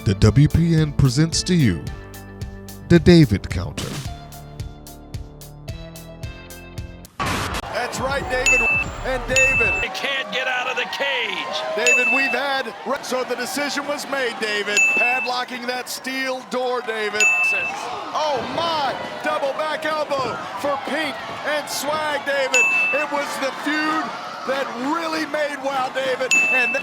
The WPN presents to you the David Counter. That's right, David. And David. They can't get out of the cage. David, we've had... So the decision was made, David. Padlocking that steel door, David. Oh, my. Double back elbow for Pink and Swag, David. It was the feud that really made Wow, David. And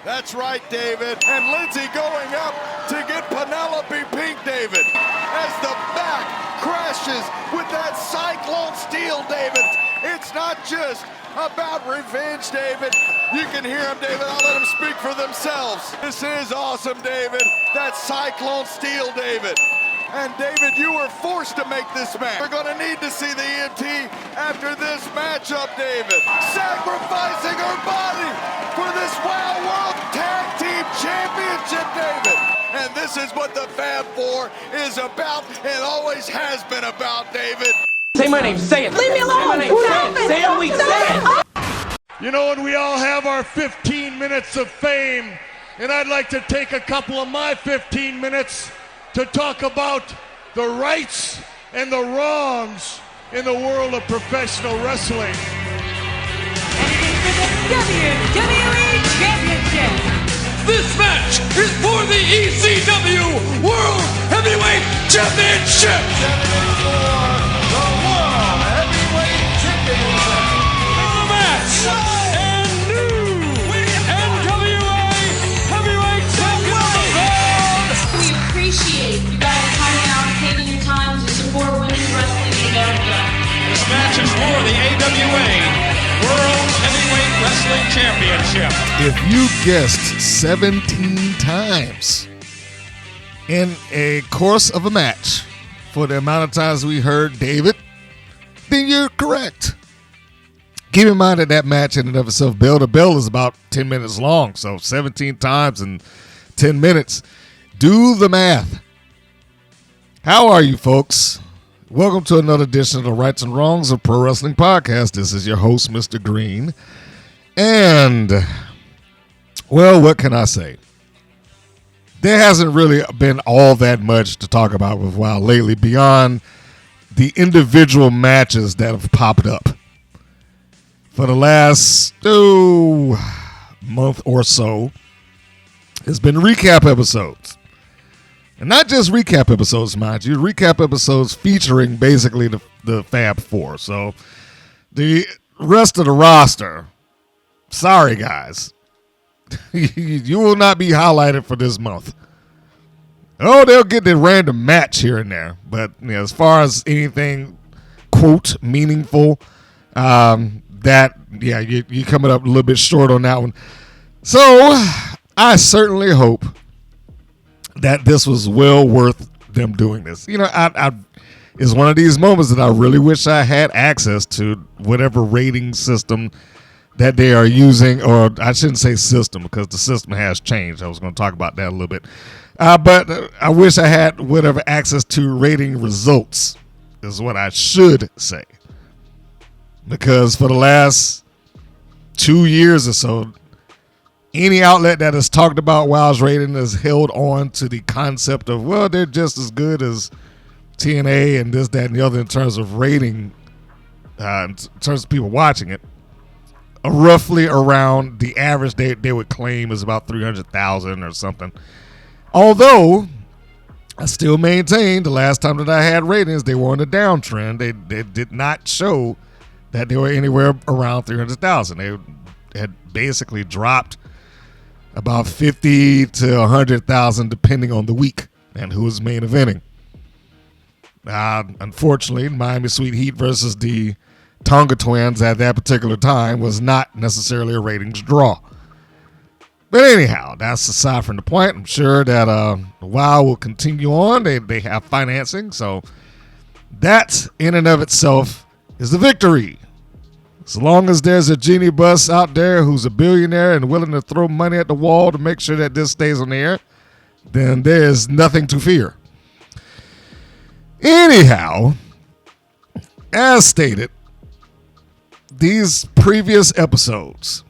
that's right, David. And Lindsay going up to get Penelope Pink, David. As the back crashes with that cyclone steel, David. It's not just about revenge, David. You can hear them, David. I'll let them speak for themselves. This is awesome, David. That cyclone steel, David. And David, you were forced to make this match. We're going to need to see the EMT after this matchup, David. Sacrificing her body for this Wow World Tag Team Championship, David. And this is what the Fab Four is about and always has been about, David. Say my name, say it. Leave me alone. Say my name, say it, say it. You know, and we all have our 15 minutes of fame, and I'd like to take a couple of my 15 minutes to talk about the rights and the wrongs in the world of professional wrestling. And it is for the WWE Championship. This match is for the ECW World Heavyweight Championship. The World Heavyweight Championship. The match and new NWA Heavyweight Champion of the world. We appreciate you guys coming out and taking your time to support women's wrestling in America. This match is for the AWA World Heavyweight Wrestling Championship. If you guessed 17 times in a course of a match for the amount of times we heard David, then you're correct. Keep in mind that match in and of itself, bell to bell, is about 10 minutes long. So 17 times in 10 minutes. Do the math. How are you, folks? Welcome to another edition of the Rights and Wrongs of Pro Wrestling Podcast. This is your host, Mr. Green. And, well, what can I say? There hasn't really been all that much to talk about with WoW lately beyond the individual matches that have popped up. For the last month or so, it's been recap episodes. And not just recap episodes, mind you. Recap episodes featuring basically the Fab Four. So the rest of the roster, sorry guys, you will not be highlighted for this month. Oh, they'll get the random match here and there. But as far as anything, quote, meaningful, you're coming up a little bit short on that one. So I certainly hope that this was well worth them doing this. You know, it's one of these moments that I really wish I had access to whatever rating system that they are using, or I shouldn't say system because the system has changed. I was going to talk about that a little bit. But I wish I had whatever access to rating results is what I should say. Because for the last 2 years or so, any outlet that has talked about WoW's rating has held on to the concept of, well, they're just as good as TNA and this, that, and the other in terms of rating, in terms of people watching it. Roughly around the average they would claim is about 300,000 or something. Although, I still maintain the last time that I had ratings, they were on a downtrend. They did not show that they were anywhere around 300,000. They had basically dropped about 50 to 100,000 depending on the week and who was main eventing. Unfortunately, Miami Sweet Heat versus the Tonga Twins at that particular time was not necessarily a ratings draw. But anyhow, that's aside from the point. I'm sure that WoW will continue on. They have financing, so that in and of itself is the victory. As long as there's a genie bus out there who's a billionaire and willing to throw money at the wall to make sure that this stays on the air, then there's nothing to fear. Anyhow, as stated, these previous episodes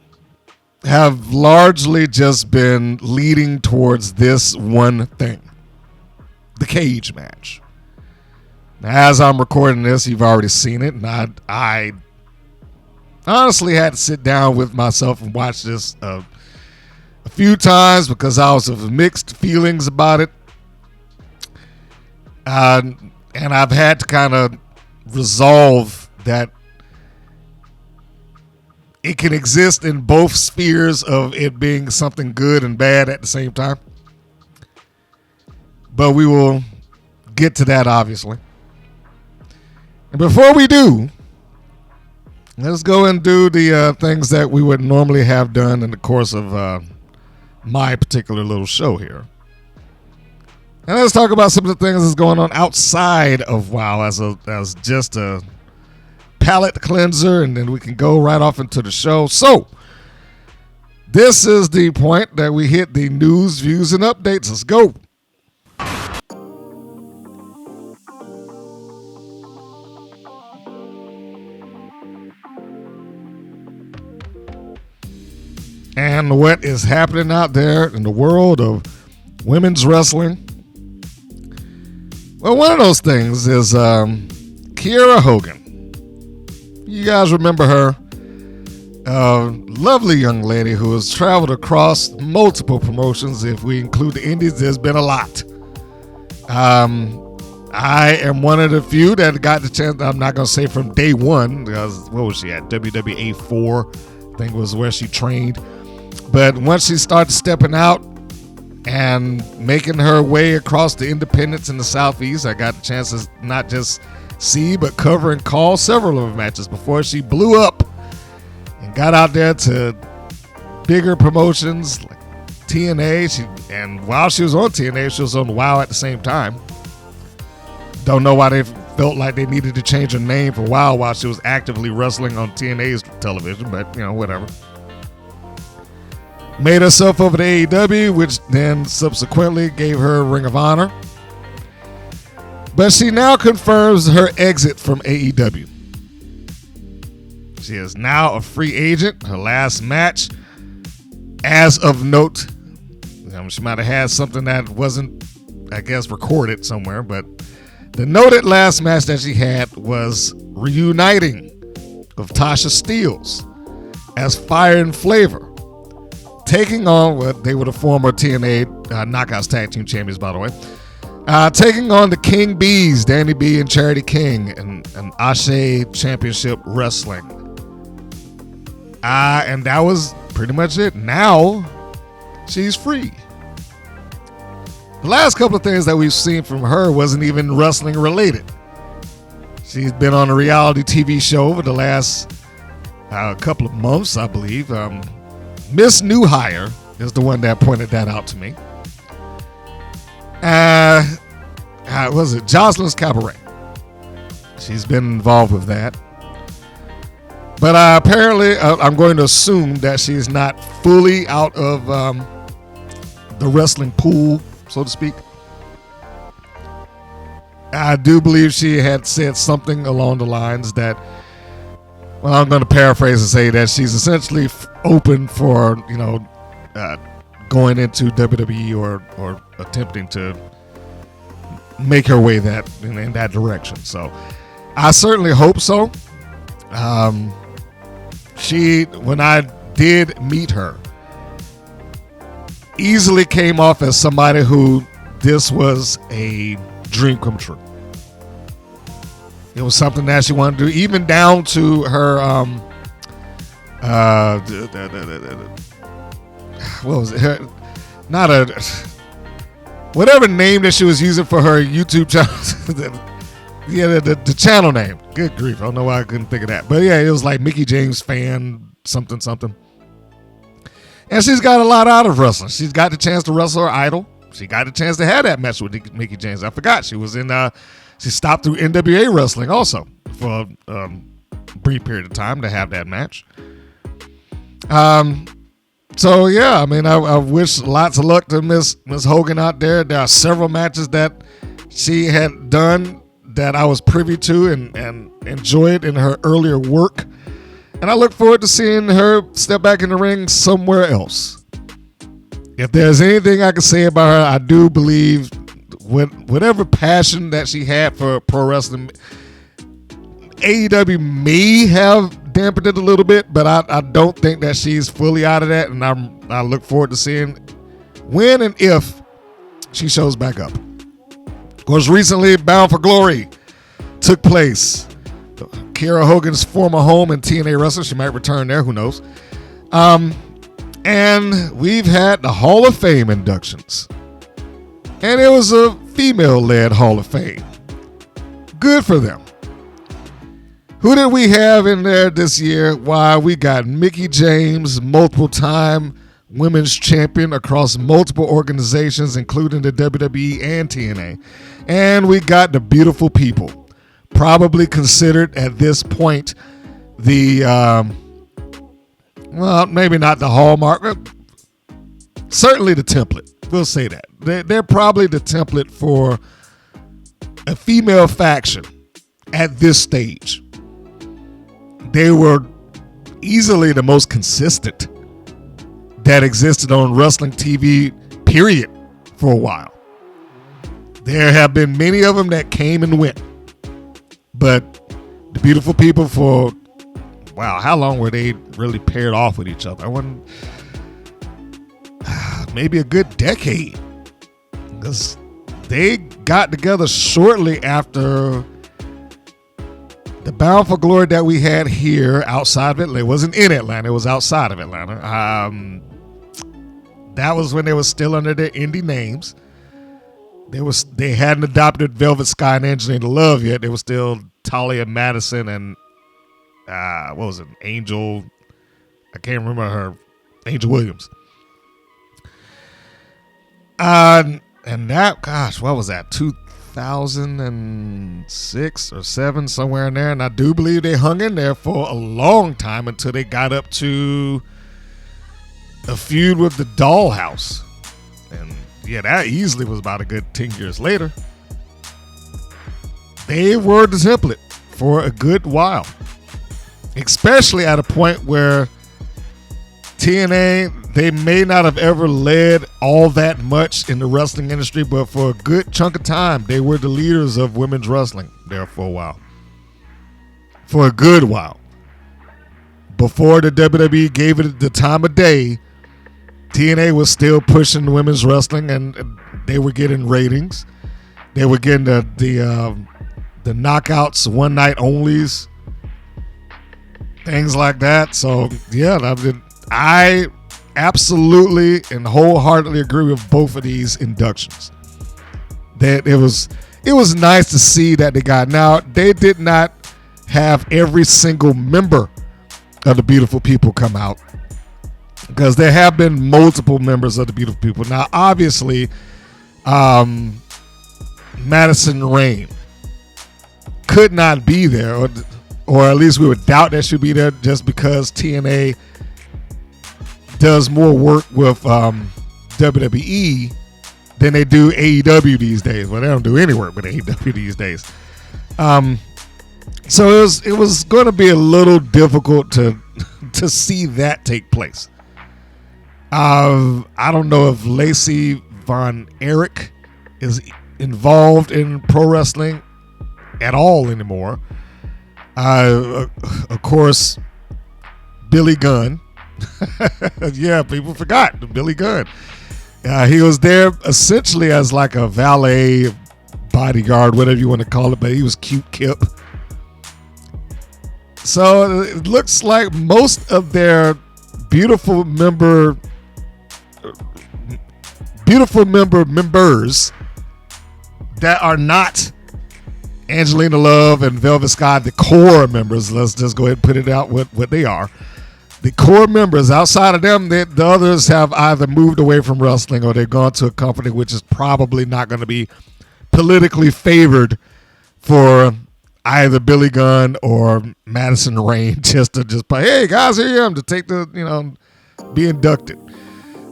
have largely just been leading towards this one thing, the cage match. Now, as I'm recording this, you've already seen it, and I honestly had to sit down with myself and watch this a few times because I was of mixed feelings about it. And I've had to kind of resolve that it can exist in both spheres of it being something good and bad at the same time. But we will get to that, obviously. And before we do, let's go and do the things that we would normally have done in the course of my particular little show here. And let's talk about some of the things that's going on outside of WoW as just a palate cleanser, and then we can go right off into the show. So, this is the point that we hit the news, views, and updates. Let's go. And what is happening out there in the world of women's wrestling? Well, one of those things is Kiera Hogan. You guys remember her? Lovely young lady who has traveled across multiple promotions. If we include the indies, there's been a lot. I am one of the few that got the chance. I'm not going to say from day one, because what was she at? WWA 4, I think was where she trained. But once she started stepping out and making her way across the independents in the Southeast, I got the chance to not just see, but cover and call several of her matches before she blew up and got out there to bigger promotions like TNA. And while she was on TNA, she was on WoW at the same time. Don't know why they felt like they needed to change her name for WoW while she was actively wrestling on TNA's television, but whatever. Made herself over to AEW, which then subsequently gave her Ring of Honor. But she now confirms her exit from AEW. She is now a free agent. Her last match, as of note, she might have had something that wasn't, I guess, recorded somewhere, but the noted last match that she had was reuniting with Tasha Steelz as Fire and Flavor, taking on what they were the former TNA Knockouts Tag Team Champions, by the way. Taking on the King Bees, Danny B and Charity King, and Ashe Championship Wrestling. And that was pretty much it. Now, she's free. The last couple of things that we've seen from her wasn't even wrestling related. She's been on a reality TV show over the last couple of months, I believe. Miss New Hire is the one that pointed that out to me. Was it Jocelyn's Cabaret? She's been involved with that. But apparently, I'm going to assume that she's not fully out of the wrestling pool, so to speak. I do believe she had said something along the lines that, well, I'm going to paraphrase and say that she's essentially open for, going into WWE or attempting to make her way in that direction. So I certainly hope so. When I did meet her, easily came off as somebody who this was a dream come true. It was something that she wanted to do, even down to her what was it? Whatever name that she was using for her YouTube channel. the channel name. Good grief. I don't know why I couldn't think of that. But yeah, it was like Mickey James fan something. And she's got a lot out of wrestling. She's got the chance to wrestle her idol. She got the chance to have that match with Mickey James. I forgot. She was in she stopped through NWA wrestling also for a brief period of time to have that match. So yeah, I mean, I wish lots of luck to Miss Hogan out there. There are several matches that she had done that I was privy to and enjoyed in her earlier work. And I look forward to seeing her step back in the ring somewhere else. If there's anything I can say about her, I do believe whatever passion that she had for pro wrestling, AEW may have dampened it a little bit, but I don't think that she's fully out of that, and I look forward to seeing when and if she shows back up. Of course, recently, Bound for Glory took place. Kiera Hogan's former home in TNA Wrestling. She might return there, who knows. And we've had the Hall of Fame inductions. And it was a female-led Hall of Fame. Good for them. Who did we have in there this year? Why, we got Mickie James, multiple-time women's champion across multiple organizations, including the WWE and TNA. And we got the beautiful people. Probably considered at this point the, well, maybe not the hallmark, certainly the template. We'll say that. They're probably the template for a female faction at this stage. They were easily the most consistent that existed on wrestling TV, period, for a while. There have been many of them that came and went. But the beautiful people for, wow, how long were they really paired off with each other? Maybe a good decade. Because they got together shortly after the Bound for Glory that we had here outside of Atlanta. It wasn't in Atlanta. It was outside of Atlanta. That was when they were still under their indie names. They hadn't adopted Velvet Sky and Angelina Love yet. They were still Talia Madison and what was it? Angel. I can't remember her. Angel Williams. And that, gosh, what was that? 2006 or 7, somewhere in there. And I do believe they hung in there for a long time until they got up to a feud with the Dollhouse. And yeah, that easily was about a good 10 years later. They were the template for a good while, especially at a point where TNA, they may not have ever led all that much in the wrestling industry, but for a good chunk of time, they were the leaders of women's wrestling there for a while. For a good while. Before the WWE gave it the time of day, TNA was still pushing women's wrestling, and they were getting ratings. They were getting the knockouts, one night onlys, things like that. So yeah, I absolutely and wholeheartedly agree with both of these inductions. That it was nice to see that they got. Now, they did not have every single member of the beautiful people come out, because there have been multiple members of the beautiful people. Now, obviously, Madison Rayne could not be there, or at least we would doubt that she'd be there, just because TNA does more work with WWE than they do AEW these days. Well, they don't do any work with AEW these days. So it was going to be a little difficult to see that take place. I don't know if Lacey Von Erich is involved in pro wrestling at all anymore. Of course, Billy Gunn. Yeah, people forgot Billy Gunn. He was there essentially as like a valet, bodyguard, whatever you want to call it, but he was Cute Kip. So it looks like most of their beautiful members that are not Angelina Love and Velvet Sky, the core members, let's just go ahead and put it out what they are. The core members, outside of them, the others have either moved away from wrestling or they've gone to a company which is probably not going to be politically favored for either Billy Gunn or Madison Rayne, just play, hey guys, here I am to take be inducted.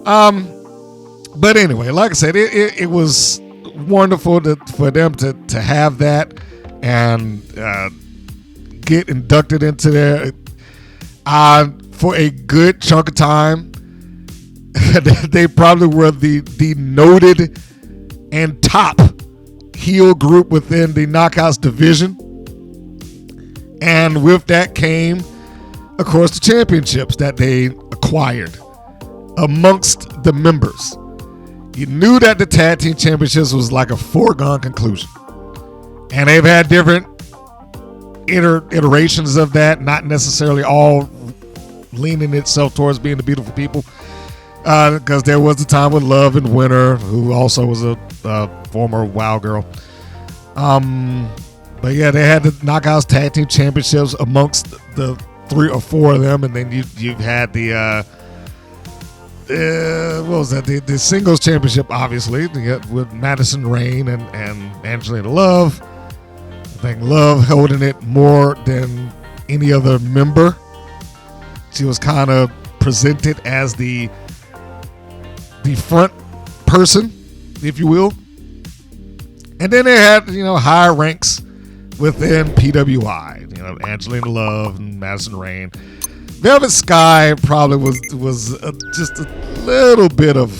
But anyway, like I said, it was wonderful for them to have that and get inducted into there. For a good chunk of time, they probably were the noted and top heel group within the Knockouts division. And with that came, of course, the championships that they acquired amongst the members. You knew that the tag team championships was like a foregone conclusion. And they've had different iterations of that, not necessarily all leaning itself towards being the beautiful people. Because there was a time with Love and Winter, who also was a former WoW girl. But yeah, they had the Knockouts Tag Team Championships amongst the 3 or 4 of them, and then you've had the what was that? The Singles Championship, obviously, with Madison Rayne and Angelina Love. I think Love holding it more than any other member. She was kind of presented as the front person, if you will. And then they had, higher ranks within PWI. Angelina Love and Madison Rayne. Velvet Sky probably was just a little bit of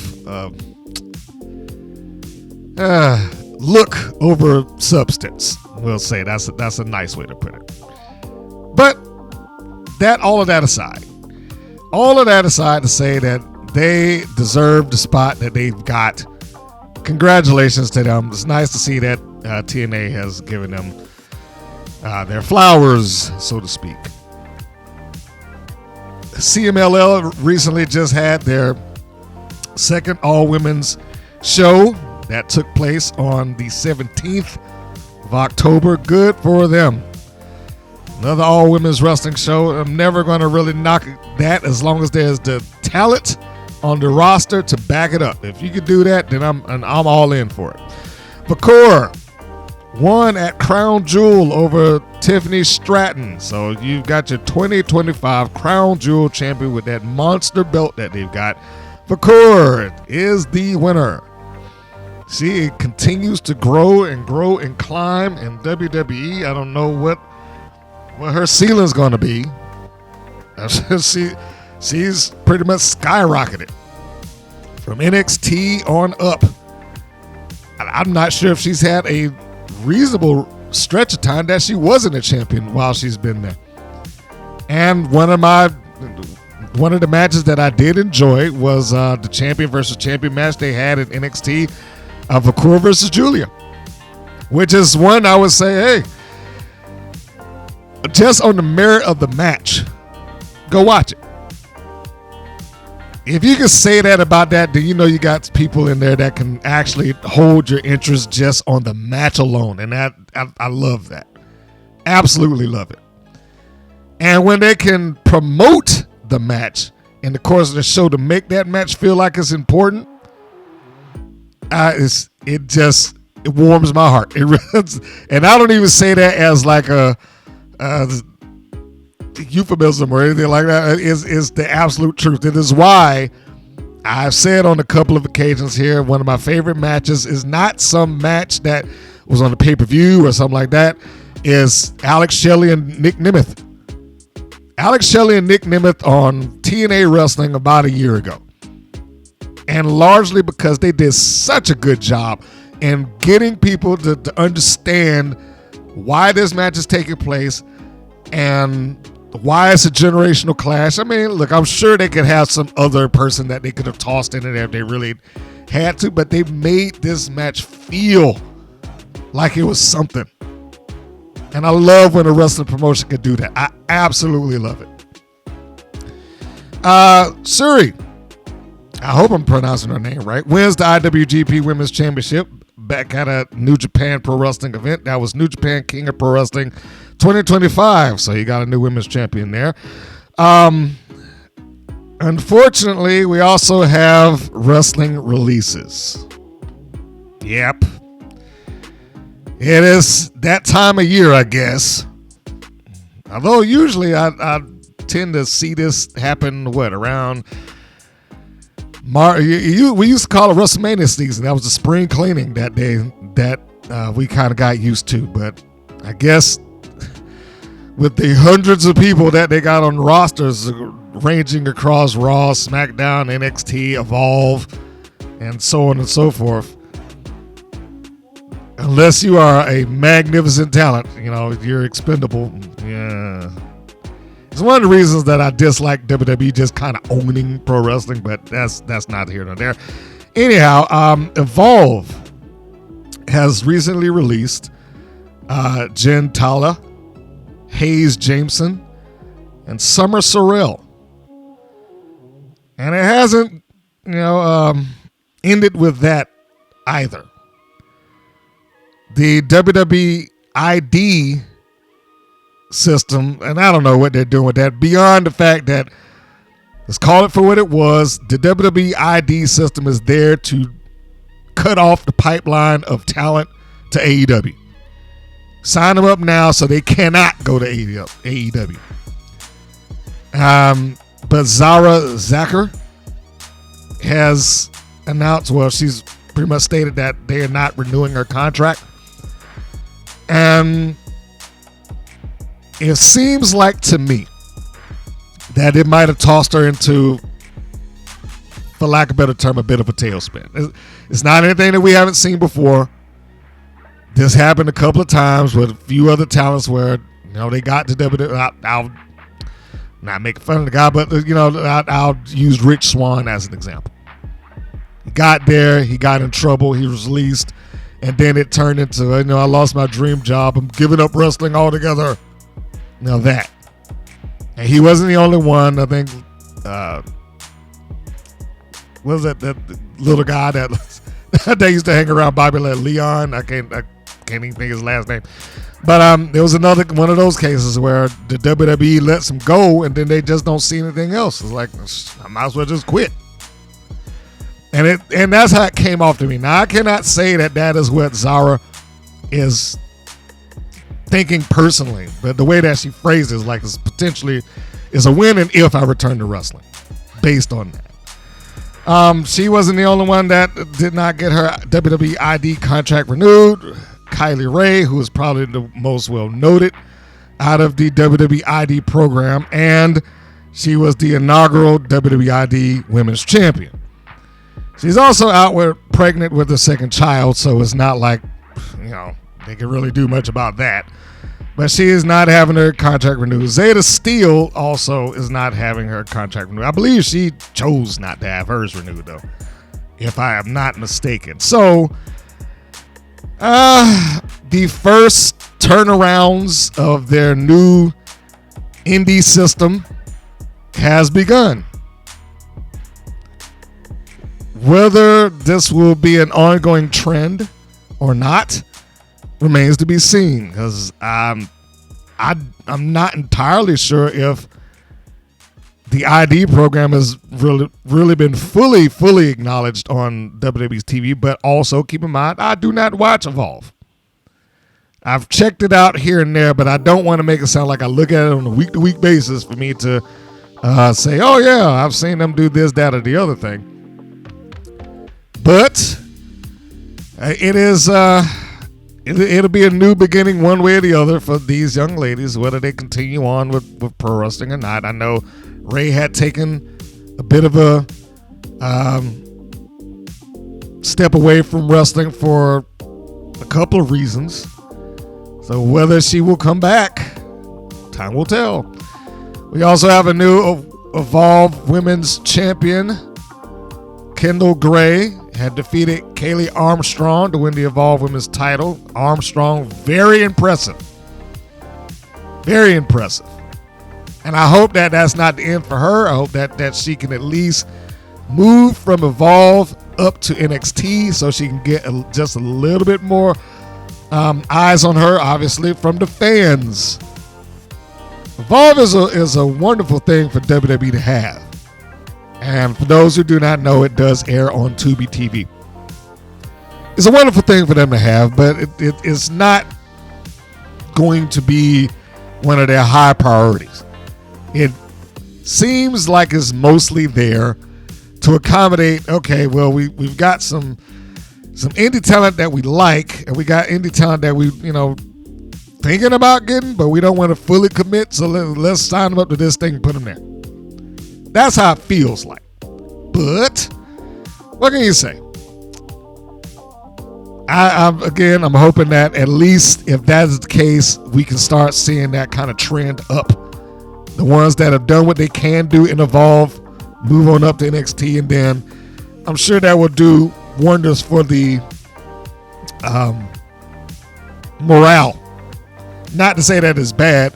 look over substance. We'll say that's a nice way to put it. But all of that aside to say that they deserve the spot that they've got. Congratulations to them. It's nice to see that TNA has given them their flowers, so to speak. CMLL recently just had their second all-women's show that took place on the 17th of October. Good for them. Another all-women's wrestling show. I'm never going to really knock that as long as there's the talent on the roster to back it up. If you could do that, then I'm all in for it. Vakor won at Crown Jewel over Tiffany Stratton. So you've got your 2025 Crown Jewel champion with that monster belt that they've got. Vakor is the winner. She continues to grow and climb in WWE. I don't know what her ceiling's going to be. She's pretty much skyrocketed from NXT on up. I'm not sure if she's had a reasonable stretch of time that she wasn't a champion while she's been there. And one of the matches that I did enjoy was the champion versus champion match they had in NXT of Vakor versus Julia, which is one I would say, hey, just on the merit of the match, go watch it. If you can say that about that, then you got people in there that can actually hold your interest just on the match alone. And that I love that. Absolutely love it. And when they can promote the match in the course of the show to make that match feel like it's important, it warms my heart. And I don't even say that as like a euphemism or anything like that. Is the absolute truth. It is why I've said on a couple of occasions here, one of my favorite matches is not some match that was on the pay-per-view or something like that, is Alex Shelley and Nick Nemeth. Alex Shelley and Nick Nemeth on TNA Wrestling about a year ago. And largely because they did such a good job in getting people to understand why this match is taking place and why it's a generational clash. I mean, look, I'm sure they could have some other person that they could have tossed in there if they really had to, but they made this match feel like it was something. And I love when a wrestling promotion can do that. I absolutely love it. Suri, I hope I'm pronouncing her name right, wins the IWGP Women's Championship back at a New Japan Pro Wrestling event. That was New Japan King of Pro Wrestling 2025. So you got a new women's champion there. Unfortunately, we also have wrestling releases. Yep. It is that time of year, I guess. Although usually I tend to see this happen, around March. We used to call it WrestleMania season. That was the spring cleaning that we kind of got used to. But I guess with the hundreds of people that they got on rosters ranging across Raw, SmackDown, NXT, Evolve, and so on and so forth. Unless you are a magnificent talent, you're expendable. Yeah. It's one of the reasons that I dislike WWE just kind of owning pro wrestling, but that's not here nor there. Anyhow, Evolve has recently released Jen Tala, Hayes Jameson, and Summer Sorrell. And it hasn't, ended with that either. The WWE ID system, and I don't know what they're doing with that, beyond the fact that, let's call it for what it was, the WWE ID system is there to cut off the pipeline of talent to AEW. Sign them up now so they cannot go to AEW. But Zara Zacher has announced, she's pretty much stated that they are not renewing her contract. And it seems like to me that it might have tossed her into, for lack of a better term, a bit of a tailspin. It's not anything that we haven't seen before. This happened a couple of times with a few other talents where, they got to WWE. I'll not make fun of the guy, but, I'll use Rich Swann as an example. He got there, he got in trouble, he was released, and then it turned into, I lost my dream job, I'm giving up wrestling altogether. Now that. And he wasn't the only one. I think, what was that little guy that used to hang around Bobby Leon? I can't even think his last name. But there was another one of those cases where the WWE lets him go and then they just don't see anything else. It's like, I might as well just quit. And that's how it came off to me. Now, I cannot say that is what Zara is thinking personally, but the way that she phrased it is like it's potentially is a win and if I return to wrestling based on that. She wasn't the only one that did not get her WWE ID contract renewed. Kylie Ray, who is probably the most well noted out of the WWE ID program, and she was the inaugural WWE ID Women's Champion. She's also pregnant with a second child, so it's not like, they can really do much about that. But she is not having her contract renewed. Zeta Steele also is not having her contract renewed. I believe she chose not to have hers renewed, though, if I am not mistaken. So, the first turnarounds of their new indie system has begun. Whether this will be an ongoing trend or not remains to be seen, because I'm not entirely sure if the ID program has really been fully acknowledged on WWE's TV. But also keep in mind, I do not watch Evolve. I've checked it out here and there, but I don't want to make it sound like I look at it on a week-to-week basis for me to say, oh yeah, I've seen them do this, that, or the other thing. But it is it'll be a new beginning one way or the other for these young ladies, whether they continue on with pro wrestling or not. I know Ray had taken a bit of a step away from wrestling for a couple of reasons. So whether she will come back, time will tell. We also have a new Evolve Women's Champion. Kendall Gray had defeated Kaylee Armstrong to win the Evolve Women's title. Armstrong, very impressive. Very impressive. And I hope that that's not the end for her. I hope that she can at least move from Evolve up to NXT so she can get just a little bit more eyes on her, obviously, from the fans. Evolve is a wonderful thing for WWE to have. And for those who do not know, it does air on Tubi TV. It's a wonderful thing for them to have, but it's not going to be one of their high priorities. It seems like it's mostly there to accommodate, okay, well, we've got some indie talent that we like, and we got indie talent that we, thinking about getting, but we don't want to fully commit, so let's sign them up to this thing and put them there. That's how it feels like. But what can you say? I'm hoping that at least if that is the case, we can start seeing that kind of trend up. The ones that have done what they can do and evolve, move on up to NXT, and then I'm sure that will do wonders for the morale. Not to say that it's bad,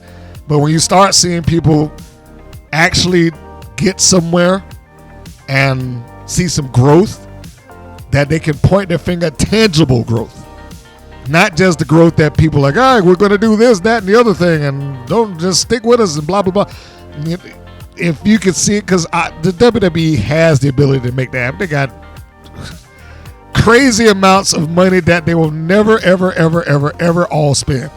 but when you start seeing people actually get somewhere and see some growth, that they can point their finger at tangible growth. Not just the growth that people are like, all right, we're going to do this, that, and the other thing, and don't just stick with us and blah, blah, blah. If you can see it, because the WWE has the ability to make that happen. They got crazy amounts of money that they will never, ever, ever, ever, ever all spend.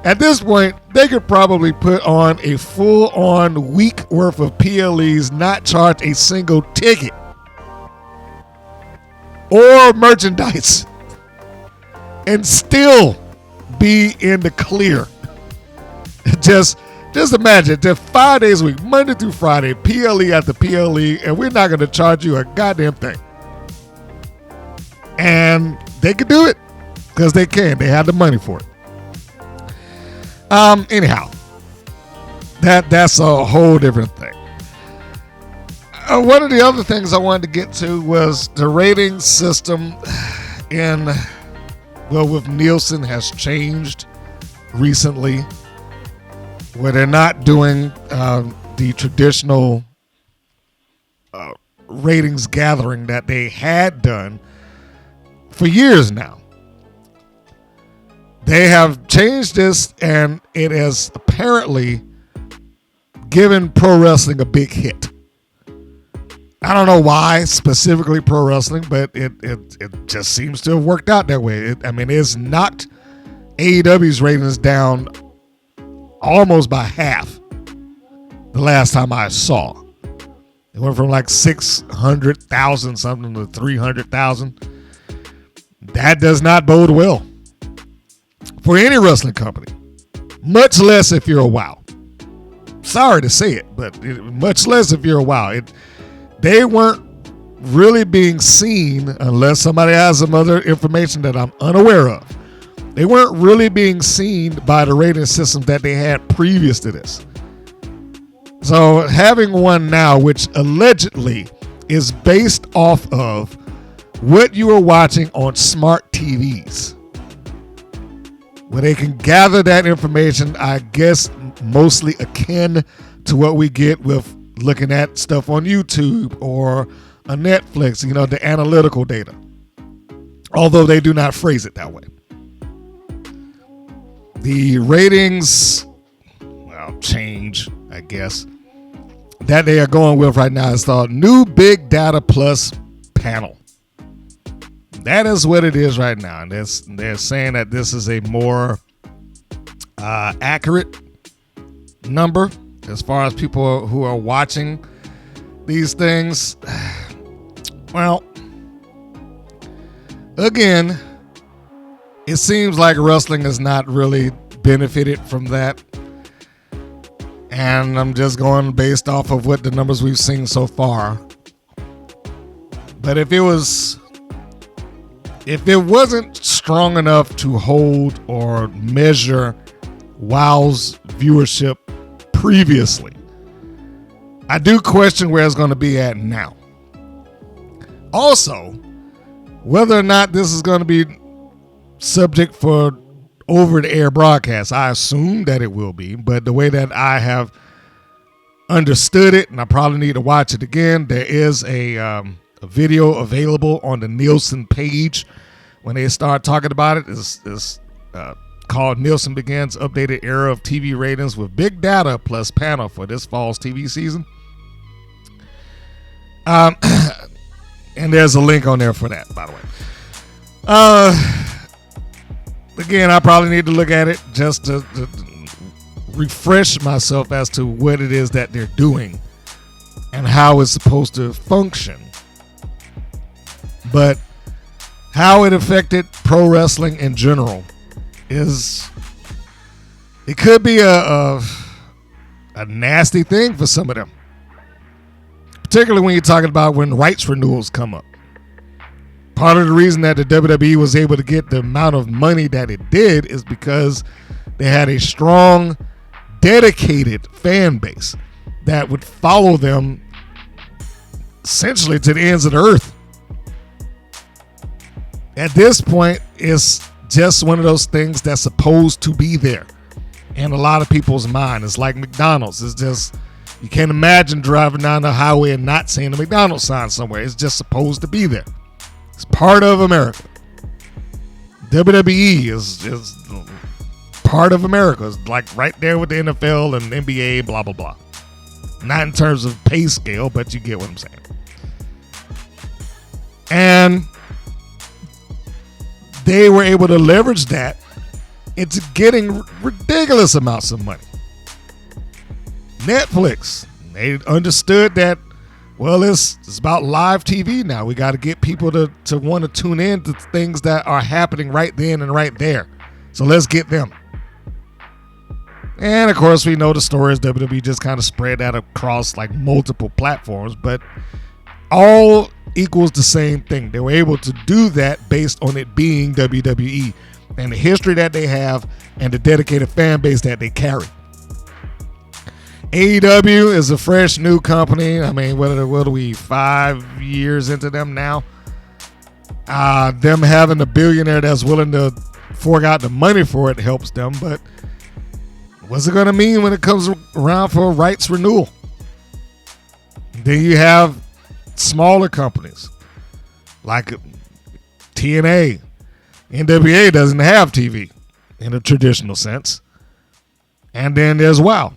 At this point, they could probably put on a full-on week worth of PLEs, not charge a single ticket or merchandise, and still be in the clear. Just imagine, just 5 days a week, Monday through Friday, PLE after PLE, and we're not going to charge you a goddamn thing. And they could do it because they can. They have the money for it. Anyhow, that's a whole different thing. One of the other things I wanted to get to was the rating system with Nielsen has changed recently, where they're not doing the traditional ratings gathering that they had done for years now. They have changed this, and it has apparently given pro wrestling a big hit. I don't know why, specifically pro wrestling, but it just seems to have worked out that way. It's knocked AEW's ratings down almost by half the last time I saw. It went from like 600,000 something to 300,000. That does not bode well for any wrestling company, much less if you're a WOW. Sorry to say it, but much less if you're a WOW. They weren't really being seen, unless somebody has some other information that I'm unaware of. They weren't really being seen by the rating systems that they had previous to this. So having one now, which allegedly is based off of what you are watching on smart TVs, where they can gather that information, I guess mostly akin to what we get with looking at stuff on YouTube or on Netflix, the analytical data. Although they do not phrase it that way. The ratings, change, I guess, that they are going with right now is the new Big Data Plus panel. That is what it is right now. And they're saying that this is a more accurate number as far as people who are watching these things. Well, again, it seems like wrestling has not really benefited from that. And I'm just going based off of what the numbers we've seen so far. But if it wasn't strong enough to hold or measure WOW's viewership previously, I do question where it's going to be at now. Also, whether or not this is going to be subject for over-the-air broadcast, I assume that it will be, but the way that I have understood it, and I probably need to watch it again, there is a video available on the Nielsen page when they start talking about it. It's called Nielsen Begins Updated Era of TV Ratings with Big Data Plus Panel for this fall's TV season. And there's a link on there for that, by the way. Again, I probably need to look at it just to refresh myself as to what it is that they're doing and how it's supposed to function. But how it affected pro wrestling in general it could be a nasty thing for some of them, particularly when you're talking about when rights renewals come up. Part of the reason that the WWE was able to get the amount of money that it did is because they had a strong, dedicated fan base that would follow them essentially to the ends of the earth. At this point, it's just one of those things that's supposed to be there in a lot of people's mind. It's like McDonald's. It's just, you can't imagine driving down the highway and not seeing a McDonald's sign somewhere. It's just supposed to be there. It's part of America. WWE is part of America. It's like right there with the NFL and NBA, blah, blah, blah. Not in terms of pay scale, but you get what I'm saying. And they were able to leverage that into getting ridiculous amounts of money. Netflix, they understood that, well, it's about live TV now. We got to get people to want to tune in to things that are happening right then and right there. So let's get them. And of course, we know the stories. WWE just kind of spread that across like multiple platforms, but all equals the same thing. They were able to do that based on it being WWE and the history that they have and the dedicated fan base that they carry. AEW is a fresh new company. I mean, what are we, 5 years into them now? Them having a billionaire that's willing to fork out the money for it helps them, but what's it going to mean when it comes around for rights renewal? Then you have smaller companies like TNA. NWA doesn't have TV in a traditional sense. And then there's WOW.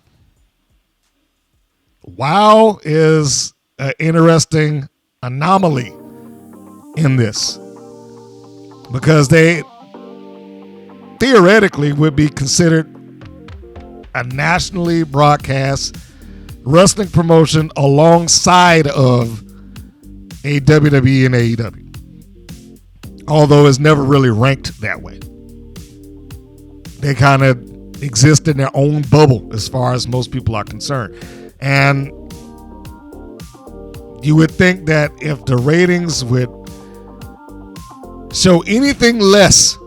WOW is an interesting anomaly in this because they theoretically would be considered a nationally broadcast wrestling promotion alongside of a WWE and AEW. Although it's never really ranked that way. They kind of exist in their own bubble as far as most people are concerned. And you would think that if the ratings would show anything less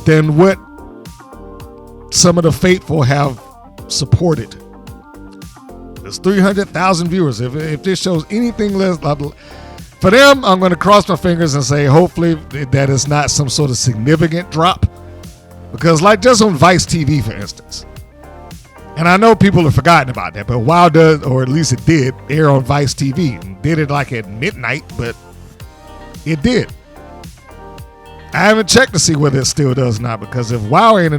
than what some of the faithful have supported. There's 300,000 viewers. If this shows anything less, for them, I'm going to cross my fingers and say hopefully that it's not some sort of significant drop. Because like just on Vice TV, for instance, and I know people have forgotten about that, but WOW does, or at least it did, air on Vice TV. And did it like at midnight, but it did. I haven't checked to see whether it still does not, because if WOW ain't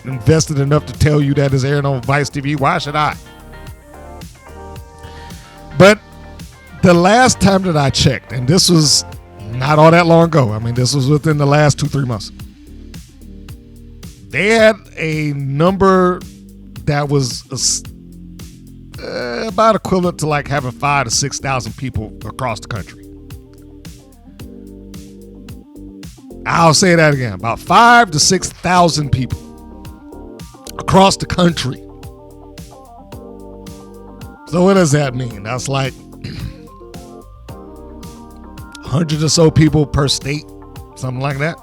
invested enough to tell you that it's airing on Vice TV, why should I? But the last time that I checked, and this was not all that long ago, I mean, this was within the last 2-3 months, they had a number that was about equivalent to like having 5,000 to 6,000 people across the country. I'll say that again, about 5,000 to 6,000 people across the country. So what does that mean? That's like 100 or so people per state, something like that.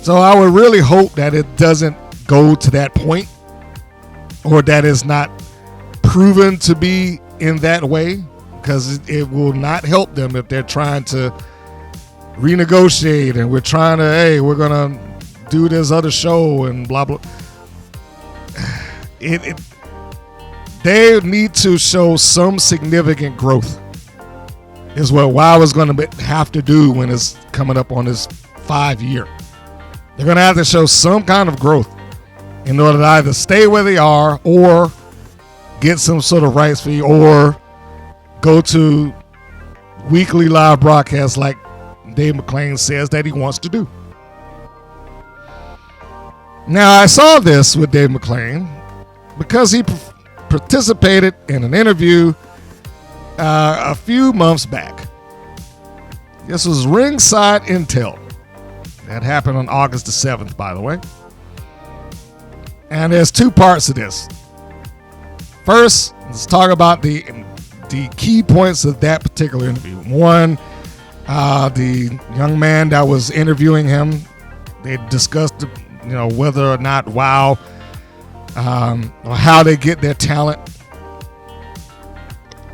So I would really hope that it doesn't go to that point, or that it's not proven to be in that way, because it will not help them if they're trying to renegotiate and we're trying to, hey, we're going to do this other show and blah, blah. They need to show some significant growth is what WOW is going to have to do when it's coming up on this 5-year. They're going to have to show some kind of growth in order to either stay where they are or get some sort of rights fee or go to weekly live broadcasts like Dave McLane says that he wants to do. Now, I saw this with Dave McLane because he participated in an interview a few months back. This was Ringside Intel. That happened on August the 7th, by the way. And there's two parts to this. First, let's talk about the key points of that particular interview. One, the young man that was interviewing him, they discussed, whether or not WoW, or how they get their talent.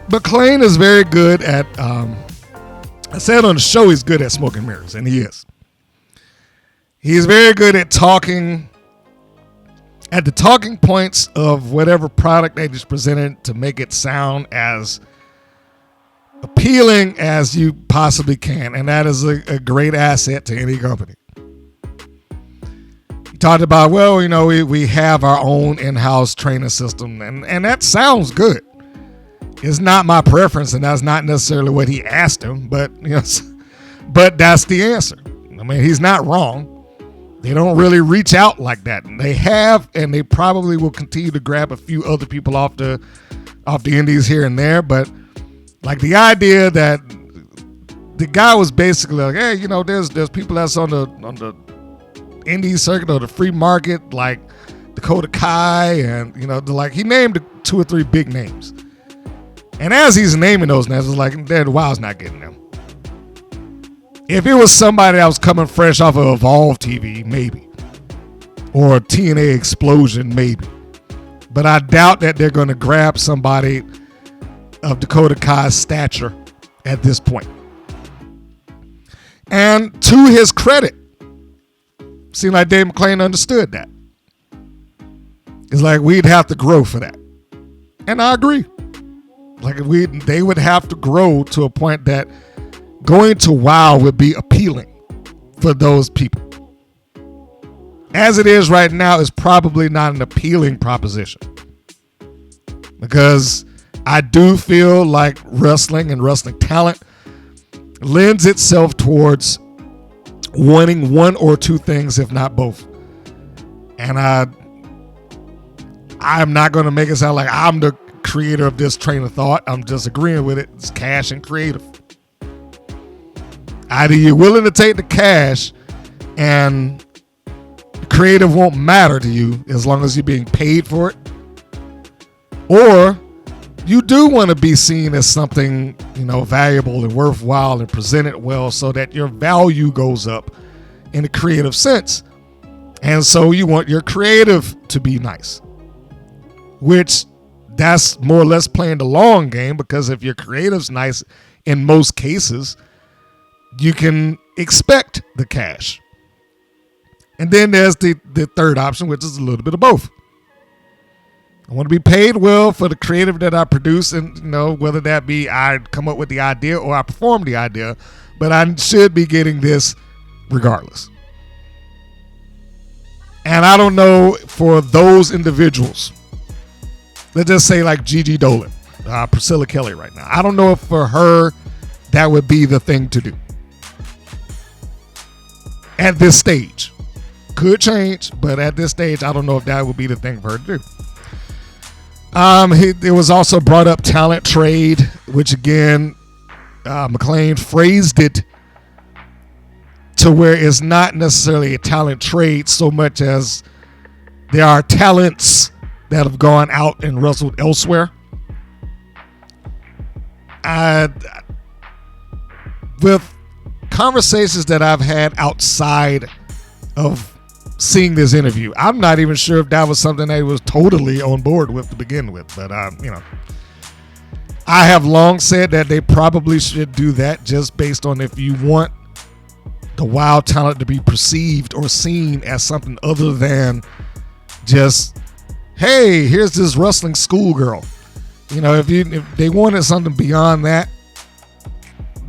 McLane is very good at, I said on the show he's good at smoking mirrors, and he is. He's very good at talking at the talking points of whatever product they just presented to make it sound as appealing as you possibly can. And that is a great asset to any company. He talked about, we have our own in-house training system, and that sounds good. It's not my preference, and that's not necessarily what he asked him, but but that's the answer. I mean, he's not wrong. They don't really reach out like that. And they have, and they probably will continue to grab a few other people off the indies here and there. But like the idea that the guy was basically like, hey, there's people that's on the indie circuit or the free market, like Dakota Kai, and he named 2 or 3 big names. And as he's naming those names, it's like, WoW's not getting them. If it was somebody that was coming fresh off of Evolve TV, maybe. Or TNA Explosion, maybe. But I doubt that they're going to grab somebody of Dakota Kai's stature at this point. And to his credit, seemed like David McLane understood that. It's like we'd have to grow for that. And I agree. Like they would have to grow to a point that going to WoW would be appealing for those people. As it is right now, it's probably not an appealing proposition. Because I do feel like wrestling and wrestling talent lends itself towards wanting one or two things, if not both. And I'm not going to make it sound like I'm the creator of this train of thought. I'm just agreeing with it. It's cash and creative. Either you're willing to take the cash and creative won't matter to you as long as you're being paid for it, or you do want to be seen as something, valuable and worthwhile and present it well so that your value goes up in a creative sense. And so you want your creative to be nice, which that's more or less playing the long game, because if your creative's nice in most cases, you can expect the cash. And then there's the third option, which is a little bit of both. I want to be paid well for the creative that I produce, and whether that be I come up with the idea or I perform the idea, but I should be getting this regardless. And I don't know, for those individuals, let's just say like Gigi Dolan, Priscilla Kelly right now, I don't know if for her that would be the thing to do at this stage. Could change, but at this stage, I don't know if that would be the thing for her to do. It was also brought up talent trade, which again, McLane phrased it to where it's not necessarily a talent trade so much as there are talents that have gone out and wrestled elsewhere. With conversations that I've had outside of seeing this interview, I'm not even sure if that was something they was totally on board with to begin with. But I have long said that they probably should do that, just based on if you want the WoW talent to be perceived or seen as something other than just, hey, here's this wrestling schoolgirl. If they wanted something beyond that,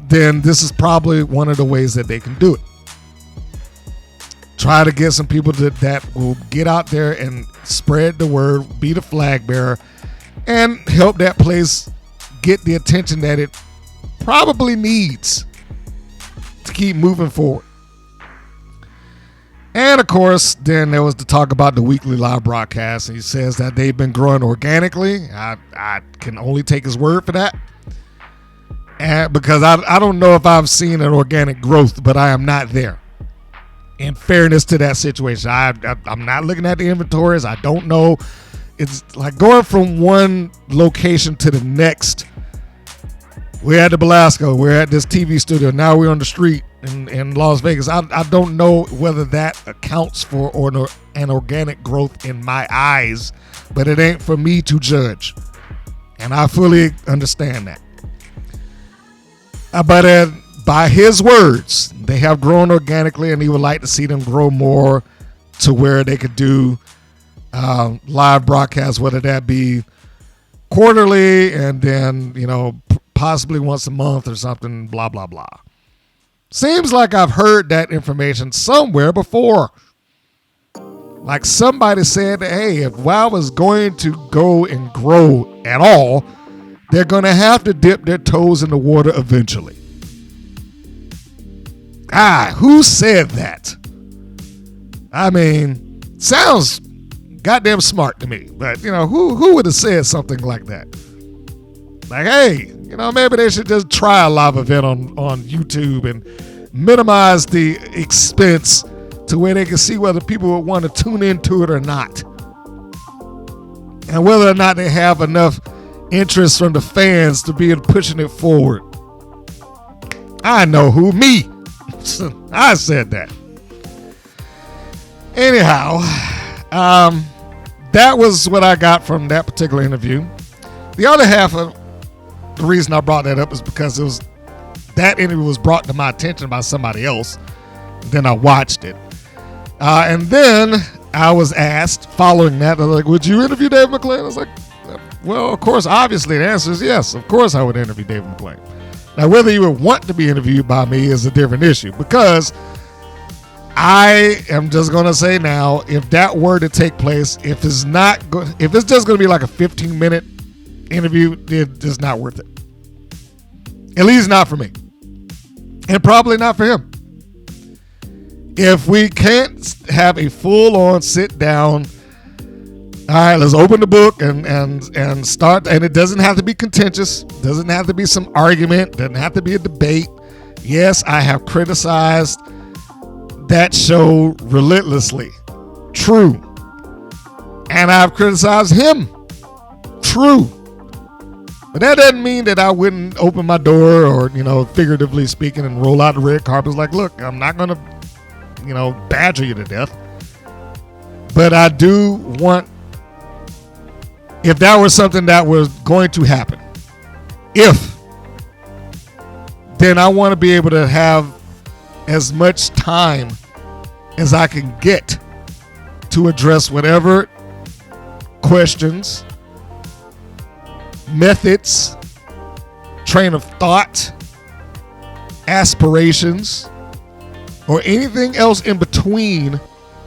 then this is probably one of the ways that they can do it. Try to get some people that will get out there and spread the word, be the flag bearer, and help that place get the attention that it probably needs to keep moving forward. And of course, then there was the talk about the weekly live broadcast. And he says that they've been growing organically. I can only take his word for that. And because I don't know if I've seen an organic growth, but I am not there. In fairness to that situation, I'm not looking at the inventories. I don't know. It's like going from one location to the next. We're at the Belasco. We're at this TV studio. Now we're on the street in Las Vegas. I don't know whether that accounts for an organic growth in my eyes, but it ain't for me to judge. And I fully understand that. But by his words, they have grown organically, and he would like to see them grow more to where they could do live broadcasts, whether that be quarterly and then, possibly once a month or something, blah, blah, blah. Seems like I've heard that information somewhere before. Like somebody said, hey, if WoW is going to go and grow at all, they're going to have to dip their toes in the water eventually. Who said that? I mean, sounds goddamn smart to me. But, who would have said something like that? Like, hey, maybe they should just try a live event on YouTube and minimize the expense to where they can see whether people would want to tune into it or not. And whether or not they have enough interest from the fans to be pushing it forward. I know who, me. I said that. Anyhow, that was what I got from that particular interview. The other half of the reason I brought that up is because that interview was brought to my attention by somebody else. Then I watched it. And then I was asked following that, like, would you interview David McLane? I was like, well, of course, obviously the answer is yes. Of course I would interview David McLane. Now, whether you would want to be interviewed by me is a different issue, because I am just going to say now, if that were to take place, if it's just going to be like a 15-minute interview, it's not worth it. At least not for me. And probably not for him. If we can't have a full-on sit-down, all right, let's open the book and start. And it doesn't have to be contentious. Doesn't have to be some argument. Doesn't have to be a debate. Yes, I have criticized that show relentlessly. True. And I've criticized him. True. But that doesn't mean that I wouldn't open my door or, figuratively speaking, and roll out the red carpet. Like, look, I'm not going to, badger you to death. But I do want, if that was something that was going to happen, then I want to be able to have as much time as I can get to address whatever questions, methods, train of thought, aspirations, or anything else in between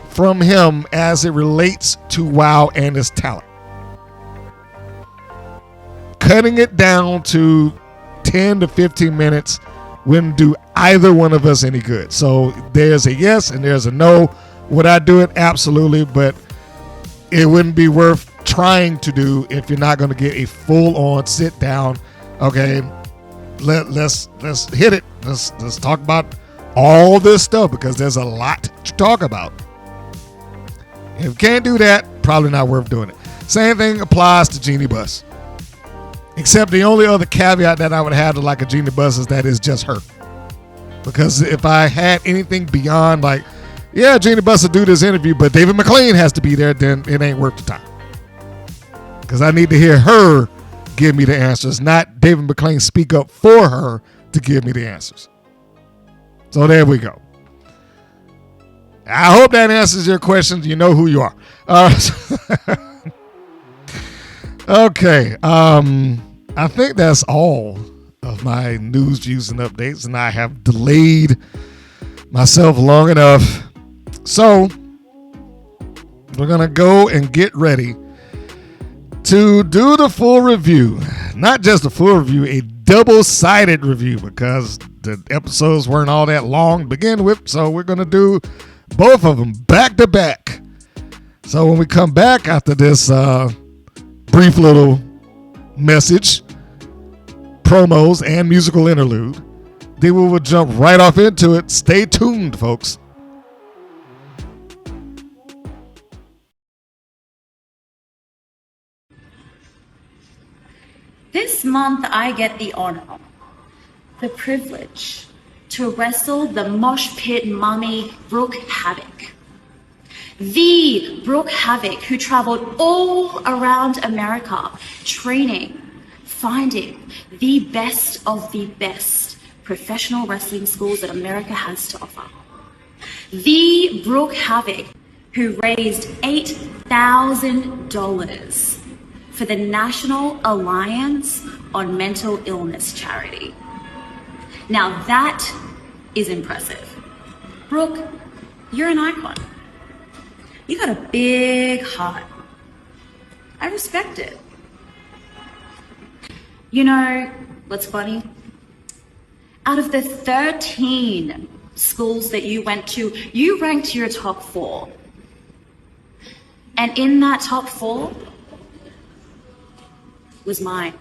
from him as it relates to WoW and his talent. Cutting it down to 10 to 15 minutes wouldn't do either one of us any good. So there's a yes and there's a no. Would I do it? Absolutely. But it wouldn't be worth trying to do if you're not going to get a full-on sit down. Okay, let's hit it. Let's talk about all this stuff, because there's a lot to talk about. If you can't do that, probably not worth doing it. Same thing applies to Genie Bus. Except the only other caveat that I would have to like a Genie Bus is that it's just her. Because if I had anything beyond like, yeah, Genie Bus will do this interview, but David McLane has to be there, then it ain't worth the time. Because I need to hear her give me the answers, not David McLane speak up for her to give me the answers. So there we go. I hope that answers your questions. You know who you are. Okay. I think that's all of my news, views, and updates, and I have delayed myself long enough. So we're going to go and get ready to do the full review. Not just a full review, a double-sided review, because the episodes weren't all that long to begin with. So we're going to do both of them back to back. So when we come back after this brief little message, promos and musical interlude. Then we will jump right off into it. Stay tuned, folks. This month I get the honor, the privilege to wrestle the mosh pit mummy Brooke Havoc. The Brooke Havoc who traveled all around America training, finding the best of the best professional wrestling schools that America has to offer. The Brooke Havoc who raised $8,000 for the National Alliance on Mental Illness charity. Now that is impressive. Brooke, you're an icon. You got a big heart. I respect it. You know what's funny? Out of the 13 schools that you went to, you ranked your top 4. And in that top 4 was mine.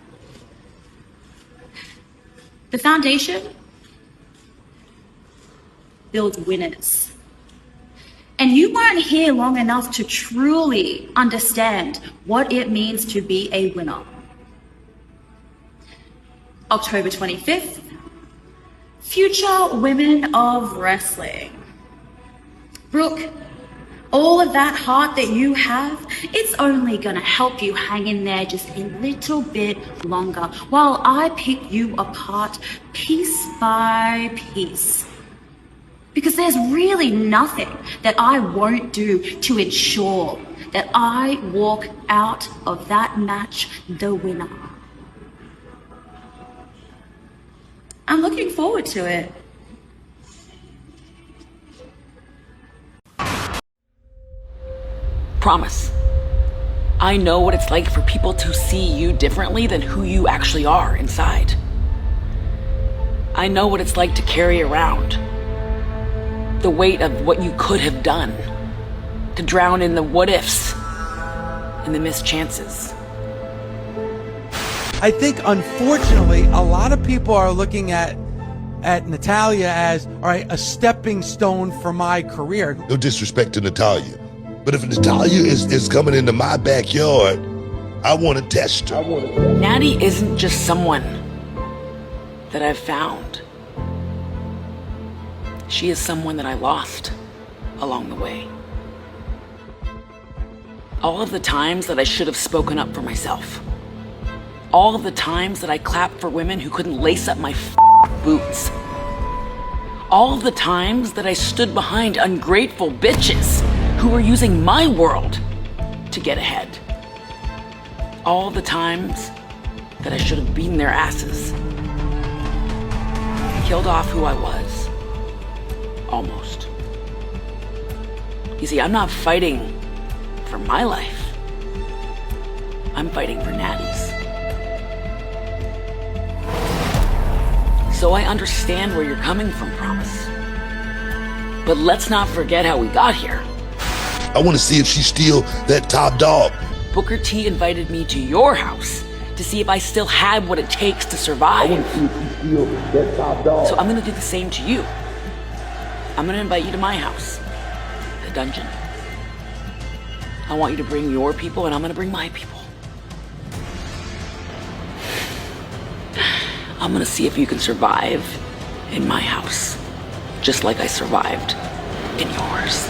The foundation builds winners. And you weren't here long enough to truly understand what it means to be a winner. October 25th, Future Women of Wrestling. Brooke, all of that heart that you have, it's only gonna help you hang in there just a little bit longer while I pick you apart piece by piece. Because there's really nothing that I won't do to ensure that I walk out of that match the winner. I'm looking forward to it. Promise. I know what it's like for people to see you differently than who you actually are inside. I know what it's like to carry around the weight of what you could have done, to drown in the what ifs and the missed chances. I think, unfortunately, a lot of people are looking at Natalya as, all right, a stepping stone for my career. No disrespect to Natalya, but if Natalya is coming into my backyard, I want to test her. Nattie isn't just someone that I've found. She is someone that I lost along the way. All of the times that I should have spoken up for myself. All of the times that I clapped for women who couldn't lace up my boots. All of the times that I stood behind ungrateful bitches who were using my world to get ahead. All the times that I should have beaten their asses. Killed off who I was. Almost. You see, I'm not fighting for my life. I'm fighting for Nattie's. So I understand where you're coming from, Promise. But let's not forget how we got here. I want to see if she's still that top dog. Booker T invited me to your house to see if I still had what it takes to survive. I want to see if she's still that top dog. So I'm going to do the same to you. I'm going to invite you to my house, the dungeon. I want you to bring your people, and I'm going to bring my people. I'm going to see if you can survive in my house, just like I survived in yours.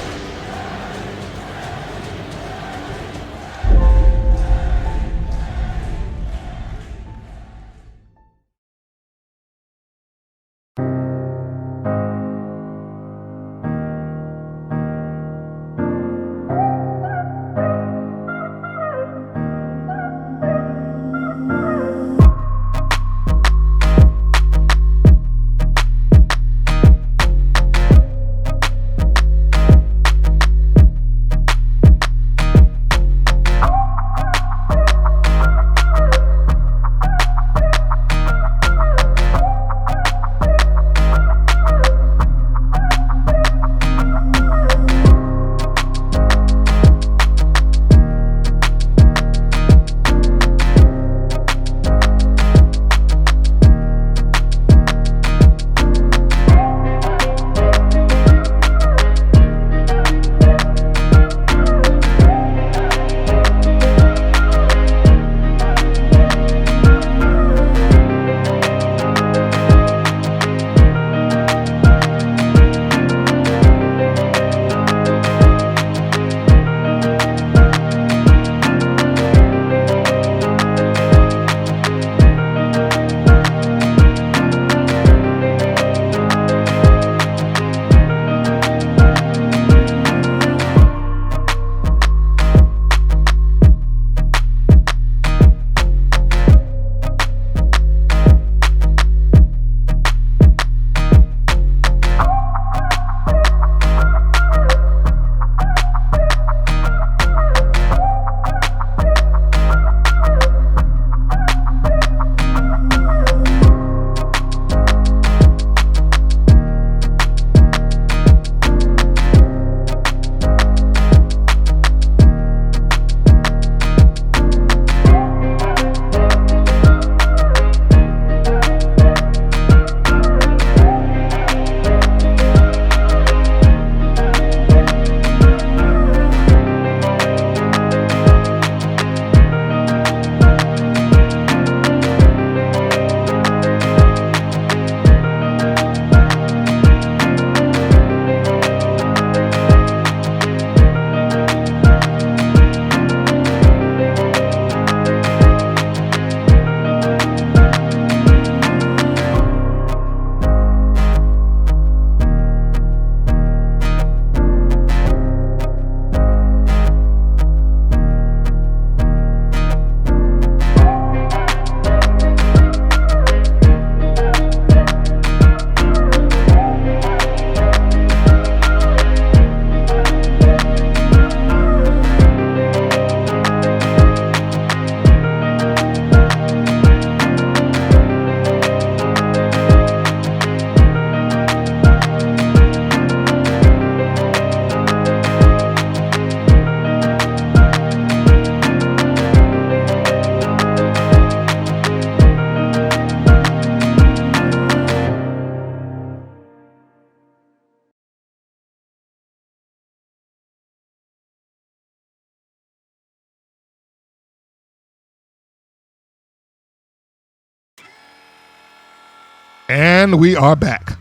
And we are back.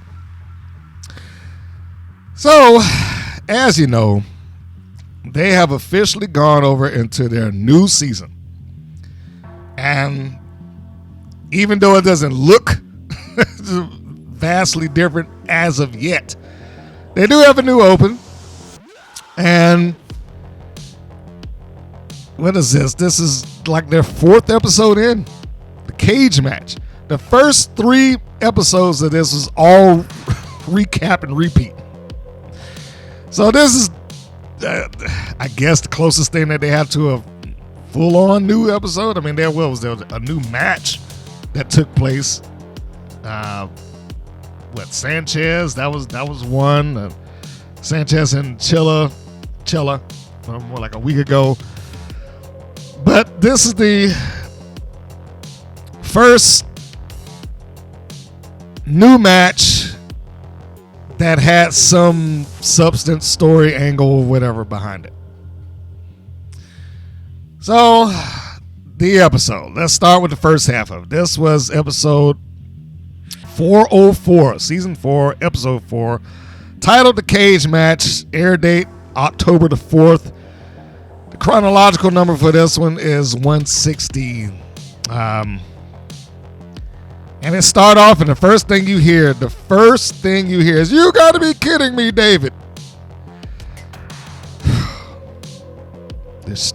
So, as you know, they have officially gone over into their new season. And even though it doesn't look vastly different as of yet, they do have a new open. And what is this? This is like their 4th episode in. The cage match. The first 3 episodes of this was all recap and repeat. So this is, I guess, the closest thing that they have to a full-on new episode. I mean, there was a new match that took place. Sanchez? That was one. Sanchez and Chilla, more like a week ago. But this is the first new match that had some substance, story, angle, whatever behind it. So, the episode. Let's start with the first half of it. This was episode 404, season 4, episode 4, titled The Cage Match, air date October the 4th. The chronological number for this one is 160. And it start off, and the first thing you hear is, "You got to be kidding me, David." This.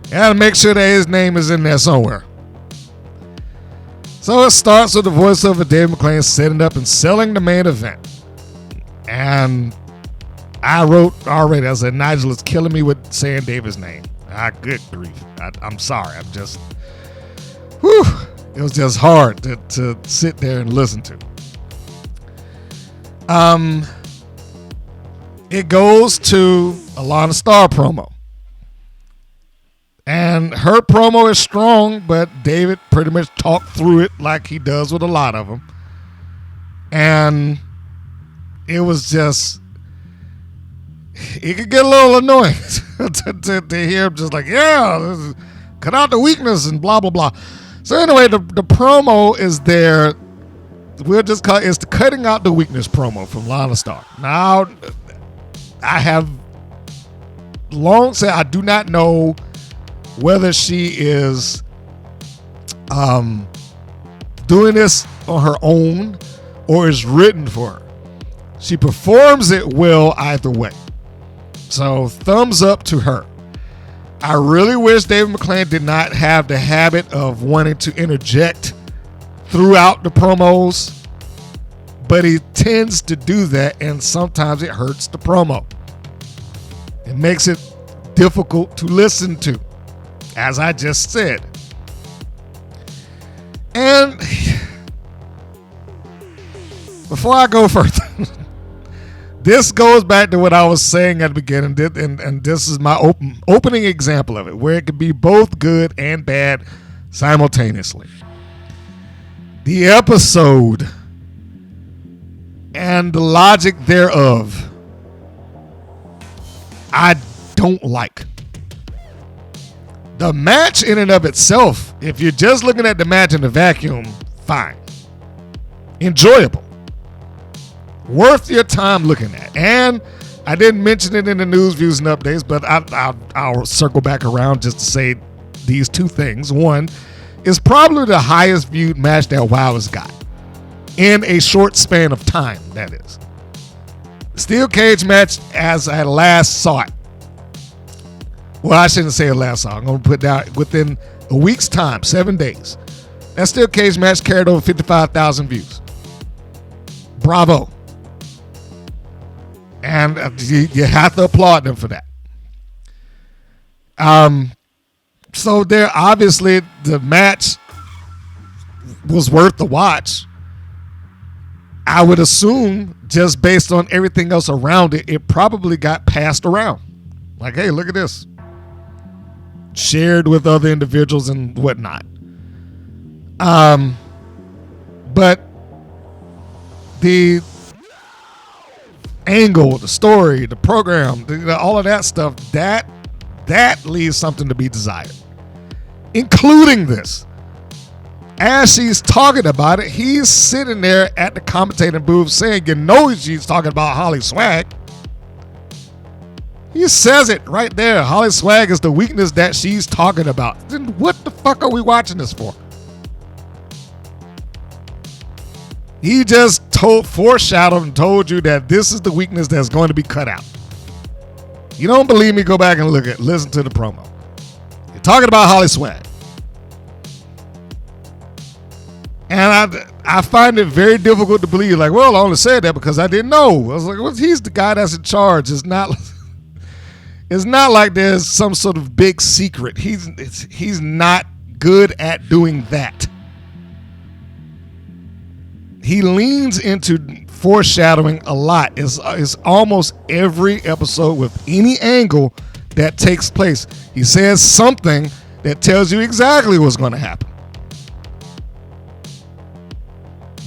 Gotta make sure that his name is in there somewhere. So it starts with the voiceover of David McLane setting up and selling the main event. And I wrote already, I said, Nigel is killing me with saying David's name. Good grief. I'm sorry. It was just hard to sit there and listen to. It goes to a Lana Star promo. And her promo is strong, but David pretty much talked through it like he does with a lot of them. And it was just, it could get a little annoying to hear him just like, yeah, cut out the weakness and blah, blah, blah. So anyway, the promo is there. We'll just call it's the cutting out the weakness promo from Lana Star. Now, I have long said I do not know whether she is doing this on her own or is written for her. She performs it well either way. So thumbs up to her. I really wish David McLane did not have the habit of wanting to interject throughout the promos, but he tends to do that, and sometimes it hurts the promo. It makes it difficult to listen to, as I just said. And before I go further, this goes back to what I was saying at the beginning, and this is my opening example of it, where it could be both good and bad simultaneously. The episode and the logic thereof, I don't like. The match in and of itself, if you're just looking at the match in the vacuum, fine. Enjoyable. Worth your time looking at. And I didn't mention it in the news, views, and updates, but I'll circle back around just to say these two things. One, is probably the highest viewed match that WoW has got. In a short span of time, that is. Steel cage match as I last saw it. Well, I shouldn't say last saw it. I'm going to put that within a week's time, 7 days. That steel cage match carried over 55,000 views. Bravo. And you have to applaud them for that. So there, obviously, the match was worth the watch. I would assume, just based on everything else around it, it probably got passed around. Like, hey, look at this. Shared with other individuals and whatnot. But the angle, the story, the program, all of that stuff, that leaves something to be desired. Including this. as she's talking about it, he's sitting there at the commentating booth saying, she's talking about Holly Swag. He says it right there. Holly Swag is the weakness that she's talking about. Then what the fuck are we watching this for? He just foreshadowed and told you that this is the weakness that's going to be cut out. You don't believe me? Go back and listen to the promo. You're talking about Holly Swag. And I find it very difficult to believe, like, well, I only said that because I didn't know. I was like, well, he's the guy that's in charge. It's not like there's some sort of big secret. He's not good at doing that. He leans into foreshadowing a lot. It's almost every episode with any angle that takes place. He says something that tells you exactly what's going to happen.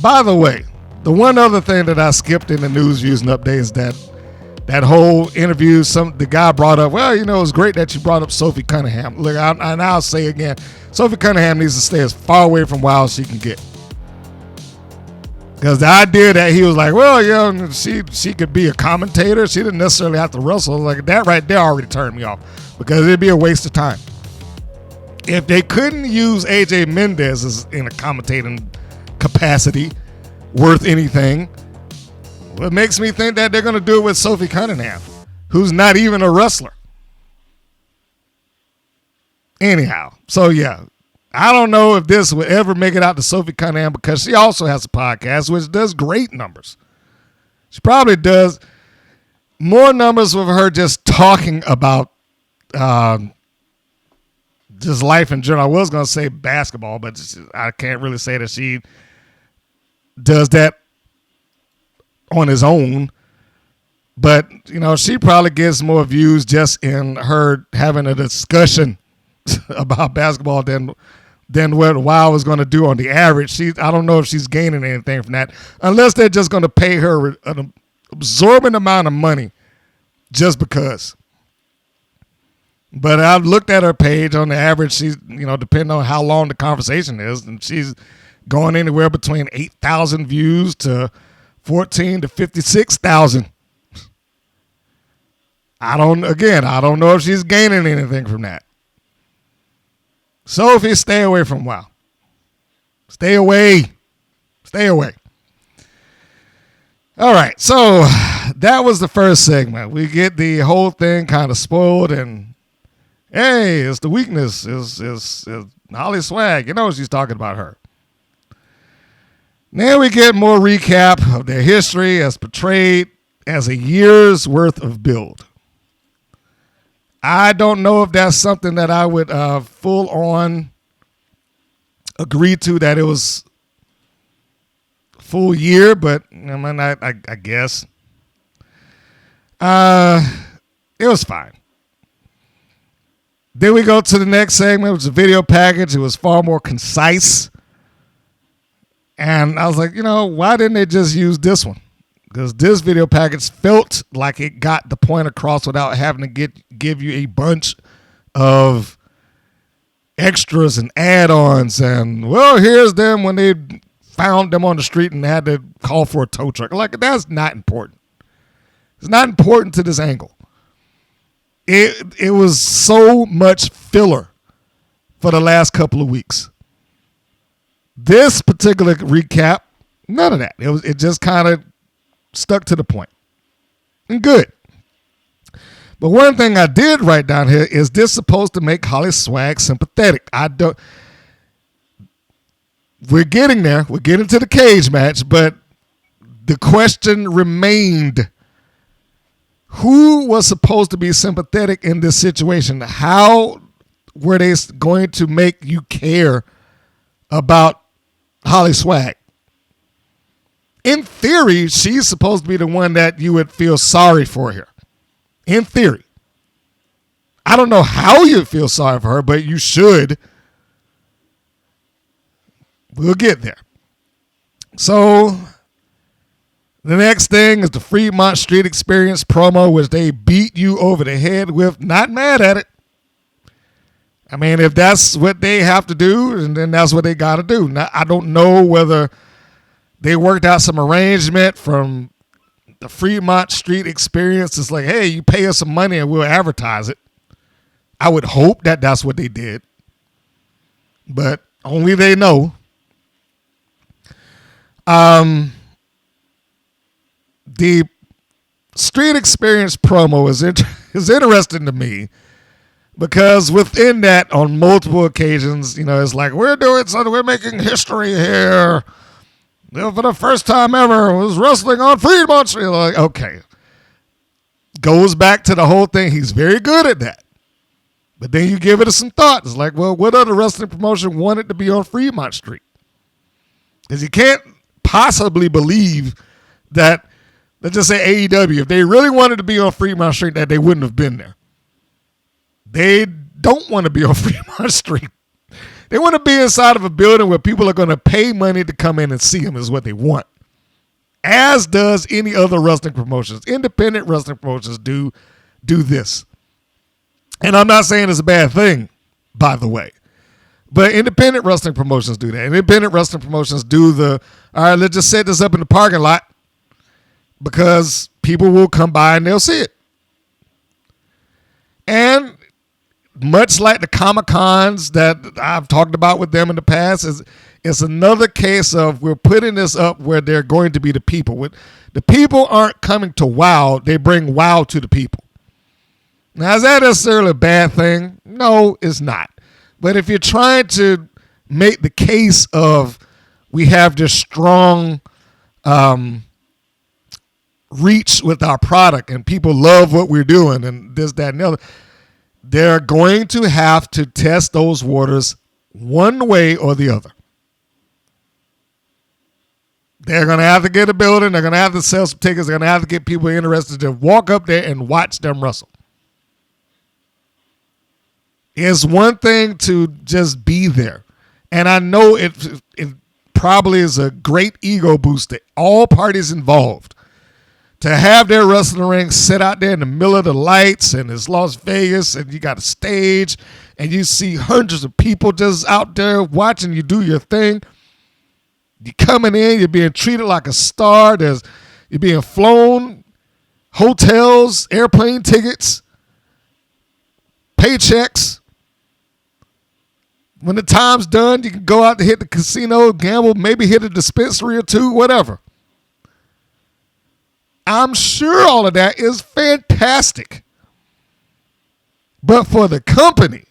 By the way, the one other thing that I skipped in the news, views, and updates, that whole interview, the guy brought up, well, it was great that you brought up Sophie Cunningham. Look, I'll say again, Sophie Cunningham needs to stay as far away from Wild as she can get. Because the idea that he was like, well, she could be a commentator. She didn't necessarily have to wrestle. Like, that right there already turned me off. Because it'd be a waste of time. If they couldn't use AJ Mendez as in a commentating capacity worth anything, it makes me think that they're going to do it with Sophie Cunningham, who's not even a wrestler. Anyhow, so yeah. I don't know if this will ever make it out to Sophie Cunningham because she also has a podcast which does great numbers. She probably does more numbers with her just talking about just life in general. I was going to say basketball, but I can't really say that she does that on his own. But, she probably gets more views just in her having a discussion about basketball than what Wild was going to do on the average. I don't know if she's gaining anything from that, unless they're just going to pay her an absorbent amount of money just because. But I've looked at her page. On the average, she's, depending on how long the conversation is, and she's going anywhere between 8,000 views to 14 to 56,000. I don't know if she's gaining anything from that. Sophie, stay away from WoW. Stay away. All right, so that was the first segment. We get the whole thing kind of spoiled, and hey, it's the weakness. Is Holly Swag. She's talking about her. Then we get more recap of their history as portrayed as a year's worth of build. I don't know if that's something that I would full on agree to, that it was full year, but I guess it was fine. Then we go to the next segment, which was a video package. It was far more concise. And I was like, why didn't they just use this one? Because this video package felt like it got the point across without having to give you a bunch of extras and add-ons. And, well, here's them when they found them on the street and had to call for a tow truck. Like, that's not important. It's not important to this angle. It was so much filler for the last couple of weeks. This particular recap, none of that. It just kind of stuck to the point. And good. But one thing I did write down here, is this supposed to make Holly Swag sympathetic? We're getting there. We're getting to the cage match, but the question remained, who was supposed to be sympathetic in this situation? How were they going to make you care about Holly Swag? In theory, she's supposed to be the one that you would feel sorry for here. In theory. I don't know how you feel sorry for her, but you should. We'll get there. So, the next thing is the Fremont Street Experience promo, which they beat you over the head with. Not mad at it. I mean, if that's what they have to do, and then that's what they got to do. Now, I don't know whether they worked out some arrangement from the Fremont Street experience. It's like, hey, you pay us some money and we'll advertise it. I would hope that that's what they did, but only they know. The Street Experience promo is interesting to me because within that, on multiple occasions, it's like, we're doing something, we're making history here. For the first time ever, was wrestling on Fremont Street. Like, okay. Goes back to the whole thing. He's very good at that. But then you give it some thought. It's like, well, what other wrestling promotion wanted to be on Fremont Street? Because you can't possibly believe that, let's just say AEW, if they really wanted to be on Fremont Street, that they wouldn't have been there. They don't want to be on Fremont Street. They want to be inside of a building where people are going to pay money to come in and see them is what they want. As does any other wrestling promotions. Independent wrestling promotions do this. And I'm not saying it's a bad thing, by the way. But independent wrestling promotions do that. Independent wrestling promotions do all right, let's just set this up in the parking lot because people will come by and they'll see it. And much like the Comic-Cons that I've talked about with them in the past, it's another case of we're putting this up where they're going to be the people. The people aren't coming to WOW. They bring WOW to the people. Now, is that necessarily a bad thing? No, it's not. But if you're trying to make the case of we have this strong reach with our product and people love what we're doing and this, that, and the other, they're going to have to test those waters one way or the other. They're going to have to get a building. They're going to have to sell some tickets. They're going to have to get people interested to walk up there and watch them wrestle. It's one thing to just be there. And I know it probably is a great ego boost to all parties involved. To have their wrestling ring sit out there in the middle of the lights and it's Las Vegas and you got a stage and you see hundreds of people just out there watching you do your thing. You're coming in, you're being treated like a star. You're being flown, hotels, airplane tickets, paychecks. When the time's done, you can go out to hit the casino, gamble, maybe hit a dispensary or two, whatever. I'm sure all of that is fantastic. But for the company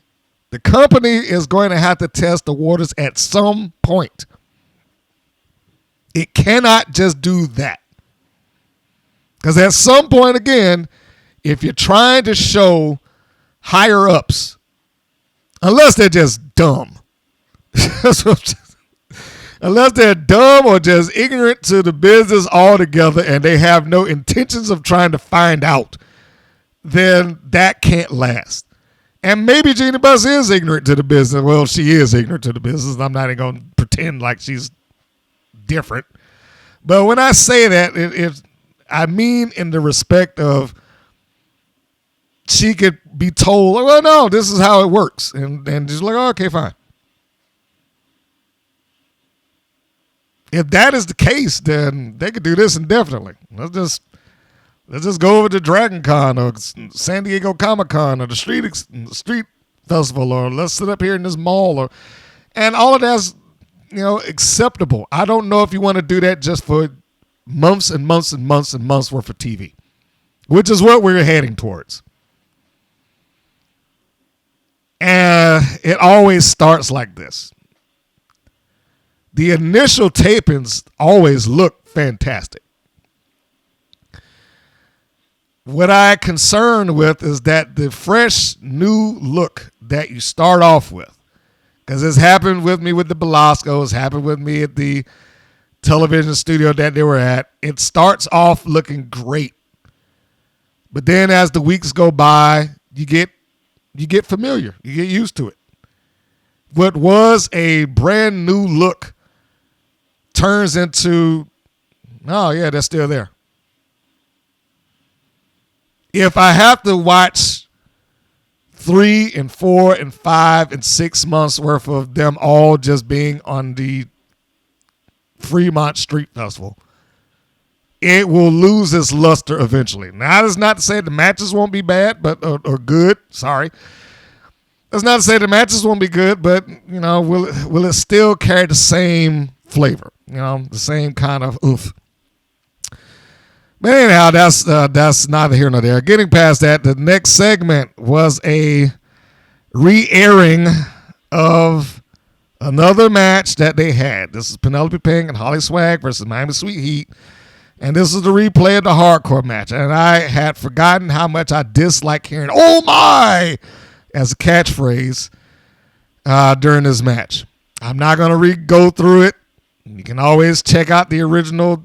is going to have to test the waters at some point. It cannot just do that. Because at some point, again, if you're trying to show higher ups, unless they're just dumb, unless they're dumb or just ignorant to the business altogether and they have no intentions of trying to find out, then that can't last. And maybe Jeannie Buss is ignorant to the business. Well, she is ignorant to the business. I'm not even going to pretend like she's different. But when I say that, I mean in the respect of she could be told, well, no, this is how it works. And just like, oh, okay, fine. If that is the case, then they could do this indefinitely. Let's just go over to Dragon Con or San Diego Comic Con or the Street Festival, or let's sit up here in this mall, and all of that's acceptable. I don't know if you want to do that just for months and months and months and months worth of TV, which is what we're heading towards. And it always starts like this. The initial tapings always look fantastic. What I'm concerned with is that the fresh new look that you start off with, because it's happened with me with the Belasco, it's happened with me at the television studio that they were at. It starts off looking great. But then as the weeks go by, you get familiar. You get used to it. What was a brand new look turns into, oh yeah, they're still there. If I have to watch 3 and 4 and 5 and 6 months worth of them all just being on the Fremont Street Festival, it will lose its luster eventually. Now, that's not to say the matches won't be bad, but or good. Sorry. That's not to say the matches won't be good, but, you know, will it still carry the same flavor? You know, the same kind of oomph. But anyhow, that's neither here nor there. Getting past that, the next segment was a re-airing of another match that they had. This is Penelope Pink and Holly Swag versus Miami Sweet Heat. And this is the replay of the hardcore match. And I had forgotten how much I dislike hearing "oh my" as a catchphrase during this match. I'm not going to go through it. You can always check out the original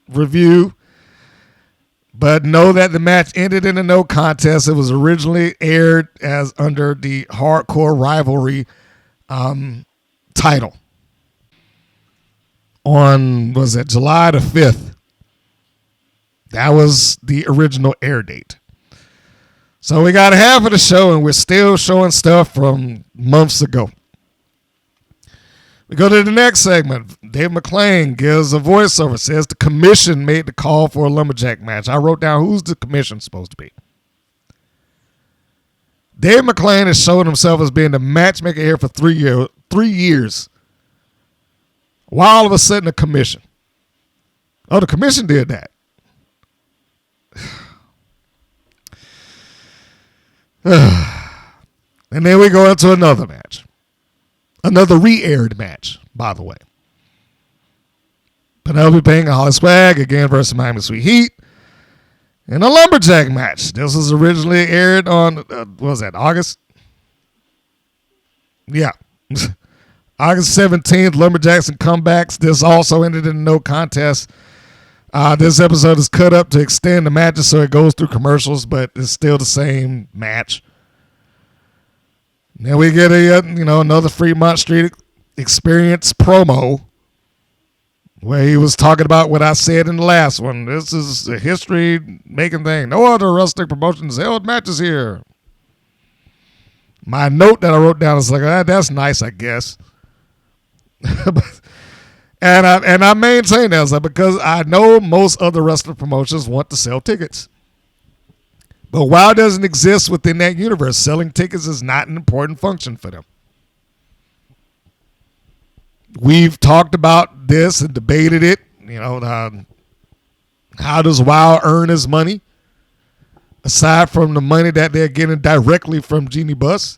review. But know that the match ended in a no contest. It was originally aired as under the Hardcore Rivalry title on, was it July the 5th? That was the original air date. So we got half of the show, and we're still showing stuff from months ago. We go to the next segment. David McLane gives a voiceover, says the commission made the call for a lumberjack match. I wrote down, who's the commission supposed to be? David McLane has shown himself as being the matchmaker here for 3 years. Why all of a sudden the commission? Oh, the commission did that. And then we go into another match. Another re-aired match, by the way. Penelope Pink and Holly Swag again versus Miami Sweet Heat. In a lumberjack match. This was originally aired on, what was that, August? Yeah. August 17th, Lumberjacks and Comebacks. This also ended in no contest. This episode is cut up to extend the matches so it goes through commercials, but it's still the same match. Then we get another Fremont Street Experience promo where he was talking about what I said in the last one. This is a history-making thing. No other wrestling promotions held matches here. My note that I wrote down is like, that's nice, I guess. and I maintain that because I know most other wrestling promotions want to sell tickets. But while it doesn't exist within that universe, selling tickets is not an important function for them. We've talked about this and debated it. How does WoW earn his money? Aside from the money that they're getting directly from Genie Bus.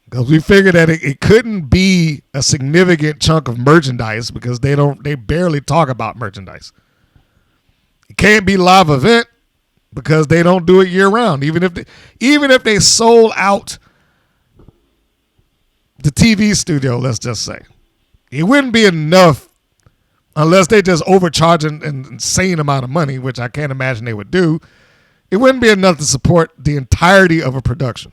Because we figured that it couldn't be a significant chunk of merchandise because they barely talk about merchandise. It can't be live event because they don't do it year round. Even if they sold out the TV studio, let's just say, it wouldn't be enough unless they just overcharge an insane amount of money, which I can't imagine they would do. It wouldn't be enough to support the entirety of a production.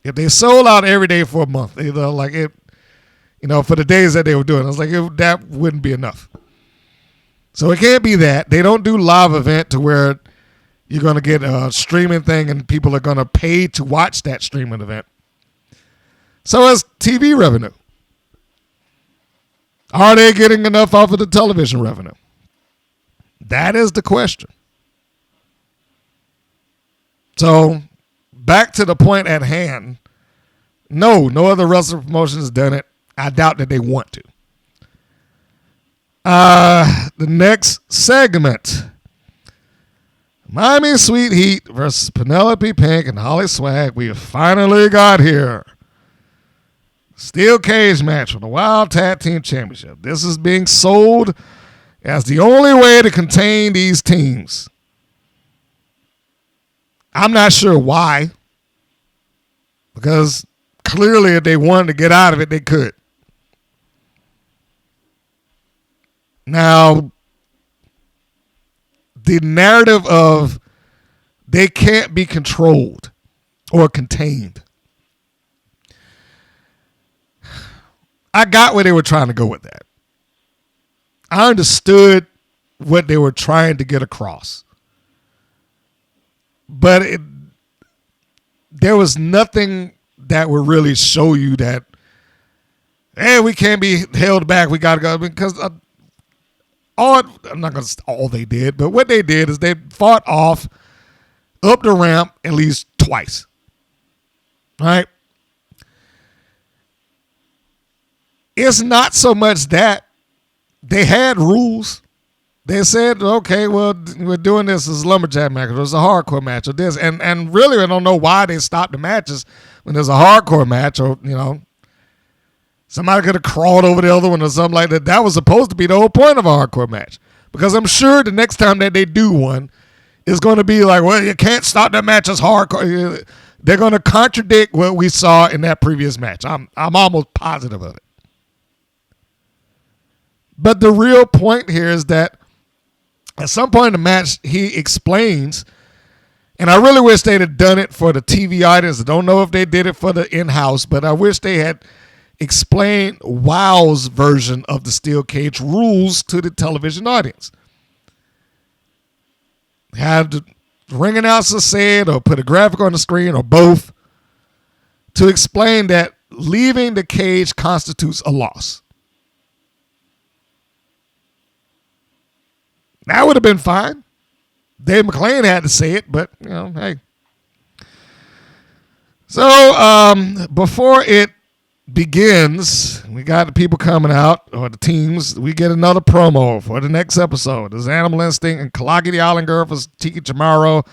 If they sold out every day for a month, for the days that they were doing, I was like, that wouldn't be enough. So it can't be that. They don't do live event to where you're going to get a streaming thing and people are going to pay to watch that streaming event. So it's TV revenue. Are they getting enough off of the television revenue? That is the question. So back to the point at hand. No other wrestling promotion has done it. I doubt that they want to. The next segment. Miami Sweet Heat versus Penelope Pink and Holly Swag. We have finally got here. Steel cage match for the Wild Tag Team Championship. This is being sold as the only way to contain these teams. I'm not sure why. Because clearly if they wanted to get out of it, they could. Now, the narrative of they can't be controlled or contained. I got where they were trying to go with that. I understood what they were trying to get across. But there was nothing that would really show you that, hey, we can't be held back. We got to go. Because I'm not going to say all they did, but what they did is they fought off up the ramp at least twice. All right? It's not so much that they had rules. They said, okay, well, we're doing this as a lumberjack match. It was a hardcore match or this. And really, I don't know why they stopped the matches when there's a hardcore match or, somebody could have crawled over the other one or something like that. That was supposed to be the whole point of a hardcore match. Because I'm sure the next time that they do one, it's going to be like, well, you can't stop that match as hardcore. They're going to contradict what we saw in that previous match. I'm almost positive of it. But the real point here is that at some point in the match, he explains, and I really wish they'd have done it for the TV audience. I don't know if they did it for the in-house, but I wish they had explained WOW's version of the steel cage rules to the television audience. Had the ring announcer say it or put a graphic on the screen or both to explain that leaving the cage constitutes a loss. That would have been fine. Dave McLane had to say it, but, hey. So, before it begins, we got the people coming out, or the teams. We get another promo for the next episode. There's Animal Instinct and Kalaki the Island Girl versus Tiki Chamorro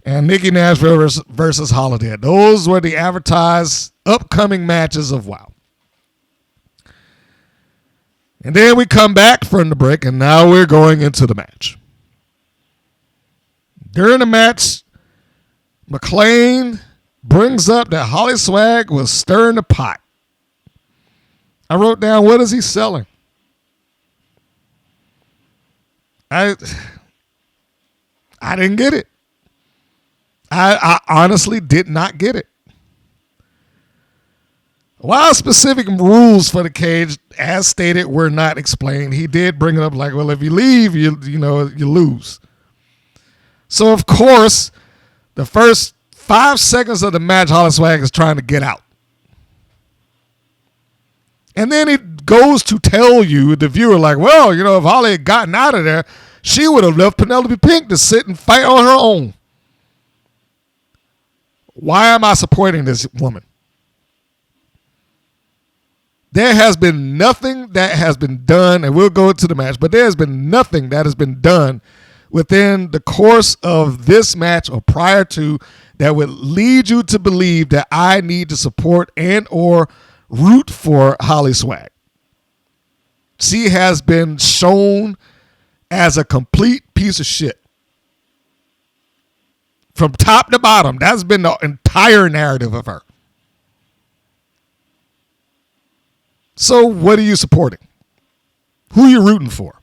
and Nikki Nashville versus Holiday. Those were the advertised upcoming matches of WOW. And then we come back from the break, and now we're going into the match. During the match, McLane brings up that Holly Swag was stirring the pot. I wrote down, what is he selling? I didn't get it. I honestly did not get it. While specific rules for the cage, as stated, were not explained, he did bring it up like, well, if you leave, you lose. So, of course, the first 5 seconds of the match, Holly Swag is trying to get out. And then he goes to tell you, the viewer, like, well, if Holly had gotten out of there, she would have left Penelope Pink to sit and fight on her own. Why am I supporting this woman? There has been nothing that has been done, and we'll go into the match, but there has been nothing that has been done within the course of this match or prior to that would lead you to believe that I need to support and or root for Holly Swag. She has been shown as a complete piece of shit. From top to bottom, that's been the entire narrative of her. So what are you supporting? Who are you rooting for?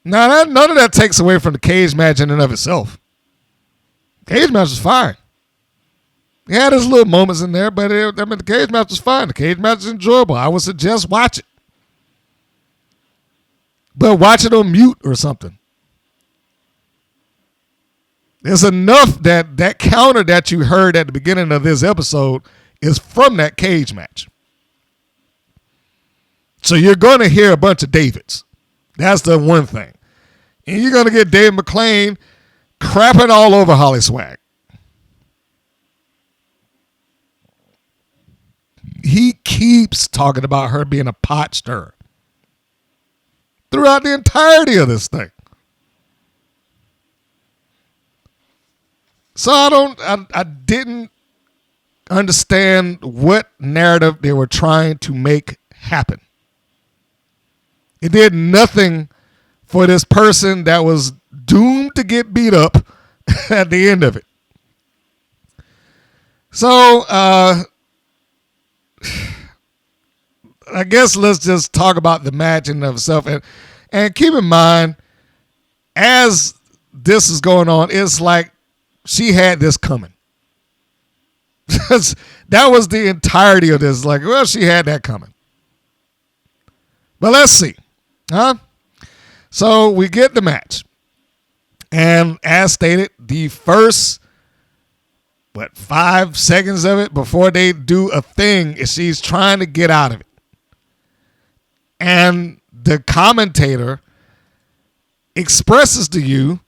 Now, none of that takes away from the cage match in and of itself. Cage match was fine. It had its little moments in there, but the cage match was fine. The cage match is enjoyable. I would suggest watch it. But watch it on mute or something. There's enough that counter that you heard at the beginning of this episode is from that cage match. So you're going to hear a bunch of Davids. That's the one thing. And you're going to get David McLane crapping all over Holly Swag. He keeps talking about her being a pot stirrer throughout the entirety of this thing. So I didn't understand what narrative they were trying to make happen. It did nothing for this person that was doomed to get beat up at the end of it. So, I guess let's just talk about the match in and of itself. And keep in mind, as this is going on, it's like she had this coming. That was the entirety of this. Like, well, she had that coming. But let's see. So we get the match. And as stated, the first 5 seconds of it before they do a thing is she's trying to get out of it. And the commentator expresses to you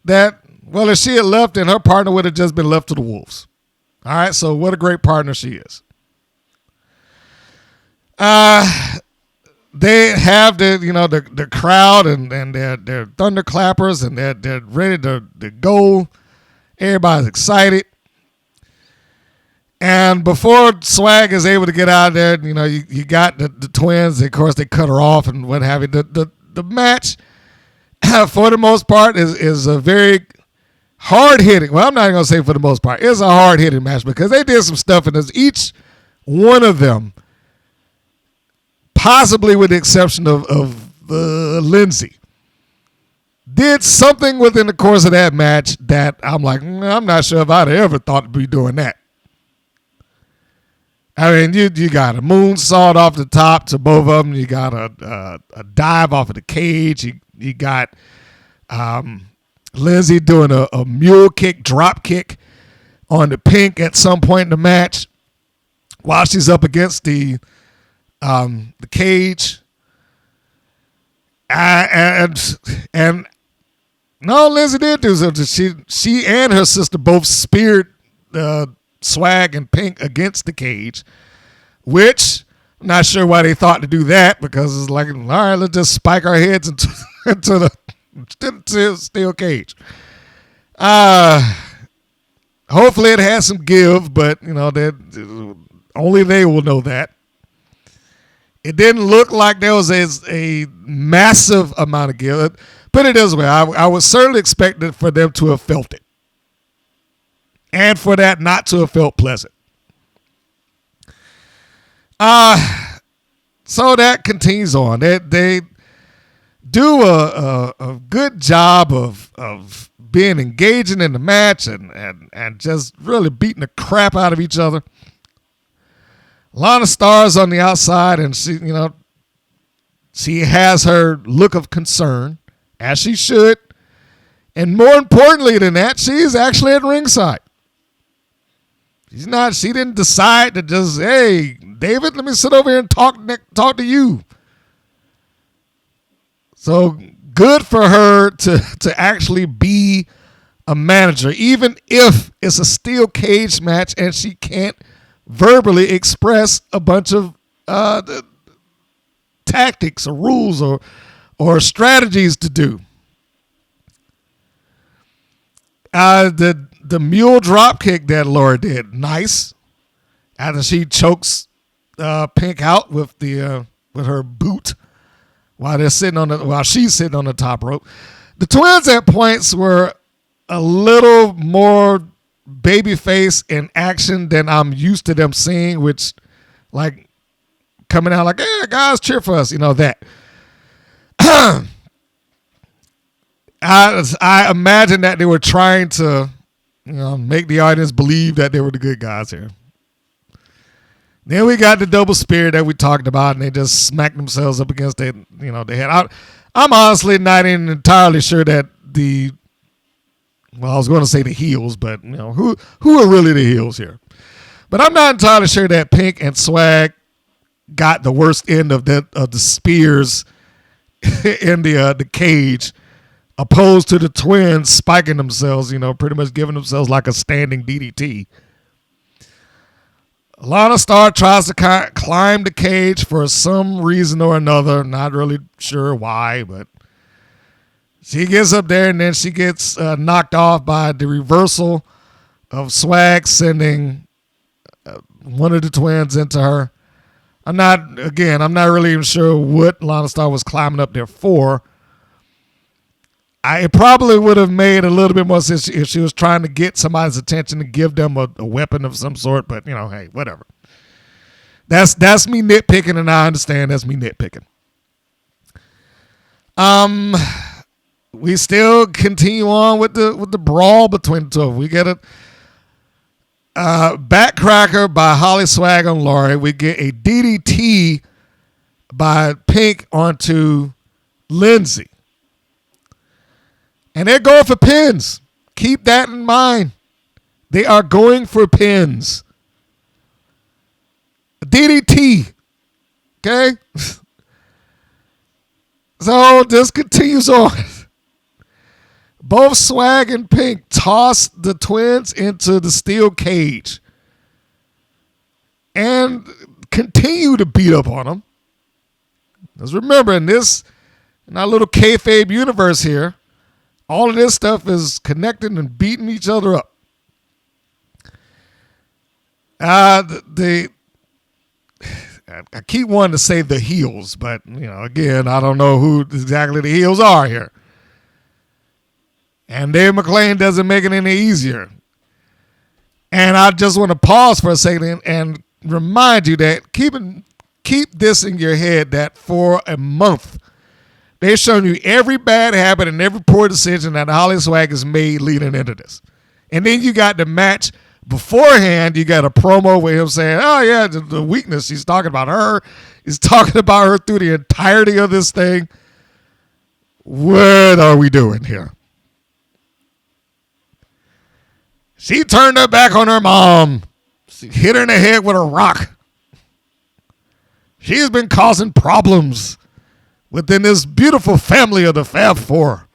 that, well, if she had left, then her partner would have just been left to the wolves. All right, so what a great partner she is. They have the crowd and they're thunderclappers and they're ready to go. Everybody's excited. And before Swag is able to get out of there, you got the twins. Of course, they cut her off and what have you. The match, for the most part, is a very hard-hitting. Well, I'm not going to say for the most part. It's a hard-hitting match because they did some stuff in this. Each one of them, possibly with the exception of Lindsay, did something within the course of that match that I'm like, I'm not sure if I'd ever thought to be doing that. I mean, you got a moonsault off the top to both of them. You got a dive off of the cage. You got Lindsay doing a mule kick, drop kick on the Pink at some point in the match while she's up against the cage. And no, Lindsay did do something. She and her sister both speared Swag and Pink against the cage, which I'm not sure why they thought to do that because it's like, all right, let's just spike our heads into the steel cage. Hopefully it has some give, but only they will know that. It didn't look like there was a massive amount of give. Put it this way, I would certainly expect it for them to have felt it. And for that not to have felt pleasant. So that continues on. They do a good job of being engaging in the match and just really beating the crap out of each other. Lana Starr's on the outside, and she has her look of concern, as she should. And more importantly than that, she's actually at ringside. She didn't decide to just, hey, David, let me sit over here and talk to you. So good for her to actually be a manager, even if it's a steel cage match and she can't verbally express a bunch of tactics or rules or strategies to do. The mule drop kick that Laura did, nice. After she chokes Pink out with her boot while she's sitting on the top rope. The twins at points were a little more babyface in action than I'm used to them seeing, which like coming out like, hey, guys, cheer for us, that. I imagine that they were trying to, make the audience believe that they were the good guys here. Then we got the double spear that we talked about, and they just smacked themselves up against their head. I'm honestly not even entirely sure that I was going to say the heels, but who are really the heels here? But I'm not entirely sure that Pink and Swag got the worst end of the spears in the cage, opposed to the twins spiking themselves, pretty much giving themselves like a standing DDT. Lana Starr tries to climb the cage for some reason or another. Not really sure why, but she gets up there and then she gets knocked off by the reversal of Swag sending one of the twins into her. I'm not really even sure what Lana Starr was climbing up there for. It probably would have made a little bit more sense if she was trying to get somebody's attention to give them a weapon of some sort, but hey, whatever. That's me nitpicking, and I understand that's me nitpicking. We still continue on with the brawl between the two. We get a backcracker by Holly Swag on Laurie. We get a DDT by Pink onto Lindsay. And they're going for pins. Keep that in mind. They are going for pins. DDT. Okay? So this continues on. Both Swag and Pink toss the twins into the steel cage and continue to beat up on them. Because remember, in our little kayfabe universe here, all of this stuff is connecting and beating each other up. I keep wanting to say the heels, but again, I don't know who exactly the heels are here. And David McLane doesn't make it any easier. And I just want to pause for a second and remind you that keep this in your head that for a month, they've shown you every bad habit and every poor decision that Holly Swag has made leading into this. And then you got the match beforehand. You got a promo with him saying, oh, yeah, the weakness. He's talking about her. He's talking about her through the entirety of this thing. What are we doing here? She turned her back on her mom. She hit her in the head with a rock. She's been causing problems within this beautiful family of the Fab Four.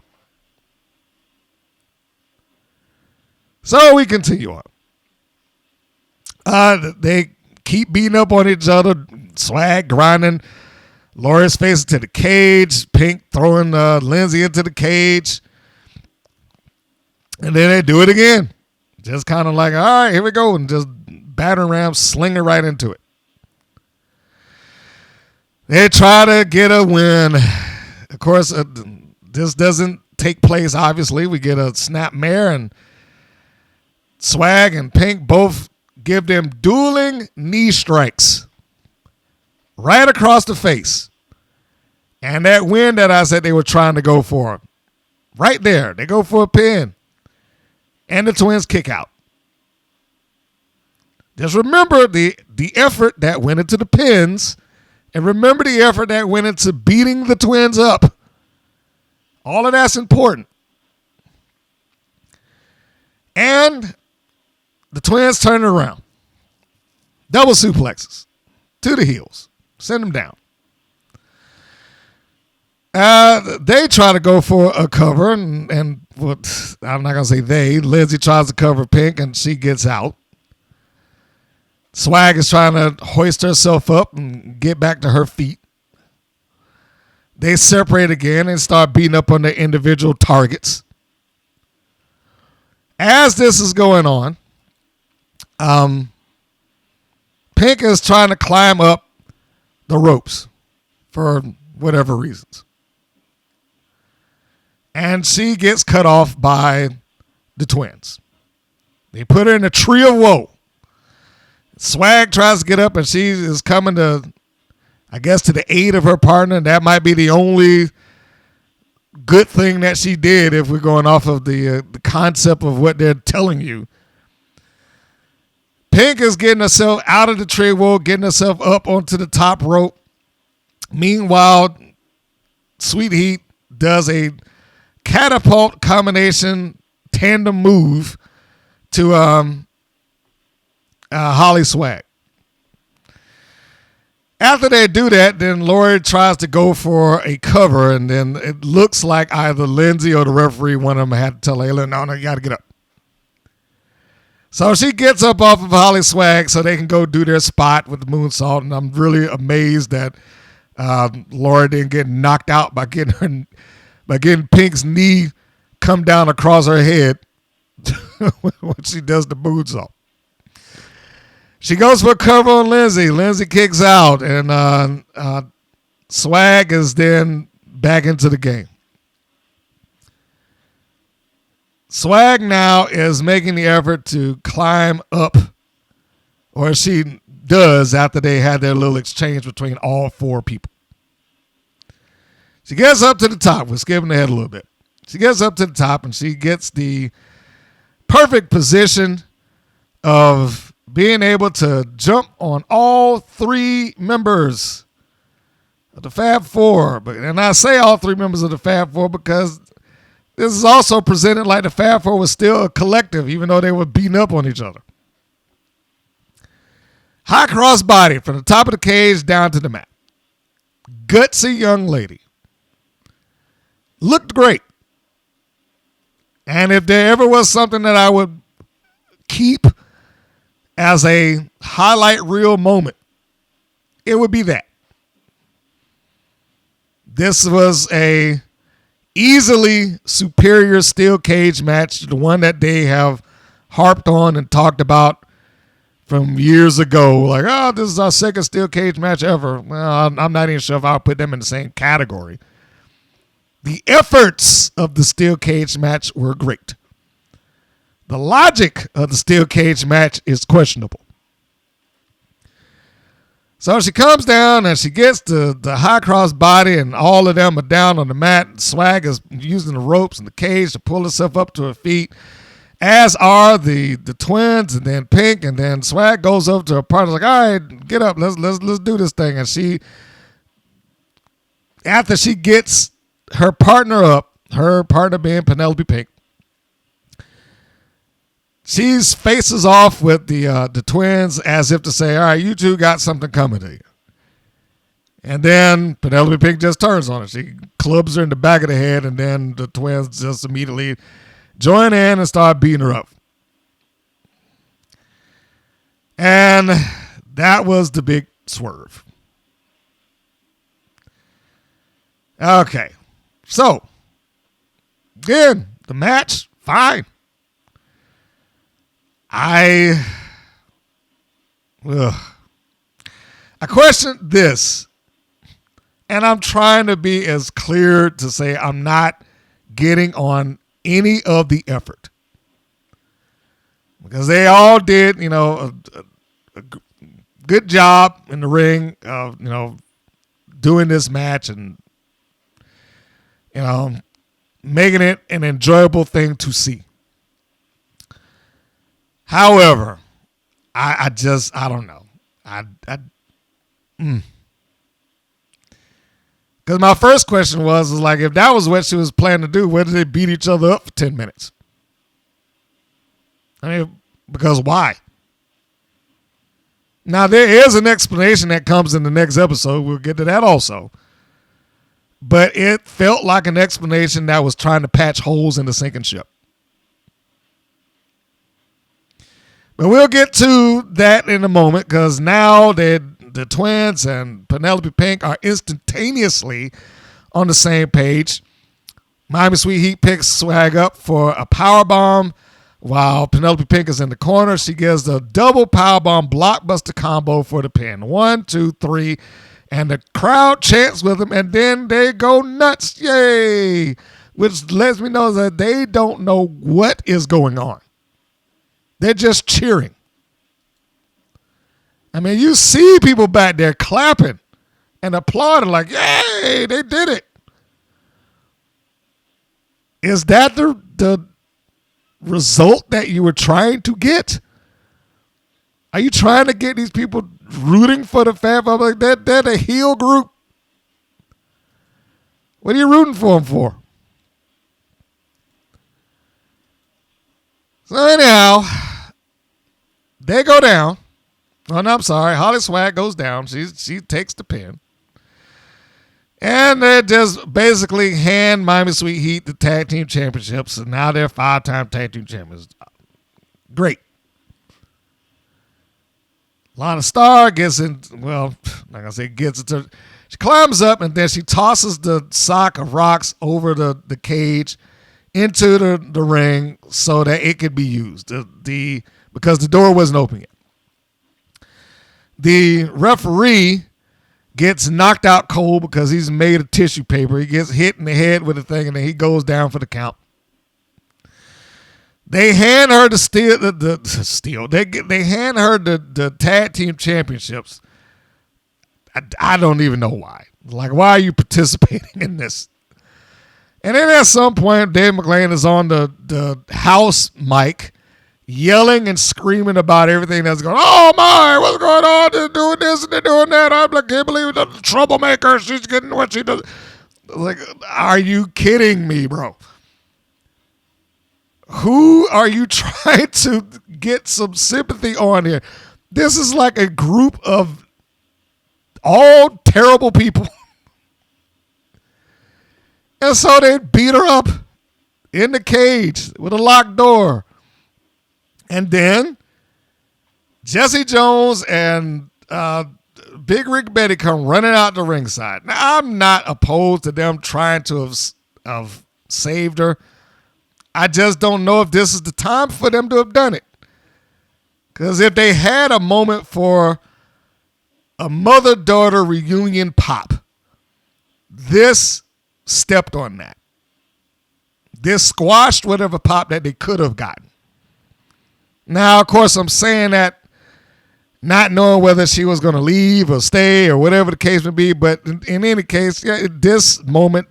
So we continue on. They keep beating up on each other. Swag grinding Laura's face into the cage. Pink throwing Lindsay into the cage. And then they do it again. Just kind of like, all right, here we go. And just battering ram, slinging right into it. They try to get a win. Of course, this doesn't take place, obviously. We get a snap mare, and Swag and Pink both give them dueling knee strikes right across the face. And that win that I said they were trying to go for, right there, they go for a pin. And the twins kick out. Just remember the effort that went into the pins, and remember the effort that went into beating the twins up. All of that's important. And the twins turn it around. Double suplexes to the heels. Send them down. They try to go for a cover, and what I'm not going to say they. Lindsay tries to cover Pink, and she gets out. Swag is trying to hoist herself up and get back to her feet. They separate again and start beating up on their individual targets. As this is going on, Pink is trying to climb up the ropes for whatever reasons. And she gets cut off by the twins. They put her in a tree of woe. Swag tries to get up, and she is coming to, I guess, to the aid of her partner. That might be the only good thing that she did if we're going off of the concept of what they're telling you. Pink is getting herself out of the tree of woe, getting herself up onto the top rope. Meanwhile, Sweet Heat does a catapult combination tandem move to Holly Swag. After they do that, then Lori tries to go for a cover, and then it looks like either Lindsay or the referee, one of them had to tell Layla, no, you got to get up. So she gets up off of Holly Swag so they can go do their spot with the moonsault, and I'm really amazed that Lori didn't get knocked out by getting Pink's knee come down across her head when she does the moonsault. She goes for a cover on Lindsay. Lindsay kicks out, and Swag is then back into the game. Swag now is making the effort to climb up, or she does after they had their little exchange between all four people. She gets up to the top. We're skipping ahead a little bit. She gets up to the top, and she gets the perfect position of being able to jump on all three members of the Fab Four. And I say all three members of the Fab Four because This is also presented like the Fab Four was still a collective, even though they were beating up on each other. High cross body from the top of the cage down to the mat. Gutsy young lady. Looked great. And if there ever was something that I would keep as a highlight reel moment, it would be that. This was a easily superior steel cage match to the one that they have harped on and talked about from years ago. Like, oh, this is our second steel cage match ever. Well, I'm not even sure if I'll put them in the same category. The efforts of the steel cage match were great. The logic of the steel cage match is questionable. So she comes down and she gets the high cross body, and all of them are down on the mat. Swag is using the ropes and the cage to pull herself up to her feet, as are the twins, and then Pink, and then Swag goes over to her partner like, all right, get up, let's do this thing. And she, after she gets her partner up, her partner being Penelope Pink, she faces off with the twins as if to say, all right, you two got something coming to you. And then Penelope Pink just turns on her. She clubs her in the back of the head, and then the twins just immediately join in and start beating her up. And that was the big swerve. Okay. So, again, the match, fine. I question this, and I'm trying to be as clear to say I'm not getting on any of the effort, because they all did, a good job in the ring of, doing this match and, making it an enjoyable thing to see. However, I don't know. Because my first question was like, if that was what she was planning to do, why did they beat each other up for 10 minutes? I mean, because why? Now, there is an explanation that comes in the next episode. We'll get to that also. But it felt like an explanation that was trying to patch holes in the sinking ship. But we'll get to that in a moment, because now the twins and Penelope Pink are instantaneously on the same page. Miami Sweet Heat picks Swag up for a powerbomb while Penelope Pink is in the corner. She gives the double powerbomb blockbuster combo for the pin. 1, 2, 3. And the crowd chants with them, and then they go nuts. Yay! Which lets me know that they don't know what is going on. They're just cheering. I mean, you see people back there clapping and applauding like, yay, they did it. Is that the result that you were trying to get? Are you trying to get these people rooting for the Fab Four? Like, they're the heel group. What are you rooting for them for? So anyhow, they go down. Oh, no, I'm sorry. Holly Swag goes down. She takes the pin. And they just basically hand Miami Sweet Heat the tag team championships. And now they're 5-time tag team champions. Great. Lana Starr gets in, well, like I say, gets into, she climbs up, and then she tosses the sock of rocks over the cage into the ring so that it could be used. Because the door wasn't open yet. The referee gets knocked out cold because he's made of tissue paper. He gets hit in the head with the thing, and then he goes down for the count. They hand her the steel. They hand her the tag team championships. I don't even know why. Like, why are you participating in this? And then at some point, David McLane is on the house mic, yelling and screaming about everything that's going on. Oh my, what's going on? They're doing this and they're doing that. I can't believe the troublemaker. She's getting what she does. Like, are you kidding me, bro? who are you trying to get some sympathy on here? This is like a group of all terrible people. And so they beat her up in the cage with a locked door. And then Jesse Jones and Big Rick Betty come running out the ringside. Now, I'm not opposed to them trying to have saved her. I just don't know if this is the time for them to have done it. Because if they had a moment for a mother-daughter reunion pop, this stepped on that. This squashed whatever pop that they could have gotten. Now, of course, I'm saying that not knowing whether she was going to leave or stay or whatever the case may be, but in any case, yeah, this moment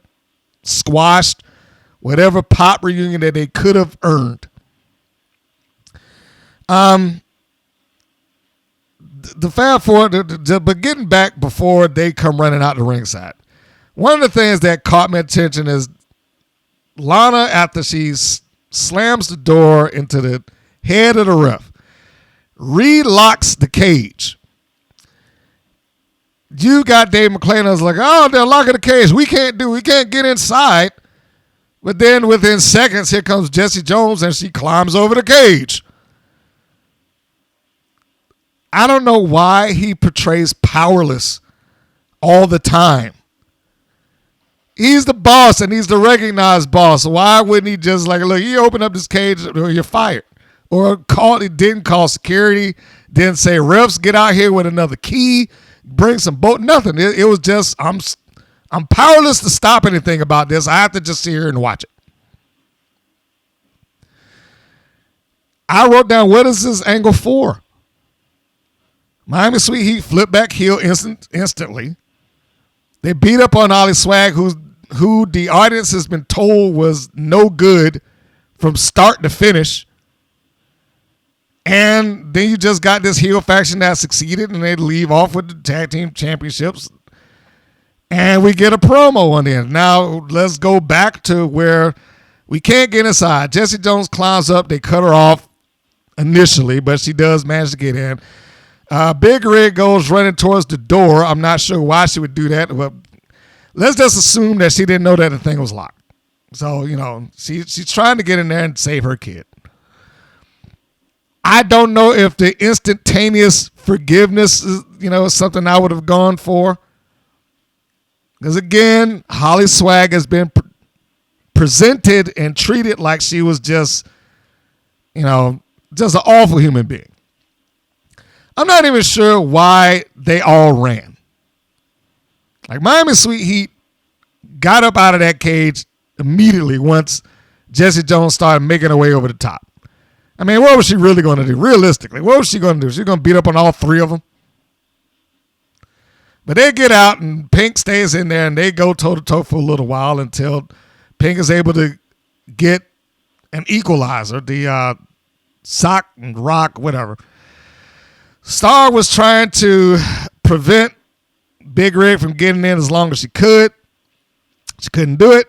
squashed whatever pop reunion that they could have earned. The fast forward, but getting back before they come running out the ringside, one of the things that caught my attention is Lana, after she slams the door into the head of the ref, relocks the cage. You got David McLane. I was like, oh, they're locking the cage. We can't get inside. But then within seconds, here comes Jesse Jones and she climbs over the cage. I don't know why he portrays powerless all the time. He's the boss and he's the recognized boss. Why wouldn't he just like, look, you open up this cage or you're fired? Or didn't call security, didn't say, refs, get out here with another key, bring some boat, nothing. It was just, I'm powerless to stop anything about this. I have to just sit here and watch it. I wrote down, what is this angle for? Miami Sweet Heat flip back heel instantly. They beat up on Ollie Swag, who the audience has been told was no good from start to finish. And then you just got this heel faction that succeeded, and they leave off with the tag team championships. And we get a promo on the end. Now, let's go back to where we can't get inside. Jesse Jones climbs up. They cut her off initially, but she does manage to get in. Big Rig goes running towards the door. I'm not sure why she would do that, but let's just assume that she didn't know that the thing was locked. So, she's trying to get in there and save her kid. I don't know if the instantaneous forgiveness is, something I would have gone for. Because again, Holly Swag has been presented and treated like she was just an awful human being. I'm not even sure why they all ran. Like Miami Sweet Heat got up out of that cage immediately once Jesse Jones started making her way over the top. I mean, what was she really going to do? Realistically, what was she going to do? She's going to beat up on all three of them? But they get out, and Pink stays in there, and they go toe-to-toe for a little while until Pink is able to get an equalizer, the sock and rock, whatever. Star was trying to prevent Big Rig from getting in as long as she could. She couldn't do it.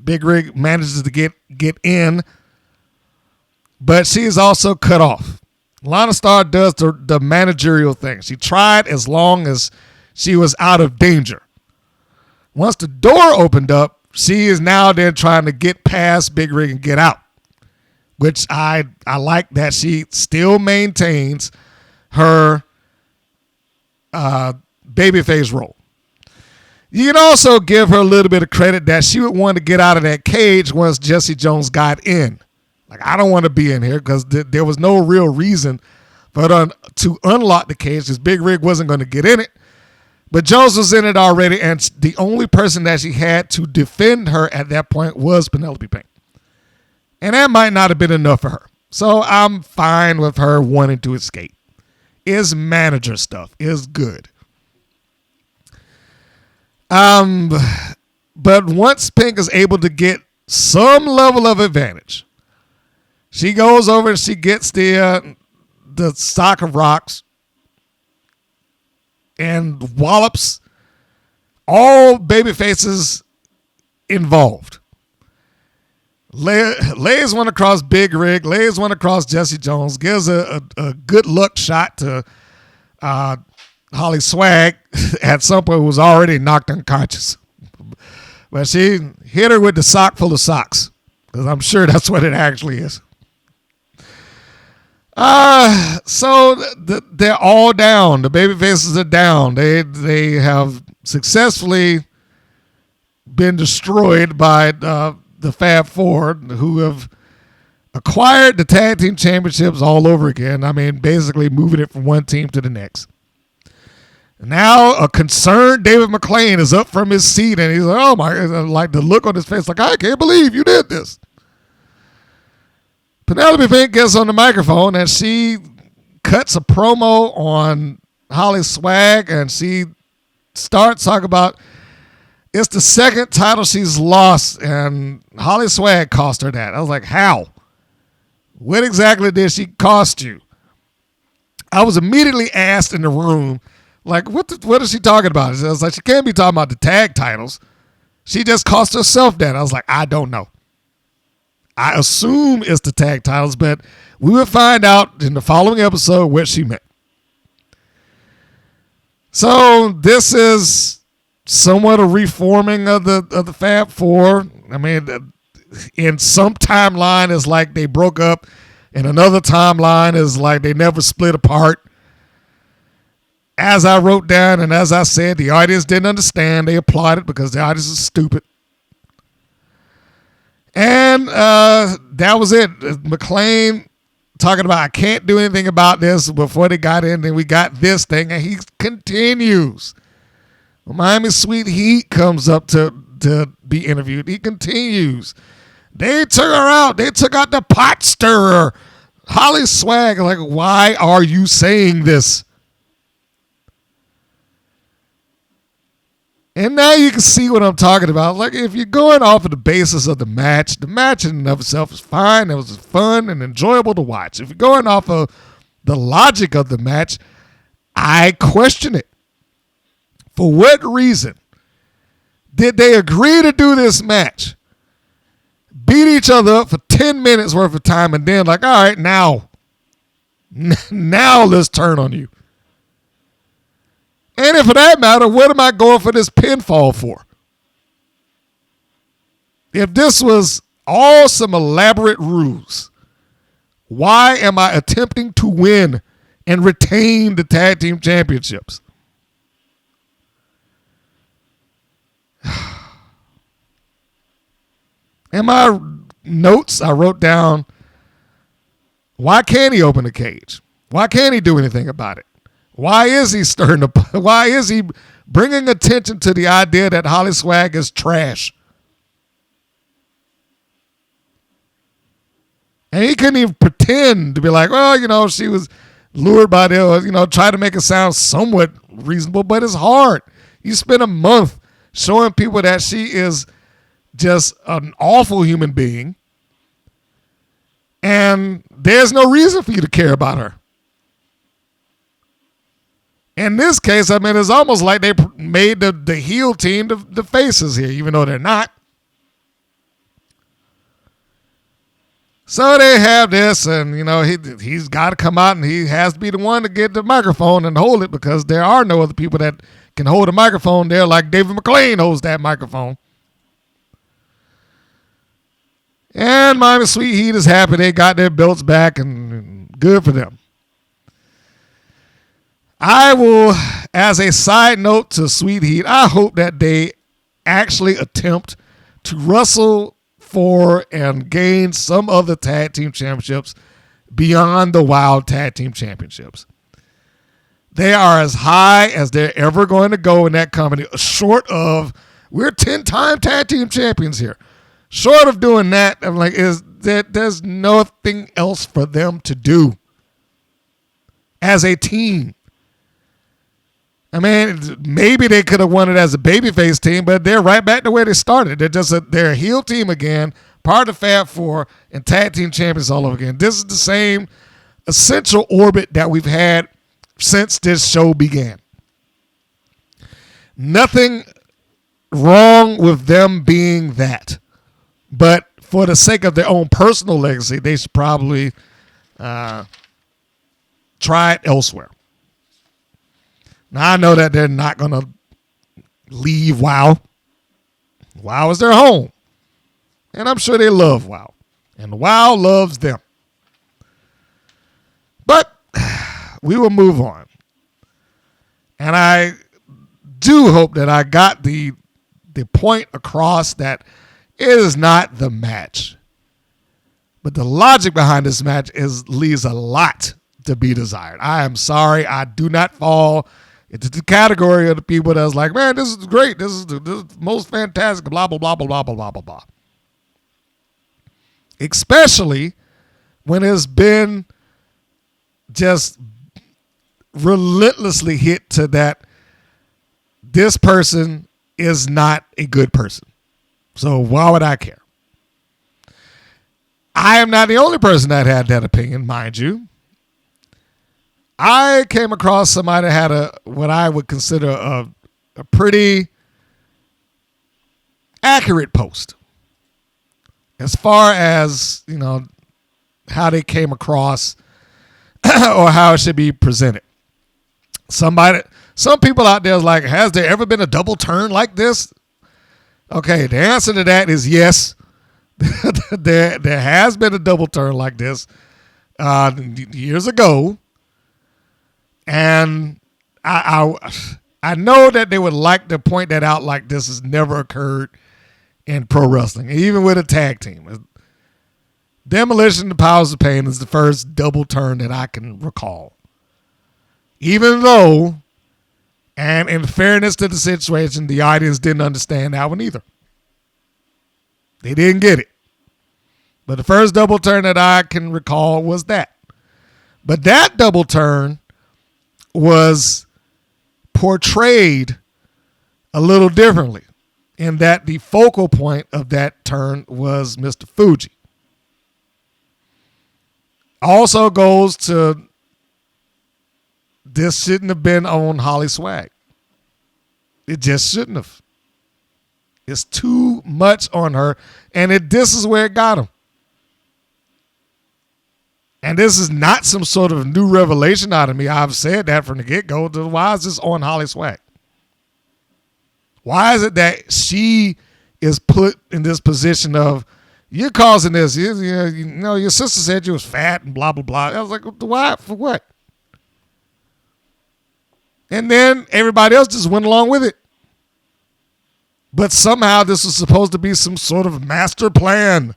Big Rig manages to get in, but she is also cut off. Lana Star does the managerial thing. She tried as long as she was out of danger. Once the door opened up, she is now then trying to get past Big Rig and get out, which I like that she still maintains her babyface role. You can also give her a little bit of credit that she would want to get out of that cage once Jesse Jones got in. Like, I don't want to be in here because there was no real reason for her to unlock the cage because Big Rig wasn't going to get in it. But Jones was in it already, and the only person that she had to defend her at that point was Penelope Pink. And that might not have been enough for her. So I'm fine with her wanting to escape. It's manager stuff. It's good. But once Pink is able to get some level of advantage, she goes over and she gets the sock of rocks and wallops all baby faces involved. lays one across Big Rig, lays one across Jesse Jones, gives a good luck shot to Holly Swag at some point, who was already knocked unconscious. But she hit her with the sock full of socks, because I'm sure that's what it actually is. So they're all down. The baby faces are down. They have successfully been destroyed by the Fab Four, who have acquired the tag team championships all over again. I mean, basically moving it from one team to the next. Now a concerned David McLane is up from his seat, and he's like, "Oh my!" Like the look on his face, like, "I can't believe you did this." Penelope Fink gets on the microphone and she cuts a promo on Holly Swag, and she starts talking about it's the second title she's lost, and Holly Swag cost her that. I was like, how? What exactly did she cost you? I was immediately asked in the room, like, what is she talking about? I was like, she can't be talking about the tag titles. She just cost herself that. I was like, I don't know. I assume it's the tag titles, but we will find out in the following episode what she meant. So this is somewhat a reforming of the Fab Four. I mean, in some timeline it's like they broke up, and another timeline is like they never split apart. As I wrote down and as I said, the audience didn't understand. They applauded because the audience is stupid. And that was it. McLane talking about, I can't do anything about this. Before they got in, then we got this thing, and he continues. Miami Sweet Heat comes up to be interviewed. He continues. They took her out. They took out the pot stirrer. Holly Swag, like, why are you saying this? And now you can see what I'm talking about. Like, if you're going off of the basis of the match in and of itself is fine. It was fun and enjoyable to watch. If you're going off of the logic of the match, I question it. For what reason did they agree to do this match? Beat each other up for 10 minutes worth of time, and then like, all right, now let's turn on you. And if for that matter, what am I going for this pinfall for? If this was all some elaborate ruse, why am I attempting to win and retain the tag team championships? In my notes, I wrote down, why can't he open the cage? Why can't he do anything about it? Why is he stirring up? Why is he bringing attention to the idea that Holly Swag is trash? And he couldn't even pretend to be like, well, she was lured by the, try to make it sound somewhat reasonable, but it's hard. You spend a month showing people that she is just an awful human being, and there's no reason for you to care about her. In this case, I mean, it's almost like they made the heel team the faces here, even though they're not. So they have this, and, he's got to come out, and he has to be the one to get the microphone and hold it, because there are no other people that can hold a microphone there like David McLane holds that microphone. And Miami Sweet Heat is happy they got their belts back, and good for them. I will, as a side note to Sweet Heat, I hope that they actually attempt to wrestle for and gain some other tag team championships beyond the Wild Tag Team Championships. They are as high as they're ever going to go in that company, short of, we're 10-time tag team champions here. Short of doing that, I'm like, there's nothing else for them to do as a team. I mean, maybe they could have won it as a babyface team, but they're right back to where they started. They're a heel team again, part of Fab Four, and tag team champions all over again. This is the same essential orbit that we've had since this show began. Nothing wrong with them being that. But for the sake of their own personal legacy, they should probably try it elsewhere. Now, I know that they're not going to leave WoW. WoW is their home. And I'm sure they love WoW. And WoW loves them. But we will move on. And I do hope that I got the point across that it is not the match. But the logic behind this match leaves a lot to be desired. I am sorry. I do not fall into the category of the people that's like, man, this is great. This is the most fantastic, blah, blah, blah, blah, blah, blah, blah, blah, blah. Especially when it's been just relentlessly hit to that this person is not a good person. So why would I care? I am not the only person that had that opinion, mind you. I came across somebody that had what I would consider a pretty accurate post as far as, how they came across or how it should be presented. Some people out there is like, has there ever been a double turn like this? Okay, the answer to that is yes. there has been a double turn like this years ago. And I know that they would like to point that out like this has never occurred in pro wrestling, even with a tag team. Demolition the Powers of Pain is the first double turn that I can recall. Even though, and in fairness to the situation, the audience didn't understand that one either. They didn't get it. But the first double turn that I can recall was that. But that double turn was portrayed a little differently in that the focal point of that turn was Mr. Fuji. Also goes to this shouldn't have been on Holly Swag. It just shouldn't have. It's too much on her, and this is where it got him. And this is not some sort of new revelation out of me. I've said that from the get-go. Why is this on Holly Swag? Why is it that she is put in this position of, you're causing this? Your sister said you was fat and blah, blah, blah. I was like, why? For what? And then everybody else just went along with it. But somehow this was supposed to be some sort of master plan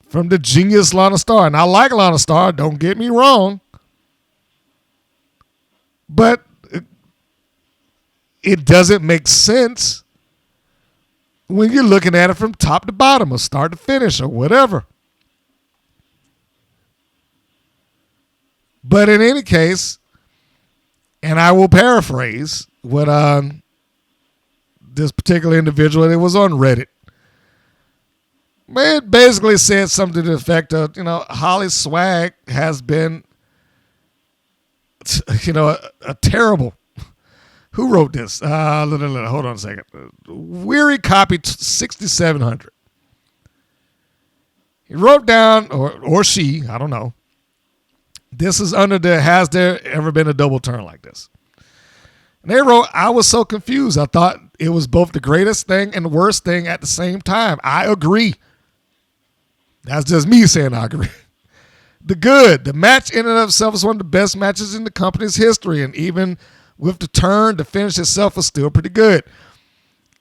from the genius Lana Starr. And I like Lana Starr, don't get me wrong. But it doesn't make sense when you're looking at it from top to bottom or start to finish or whatever. But in any case, and I will paraphrase what this particular individual, it was on Reddit. It basically said something to the effect of, Holly Swag has been, a terrible. Who wrote this? Hold on a second. Weary Copy 6700. He wrote down, or she, I don't know. This is under the has there ever been a double turn like this? And they wrote, I was so confused. I thought it was both the greatest thing and the worst thing at the same time. I agree. That's just me saying I agree. The match in and of itself is one of the best matches in the company's history. And even with the turn, the finish itself was still pretty good.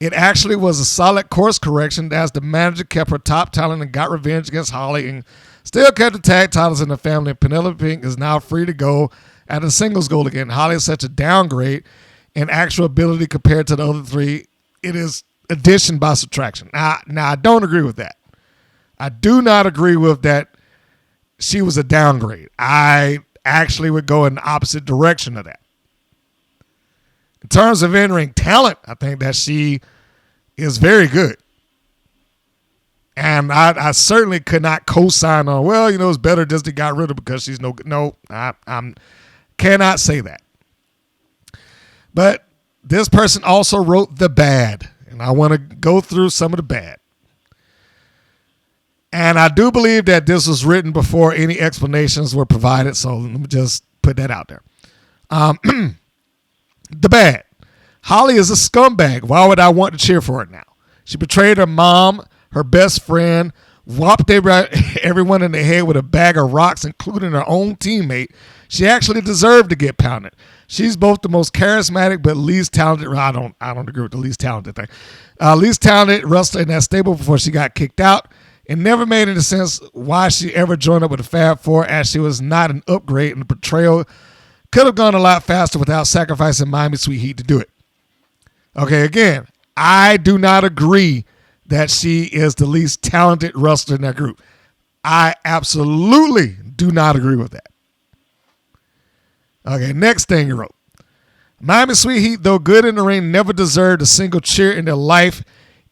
It actually was a solid course correction as the manager kept her top talent and got revenge against Holly and still kept the tag titles in the family. Penelope Pink is now free to go at a singles goal again. Holly is such a downgrade in actual ability compared to the other three. It is addition by subtraction. Now I don't agree with that. I do not agree with that she was a downgrade. I actually would go in the opposite direction of that. In terms of in-ring talent, I think that she is very good. And I certainly could not co-sign on, it's better just to got rid of because she's no good. No, I cannot say that. But this person also wrote the bad. And I want to go through some of the bad. And I do believe that this was written before any explanations were provided. So let me just put that out there. The bad. Holly is a scumbag. Why would I want to cheer for her now? She betrayed her mom, her best friend, whopped everyone in the head with a bag of rocks, including her own teammate. She actually deserved to get pounded. She's both the most charismatic but least talented. I don't agree with the least talented thing. Least talented wrestler in that stable before she got kicked out. It never made any sense why she ever joined up with the Fab Four, as she was not an upgrade, and the betrayal could have gone a lot faster without sacrificing Miami Sweet Heat to do it. Okay, again, I do not agree that she is the least talented wrestler in that group. I absolutely do not agree with that. Okay, next thing you wrote. Miami Sweet Heat, though good in the ring, never deserved a single cheer in their life,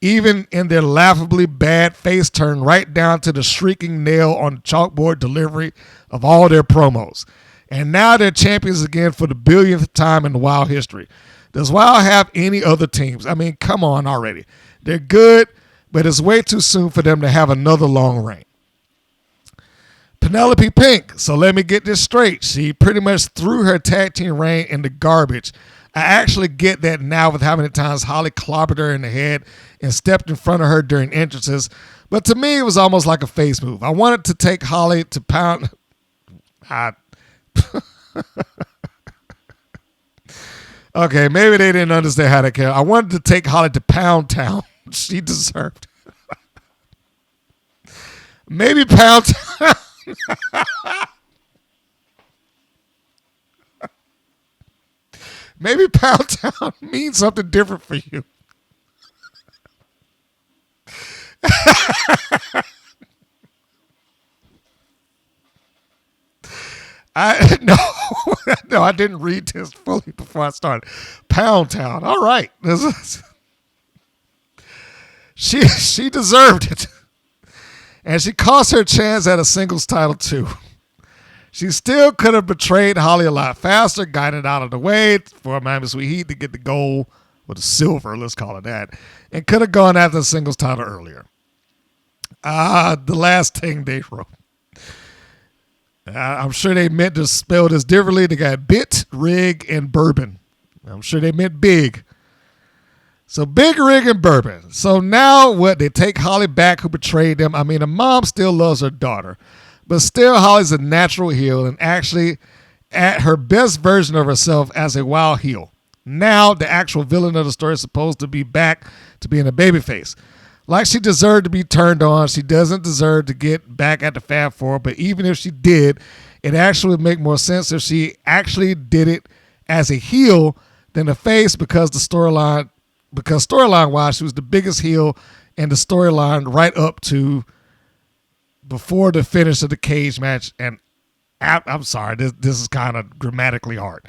even in their laughably bad face turn right down to the shrieking nail on the chalkboard delivery of all their promos. And now they're champions again for the billionth time in the Wild history. Does Wild have any other teams? I mean, come on already. They're good, but it's way too soon for them to have another long reign. Penelope Pink. So let me get this straight. She pretty much threw her tag team reign in the garbage. I actually get that now with how many times Holly clobbered her in the head and stepped in front of her during entrances. But to me, it was almost like a face move. I wanted to take Holly to pound. Okay, maybe they didn't understand how to care. I wanted to take Holly to Pound Town. She deserved. Maybe Pound Town. Maybe Pound Town means something different for you. No, I didn't read this fully before I started. Pound Town. All right. She deserved it. And she cost her chance at a singles title too. She still could have betrayed Holly a lot faster, guided out of the way for Miami Sweet Heat to get the gold, or the silver, let's call it that, and could have gone after the singles title earlier. The last thing they wrote. I'm sure they meant to spell this differently. They got bit, rig, and bourbon. I'm sure they meant big. So big, rig, and bourbon. So now what? They take Holly back, who betrayed them. I mean, a mom still loves her daughter. But still, Holly's a natural heel and actually at her best version of herself as a wild heel. Now, the actual villain of the story is supposed to be back to being a babyface. Like she deserved to be turned on, she doesn't deserve to get back at the Fab Four, but even if she did, it actually would make more sense if she actually did it as a heel than a face because storyline-wise, she was the biggest heel in the storyline right up to before the finish of the cage match, and I'm sorry, this is kind of grammatically hard.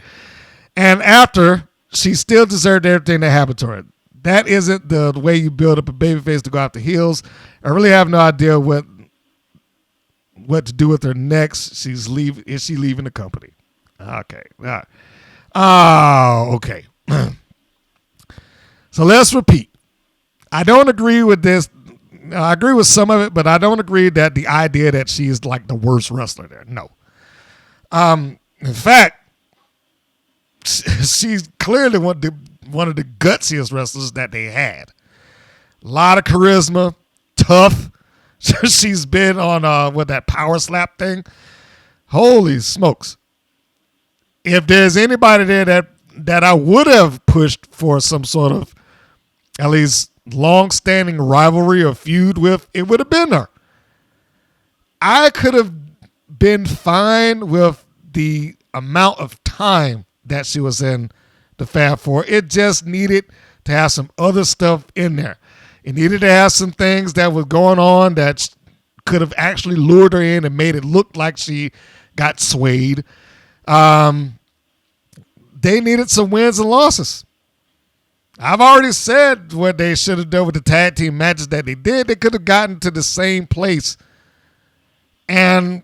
And after, she still deserved everything that happened to her. That isn't the way you build up a babyface to go after heels. I really have no idea what to do with her next. Is she leaving the company? Okay. All right. Okay. So let's repeat. I don't agree with this. I agree with some of it, but I don't agree that the idea that she is like the worst wrestler there. No. In fact, she's clearly one of the gutsiest wrestlers that they had. A lot of charisma, tough. She's been on with that power slap thing. Holy smokes. If there's anybody there that I would have pushed for some sort of at least long-standing rivalry or feud with, it would have been her. I could have been fine with the amount of time that she was in the Fab Four. It just needed to have some other stuff in there. It needed to have some things that was going on that could have actually lured her in and made it look like she got swayed. They needed some wins and losses. I've already said what they should have done with the tag team matches that they did. They could have gotten to the same place and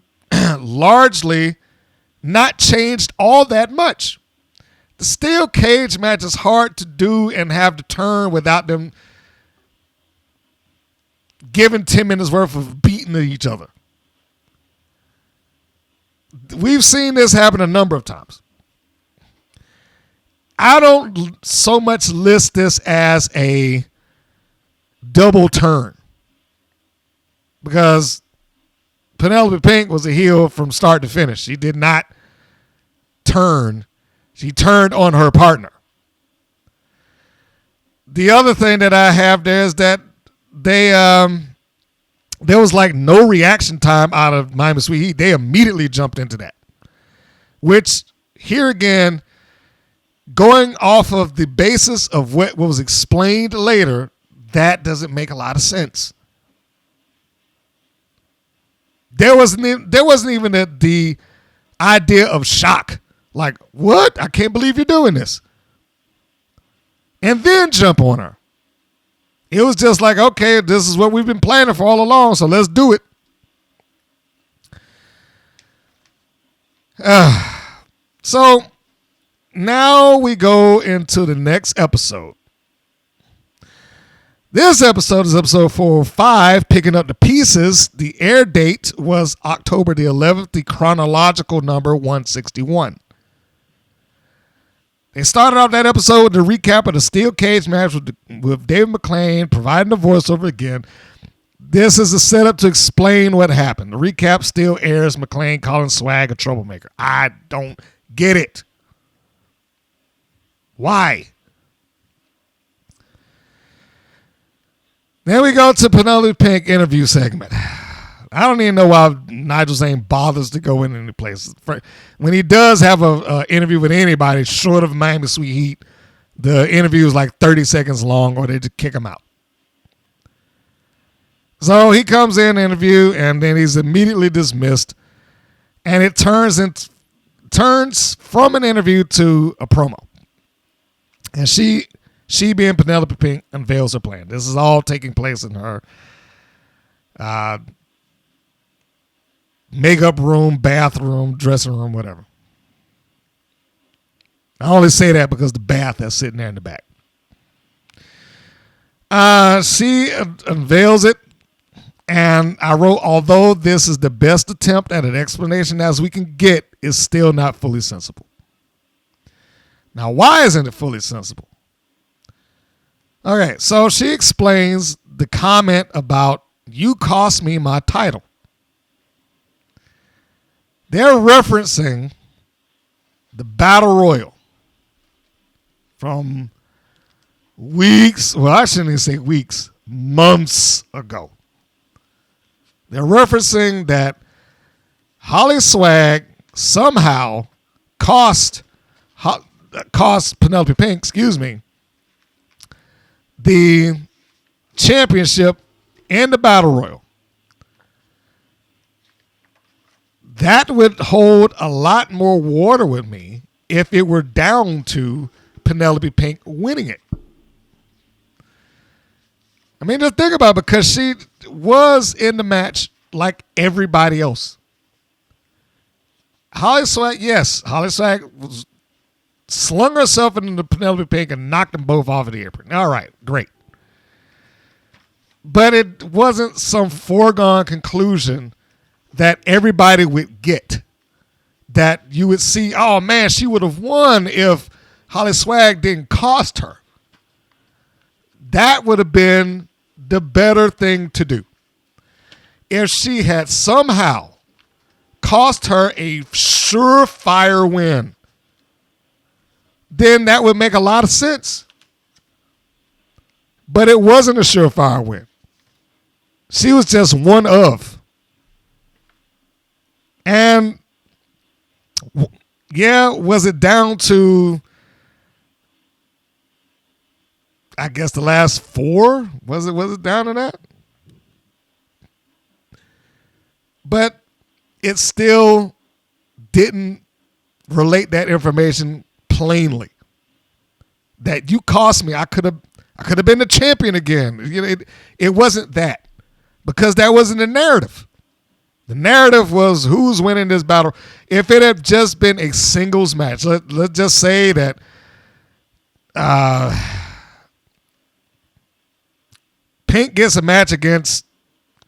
largely not changed all that much. The steel cage match is hard to do and have to turn without them giving 10 minutes worth of beating cheating to each other. We've seen this happen a number of times. I don't so much list this as a double turn because Penelope Pink was a heel from start to finish. She did not turn. She turned on her partner. The other thing that I have there is that there was like no reaction time out of Miami Sweet Heat. They immediately jumped into that, which here again, going off of the basis of what was explained later, that doesn't make a lot of sense. There wasn't even the idea of shock. Like, what? I can't believe you're doing this. And then jump on her. It was just like, okay, this is what we've been planning for all along, so let's do it. So now we go into the next episode. This episode is episode 405, Picking Up the Pieces. The air date was October the 11th, the chronological number 161. They started off that episode with a recap of the steel cage match with David McLane providing the voiceover again. This is a setup to explain what happened. The recap still airs McLane calling Swag a troublemaker. I don't get it. Why? Then we go to Penelope Pink interview segment. I don't even know why Nigel Zane bothers to go in any place. When he does have an interview with anybody short of Miami Sweet Heat, the interview is like 30 seconds long or they just kick him out. So he comes in, interview, and then he's immediately dismissed. And it turns from an interview to a promo. And she being Penelope Pink unveils her plan. This is all taking place in her makeup room, bathroom, dressing room, whatever. I only say that because the bath that's sitting there in the back. She unveils it, and I wrote, although this is the best attempt at an explanation as we can get, it's still not fully sensible. Now, why isn't it fully sensible? Okay, so she explains the comment about, you cost me my title. They're referencing the Battle Royal from weeks, well, I shouldn't even say weeks, months ago. They're referencing that Holly Swag somehow cost Penelope Pink, the championship in the Battle Royal. That would hold a lot more water with me if it were down to Penelope Pink winning it. I mean, just think about it, because she was in the match like everybody else. Holly Swag slung herself into Penelope Pink and knocked them both off of the apron. All right, great. But it wasn't some foregone conclusion that everybody would get. That you would see, oh man, she would have won if Holly Swag didn't cost her. That would have been the better thing to do. If she had somehow cost her a surefire win, then that would make a lot of sense. But it wasn't a surefire win. She was just one of. And yeah, was it down to, I guess, the last four? Was it down to that? But it still didn't relate that information plainly. That you cost me. I could have been the champion again. You know, it wasn't that, because that wasn't the narrative. The narrative was who's winning this battle. If it had just been a singles match, let's just say that Pink gets a match against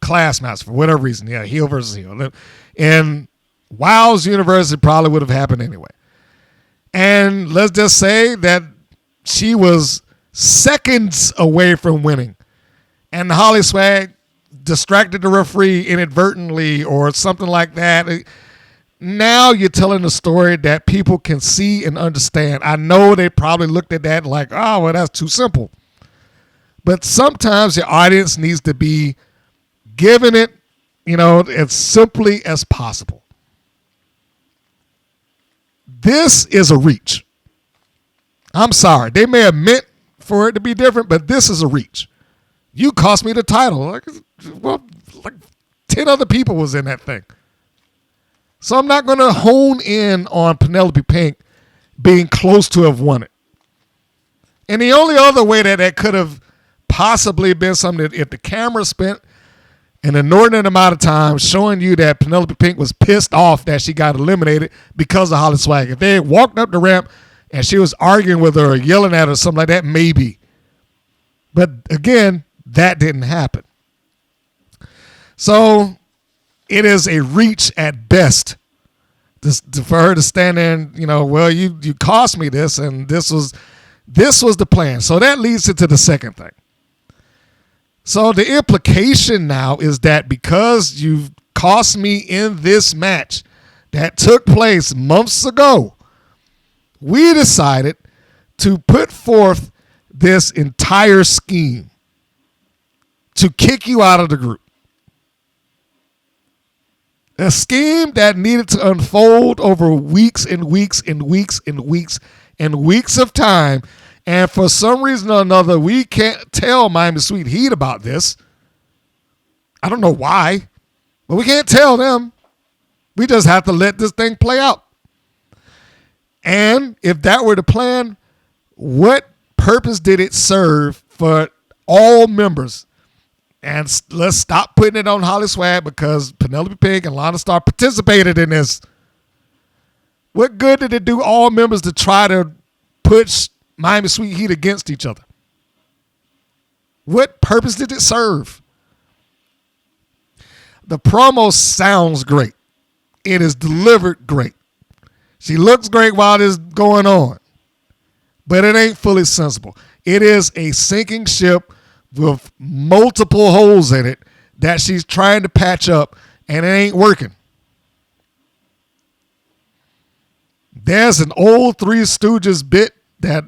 class match for whatever reason. Yeah, heel versus heel. And Wow's University probably would have happened anyway. And let's just say that she was seconds away from winning. And Holly Swag distracted the referee inadvertently or something like that. Now you're telling a story that people can see and understand. I know they probably looked at that like, oh, well, that's too simple. But sometimes your audience needs to be given it, as simply as possible. This is a reach. I'm sorry. They may have meant for it to be different, but this is a reach. You cost me the title. Like 10 other people was in that thing. So I'm not going to hone in on Penelope Pink being close to have won it. And the only other way that could have possibly been something that if the camera spent an inordinate amount of time showing you that Penelope Pink was pissed off that she got eliminated because of Holly Swag. If they had walked up the ramp and she was arguing with her or yelling at her or something like that, maybe. But again, that didn't happen. So it is a reach at best for her to stand there and, well, you cost me this, and this was the plan. So that leads into the second thing. So the implication now is that because you've cost me in this match that took place months ago, we decided to put forth this entire scheme to kick you out of the group. A scheme that needed to unfold over weeks and weeks and weeks and weeks and weeks of time. And for some reason or another, we can't tell Miami Sweet Heat about this. I don't know why, but we can't tell them. We just have to let this thing play out. And if that were the plan, what purpose did it serve for all members? And let's stop putting it on Holly Swag because Penelope Pink and Lana Starr participated in this. What good did it do all members to try to push Miami Sweet Heat against each other? What purpose did it serve? The promo sounds great. It is delivered great. She looks great while this is going on. But it ain't fully sensible. It is a sinking ship with multiple holes in it that she's trying to patch up, and it ain't working. There's an old Three Stooges bit that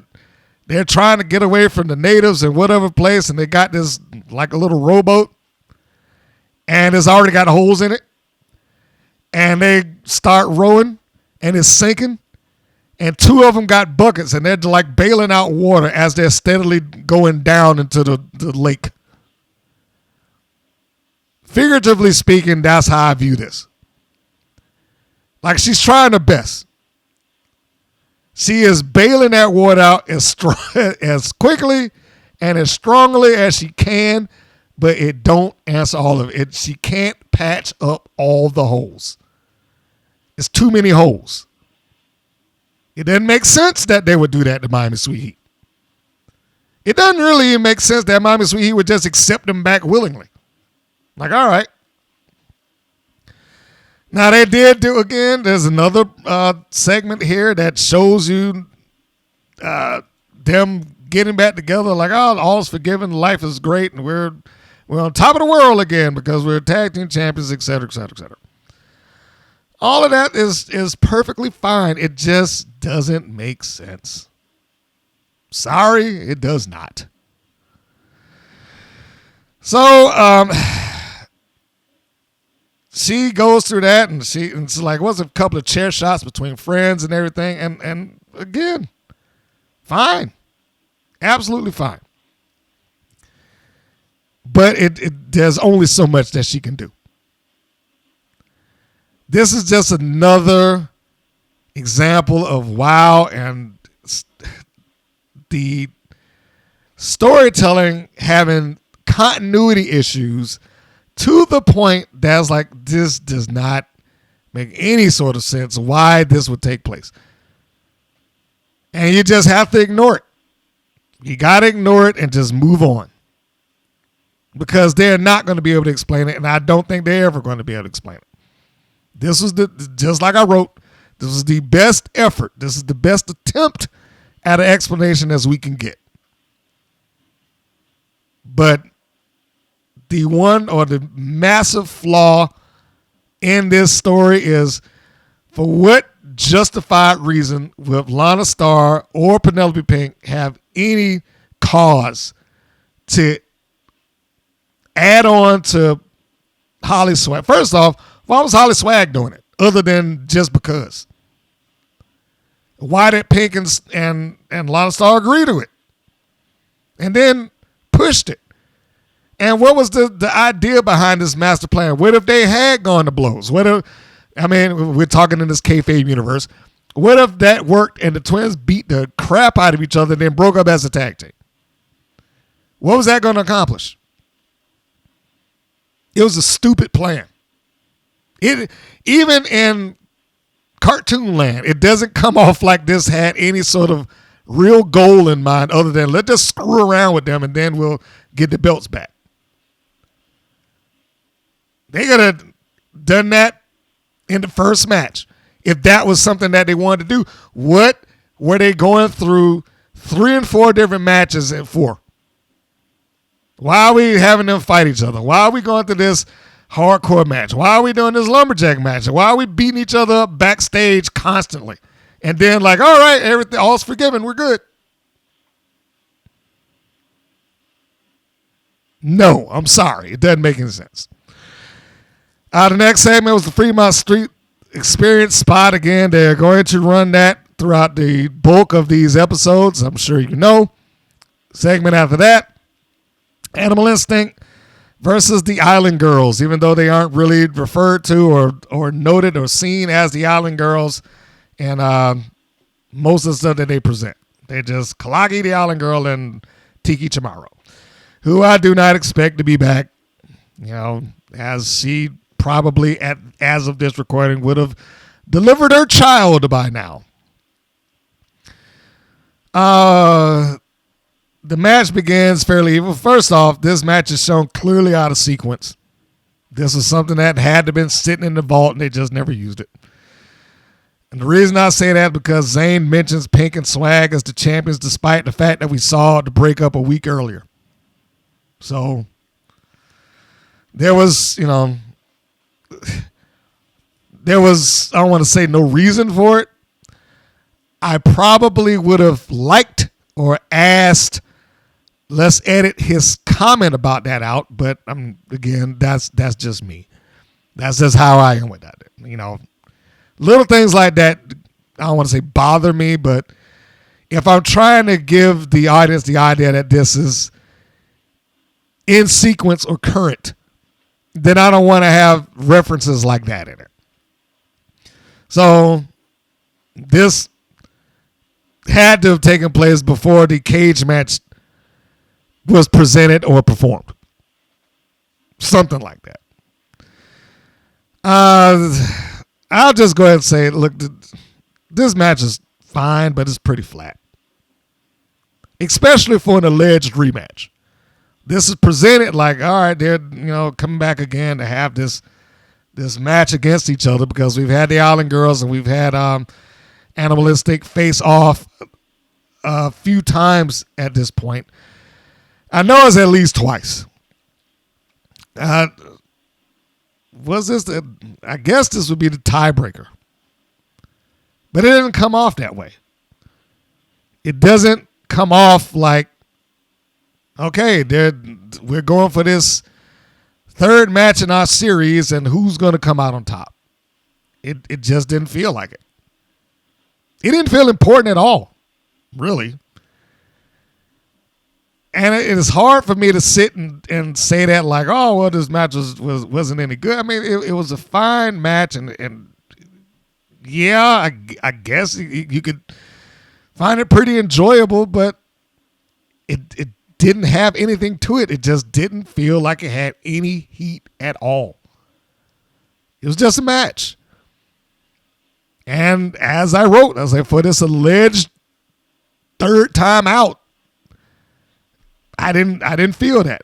they're trying to get away from the natives in whatever place, and they got this like a little rowboat, and it's already got holes in it, and they start rowing, and it's sinking, and two of them got buckets, and they're like bailing out water as they're steadily going down into the lake. Figuratively speaking, that's how I view this. Like, she's trying her best. She is bailing that water out as quickly and as strongly as she can, but it don't answer all of it. She can't patch up all the holes. It's too many holes. It doesn't make sense that they would do that to Miami Sweet Heat. It doesn't really make sense that Miami Sweet Heat would just accept them back willingly. Like, all right. Now, they did do, again, there's another segment here that shows you them getting back together. Like, oh, all's forgiven, life is great, and we're on top of the world again because we're tag team champions, et cetera, et cetera, et cetera. All of that is perfectly fine. It just doesn't make sense. Sorry, it does not. So, she goes through that, and it's like, what's a couple of chair shots between friends and everything, and again, fine, absolutely fine. But there's only so much that she can do. This is just another example of WoW and the storytelling having continuity issues to the point that's like, this does not make any sort of sense why this would take place. And you just have to ignore it. You got to ignore it and just move on. because they're not going to be able to explain it, and I don't think they're ever going to be able to explain it. This was just like I wrote, this was the best effort. This is the best attempt at an explanation as we can get. But the one or the massive flaw in this story is, for what justified reason would Lana Starr or Penelope Pink have any cause to add on to Holly Swag? First off, why was Holly Swag doing it other than just because? Why did Pink and Lana Starr agree to it? And then pushed it. And what was the idea behind this master plan? What if they had gone to blows? What if, I mean, we're talking in this kayfabe universe. What if that worked and the twins beat the crap out of each other and then broke up as a tag team? What was that going to accomplish? It was a stupid plan. It, even in cartoon land, it doesn't come off like this had any sort of real goal in mind other than let's just screw around with them and then we'll get the belts back. They could have done that in the first match if that was something that they wanted to do. What were they going through 3 and 4 different matches for? Why are we having them fight each other? Why are we going through this hardcore match? Why are we doing this lumberjack match? Why are we beating each other up backstage constantly? And then like, all right, everything, all's forgiven, we're good. No, I'm sorry. It doesn't make any sense. The next segment was the Fremont Street Experience spot. Again, they're going to run that throughout the bulk of these episodes. I'm sure you know. Segment after that, Animal Instinct versus the Island Girls, even though they aren't really referred to or noted or seen as the Island Girls and most of the stuff that they present. They're just Kalagi the Island Girl and Tiki Chamorro, who I do not expect to be back, you know, as she probably, as of this recording, would have delivered her child by now. The match begins fairly evil. First off, this match is shown clearly out of sequence. This was something that had to have been sitting in the vault, and they just never used it. And the reason I say that is because Zayn mentions Pink and Swag as the champions, despite the fact that we saw the breakup a week earlier. So there was, you know, there was, I don't want to say no reason for it. I probably would have liked or asked, let's edit his comment about that out. But again, that's just me. That's just how I am with that. You know, little things like that, I don't want to say bother me, but if I'm trying to give the audience the idea that this is in sequence or current, then I don't want to have references like that in it. So this had to have taken place before the cage match was presented or performed. Something like that. I'll just go ahead and say, look, this match is fine, but it's pretty flat. Especially for an alleged rematch. This is presented like, all right, they're, you know, coming back again to have this match against each other because we've had the Island Girls and we've had Animalistic face off a few times at this point. I know it's at least twice. Was this? I guess this would be the tiebreaker, but it didn't come off that way. It doesn't come off like, okay, we're going for this third match in our series, and who's going to come out on top? It just didn't feel like it. It didn't feel important at all, really. And it is hard for me to sit and say that like, oh, well, this match wasn't any good. I mean, it was a fine match, and yeah, I guess you could find it pretty enjoyable, but it didn't have anything to it. It just didn't feel like it had any heat at all. It was just a match. And as I wrote, I was like, for this alleged third time out, I didn't feel that.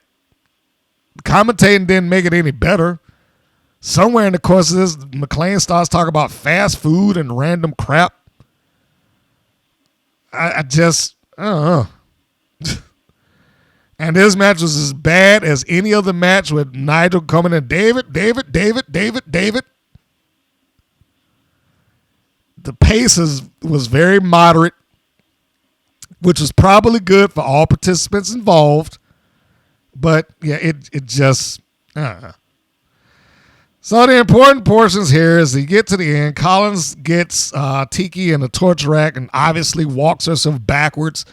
commentating didn't make it any better. Somewhere in the course of this, McLane starts talking about fast food and random crap. I don't know. And this match was as bad as any other match with Nigel coming in. David. The pace was very moderate, which was probably good for all participants involved. But, yeah, it just, I don't know. So the important portions here is you get to the end. Collins gets Tiki in the torch rack and obviously walks herself backwards.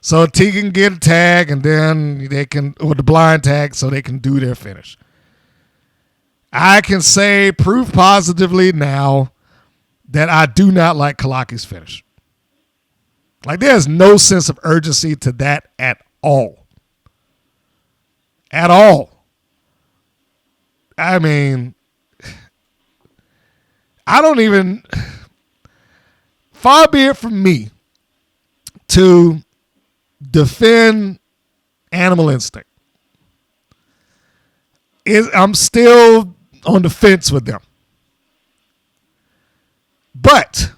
So Tiki can get a tag and then they can, or the blind tag, so they can do their finish. I can say proof positively now that I do not like Kalaki's finish. Like, there's no sense of urgency to that at all. At all. I mean, I don't even, far be it from me to defend Animal Instinct. I'm still on the fence with them. But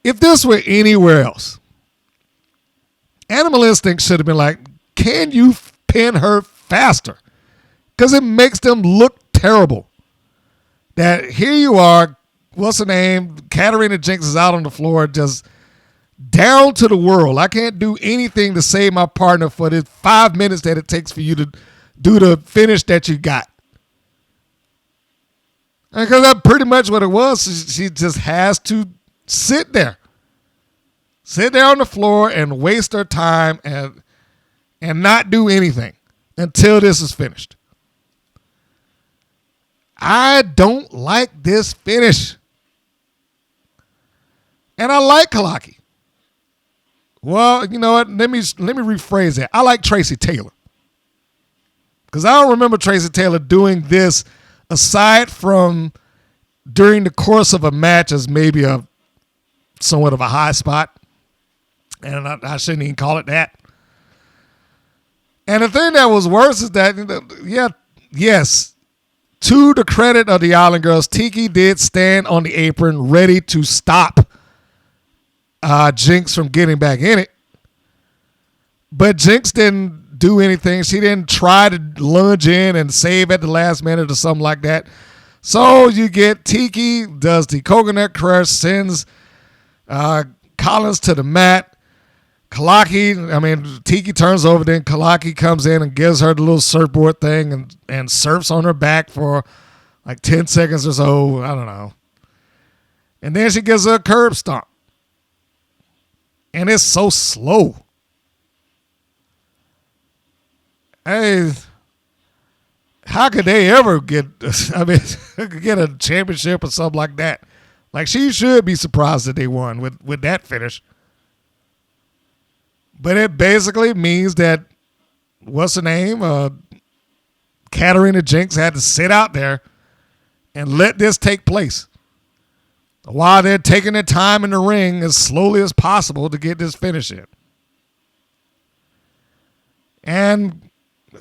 if this were anywhere else, Animal Instinct should have been like, can you pin her faster? Because it makes them look terrible. That here you are, what's her name? Katarina Jinx is out on the floor, just down to the world. I can't do anything to save my partner for the 5 minutes that it takes for you to do the finish that you got. Because that's pretty much what it was. She just has to sit there. Sit there on the floor and waste her time and not do anything until this is finished. I don't like this finish. And I like Kalaki. Well, you know what? Let me rephrase that. I like Tracy Taylor. Because I don't remember Tracy Taylor doing this aside from during the course of a match as maybe a somewhat of a high spot. And I shouldn't even call it that. And the thing that was worse is that, yes, to the credit of the Island Girls, Tiki did stand on the apron ready to stop Jinx from getting back in it. But Jinx didn't do anything. She didn't try to lunge in and save at the last minute or something like that. So you get Tiki does the coconut crush, sends Collins to the mat. Tiki turns over, then Kalaki comes in and gives her the little surfboard thing and surfs on her back for like 10 seconds or so. I don't know. And then she gives her a curb stomp. And it's so slow. Hey, how could they ever get a championship or something like that? Like, she should be surprised that they won with that finish. But it basically means that, what's her name? Katarina Jinx had to sit out there and let this take place while they're taking their time in the ring as slowly as possible to get this finish in. And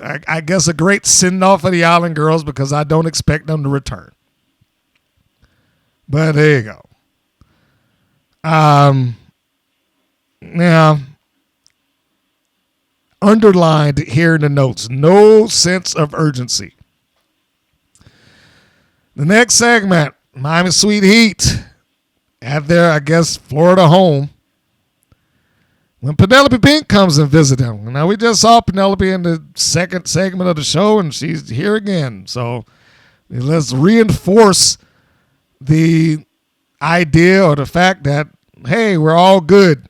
I guess a great send-off for the Island Girls because I don't expect them to return. But there you go. Now, underlined here in the notes, no sense of urgency. The next segment, Miami Sweet Heat at their, I guess, Florida home. When Penelope Pink comes and visits them. Now, we just saw Penelope in the second segment of the show, and she's here again. So let's reinforce the idea or the fact that, hey, we're all good.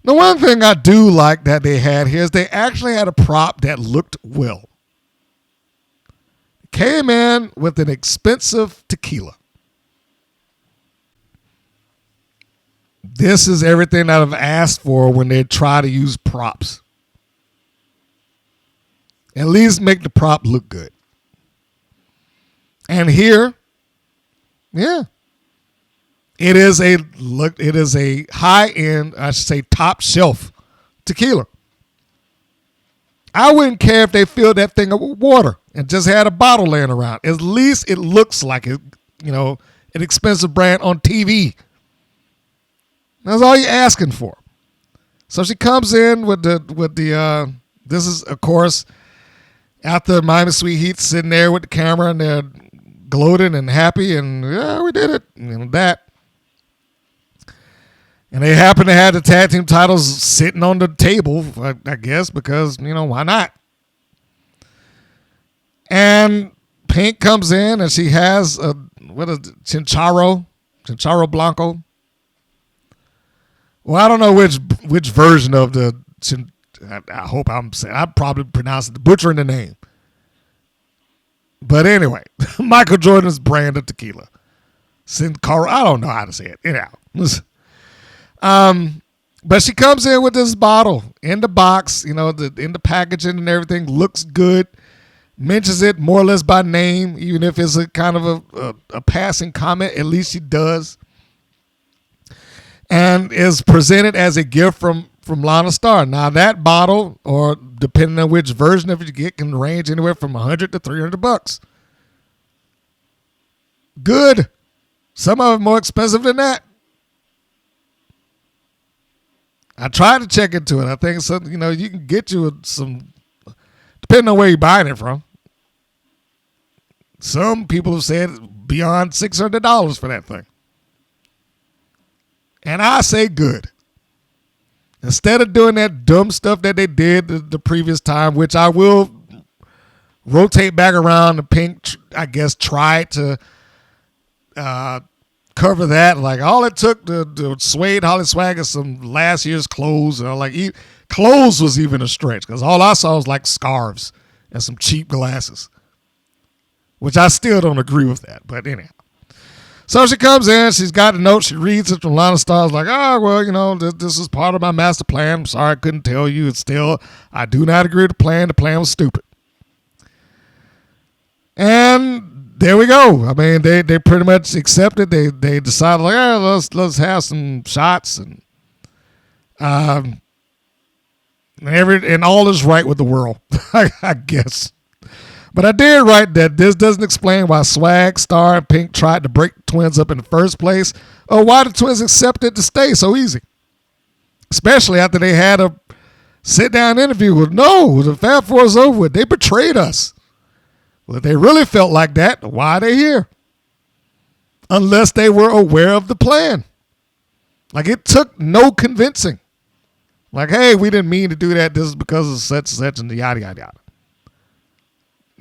The one thing I do like that they had here is they actually had a prop that looked well. Came in with an expensive tequila. This is everything that I've asked for when they try to use props. At least make the prop look good. And here, yeah. It is a high-end, I should say top shelf tequila. I wouldn't care if they filled that thing up with water and just had a bottle laying around. At least it looks like it, an expensive brand on TV. That's all you're asking for. So she comes in with the this is, of course, after Miami Sweet Heat sitting there with the camera and they're gloating and happy and, yeah, we did it. That. And they happen to have the tag team titles sitting on the table, I guess, because, why not? And Pink comes in and she has Chincharo Blanco. Well, I don't know which version of the. I hope I'm saying. I'm probably pronouncing butchering the name. But anyway, Michael Jordan's brand of tequila. Chincharo. I don't know how to say it. Anyhow. But she comes in with this bottle in the box, in the packaging and everything, looks good, mentions it more or less by name, even if it's a kind of a passing comment, at least she does, and is presented as a gift from Lana Starr. Now that bottle, or depending on which version of it you get, can range anywhere from $100 to $300. Good. Some of them more expensive than that. I tried to check into it. I think you can get you some, depending on where you're buying it from. Some people have said beyond $600 for that thing. And I say good. Instead of doing that dumb stuff that they did the previous time, which I will rotate back around, the Pink, I guess, tried to cover that. Like, all it took to sway Holly Swagger some last year's clothes. Clothes was even a stretch, because all I saw was like scarves and some cheap glasses, which I still don't agree with that. But anyhow. So she comes in, she's got a note, she reads it from Lana Starr, like, this is part of my master plan. I'm sorry I couldn't tell you. It's still, I do not agree with the plan. The plan was stupid. And there we go. I mean, they pretty much accepted. They decided, like, let's have some shots, and and all is right with the world, I guess. But I did write that this doesn't explain why Swag, Star, and Pink tried to break the Twins up in the first place, or why the Twins accepted to stay so easy. Especially after they had a sit-down interview with, no, the Fab Four is over with. They betrayed us. Well, if they really felt like that, why are they here? Unless they were aware of the plan. Like, it took no convincing. Like, hey, we didn't mean to do that. This is because of such and such and yada, yada, yada.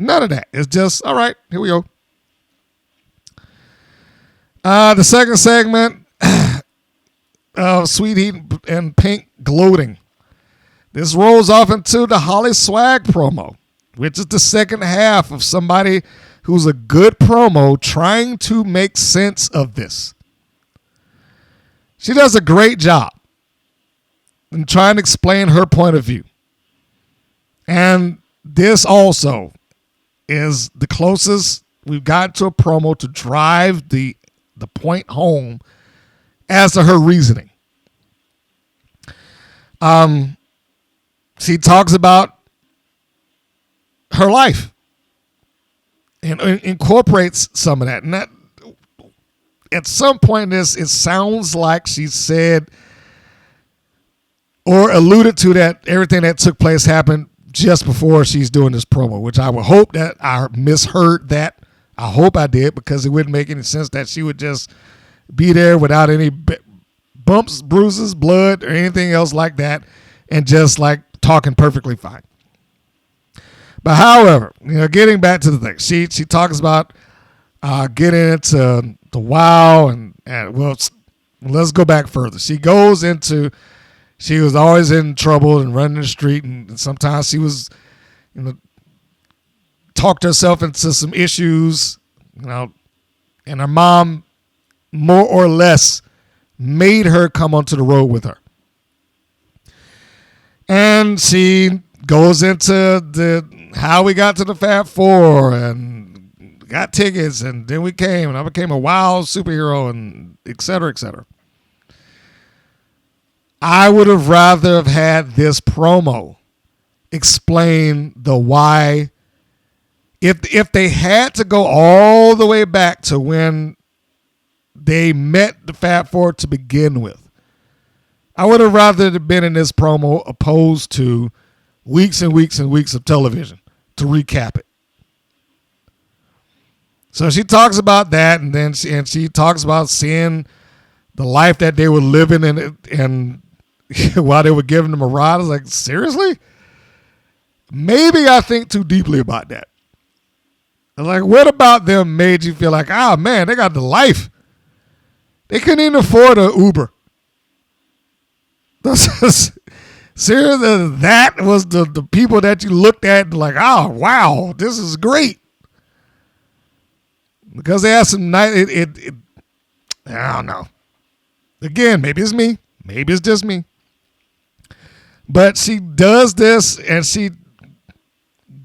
None of that. It's just, all right, here we go. The second segment, Sweet Heat and Pink gloating. This rolls off into the Holly Swag promo, which is the second half of somebody who's a good promo trying to make sense of this. She does a great job in trying to explain her point of view. And this also is the closest we've got to a promo to drive the point home as to her reasoning. She talks about her life and incorporates some of that. And that, at some point in this, it sounds like she said or alluded to that everything that took place happened just before she's doing this promo, which I would hope that I misheard that. I hope I did, because it wouldn't make any sense that she would just be there without any bumps, bruises, blood, or anything else like that, and just like talking perfectly fine. But however, getting back to the thing, she talks about getting into the WOW, and well, let's go back further. She goes into, she was always in trouble and running the street, and sometimes she was, talked herself into some issues, and her mom more or less made her come onto the road with her. And she goes into how we got to the Fab Four and got tickets, and then we came, and I became a WOW superhero, and et cetera, et cetera. I would have rather have had this promo explain the why. If they had to go all the way back to when they met the Fab Four to begin with, I would have rather been in this promo opposed to weeks and weeks and weeks of television to recap it. So she talks about that, and then she talks about seeing the life that they were living and while they were giving them a ride. I was like, seriously? Maybe I think too deeply about that. Like, what about them made you feel like, oh man, they got the life? They couldn't even afford an Uber. Seriously, that was the people that you looked at and like, oh wow, this is great. Because they had some nice, I don't know. Again, maybe it's me. Maybe it's just me. But she does this and she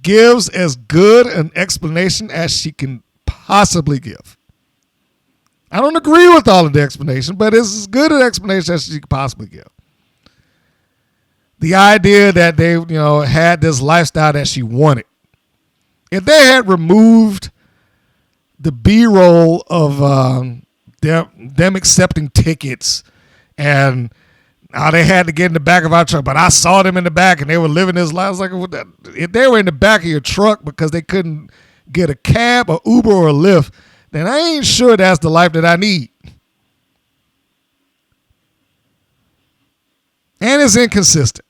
gives as good an explanation as she can possibly give. I don't agree with all of the explanation, but it's as good an explanation as she could possibly give. The idea that they, had this lifestyle that she wanted. If they had removed the B-roll of them accepting tickets and they had to get in the back of our truck, but I saw them in the back and they were living this life. I was like, if they were in the back of your truck because they couldn't get a cab, or Uber, or a Lyft, then I ain't sure that's the life that I need. And it's inconsistent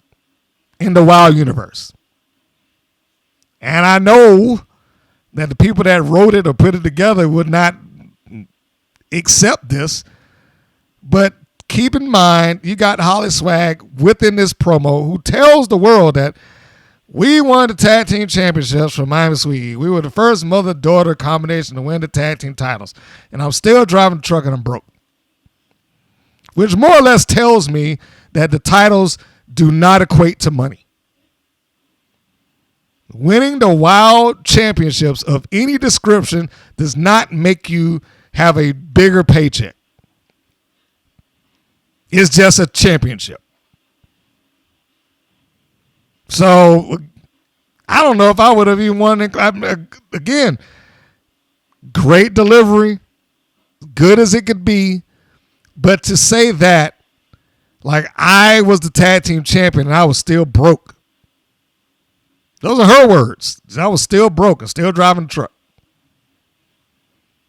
in the Wild universe. And I know that the people that wrote it or put it together would not accept this. But keep in mind, you got Holly Swag within this promo who tells the world that we won the tag team championships from Miami Sweet. We were the first mother-daughter combination to win the tag team titles. And I'm still driving the truck and I'm broke. Which more or less tells me that the titles do not equate to money. Winning the Wild championships of any description does not make you have a bigger paycheck. It's just a championship. So, I don't know if I would have even won. Again, great delivery, good as it could be. But to say that, like I was the tag team champion and I was still broke. Those are her words. I was still broke and still driving the truck.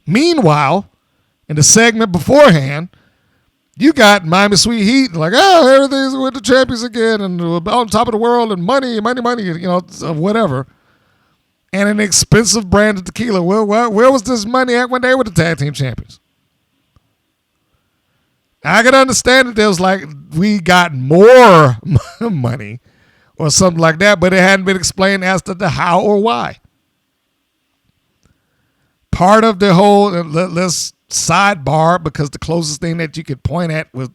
Meanwhile, in the segment beforehand, you got Miami Sweet Heat, like, oh, everything's with the champions again and on top of the world and money, whatever. And an expensive brand of tequila. Where was this money at when they were the tag team champions? I can understand that there was like, we got more money or something like that, but it hadn't been explained as to the how or why. Part of the whole, let's sidebar, because the closest thing that you could point at was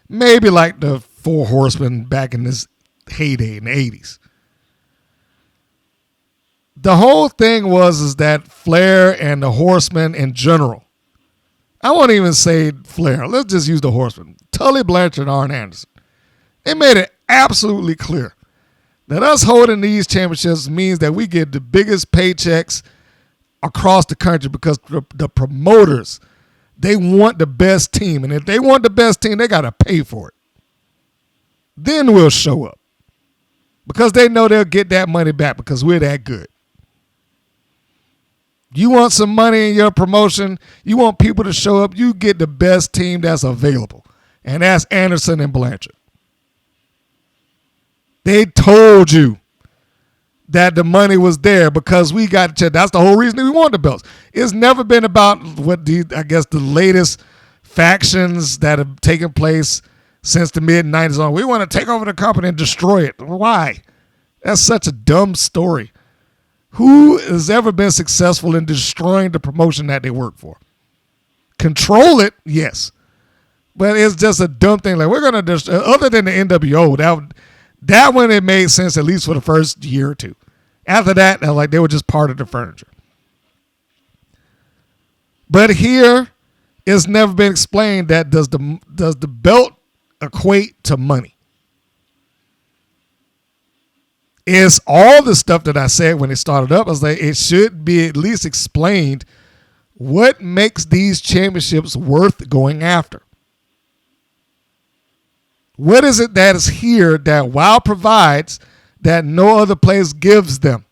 maybe like the Four Horsemen back in this heyday in the 80s. The whole thing is that Flair and the Horsemen in general, I won't even say Flair, let's just use the Horsemen, Tully Blanchard and Arn Anderson, they made it absolutely clear that us holding these championships means that we get the biggest paychecks across the country because the promoters, they want the best team. And if they want the best team, they got to pay for it. Then we'll show up because they know they'll get that money back because we're that good. You want some money in your promotion, you want people to show up, you get the best team that's available. And that's Anderson and Blanchard. They told you that the money was there because we got to. That's the whole reason we want the belts. It's never been about the latest factions that have taken place since the mid-90s on. We want to take over the company and destroy it. Why? That's such a dumb story. Who has ever been successful in destroying the promotion that they work for? Control it, yes. But it's just a dumb thing. Like, we're going to destroy, other than the NWO, that one, it made sense at least for the first year or two. After that, like, they were just part of the furniture. But here, it's never been explained that does the belt equate to money? is all the stuff that I said when it started up. I was like, it should be at least explained what makes these championships worth going after. What is it that is here that WoW provides that no other place gives them?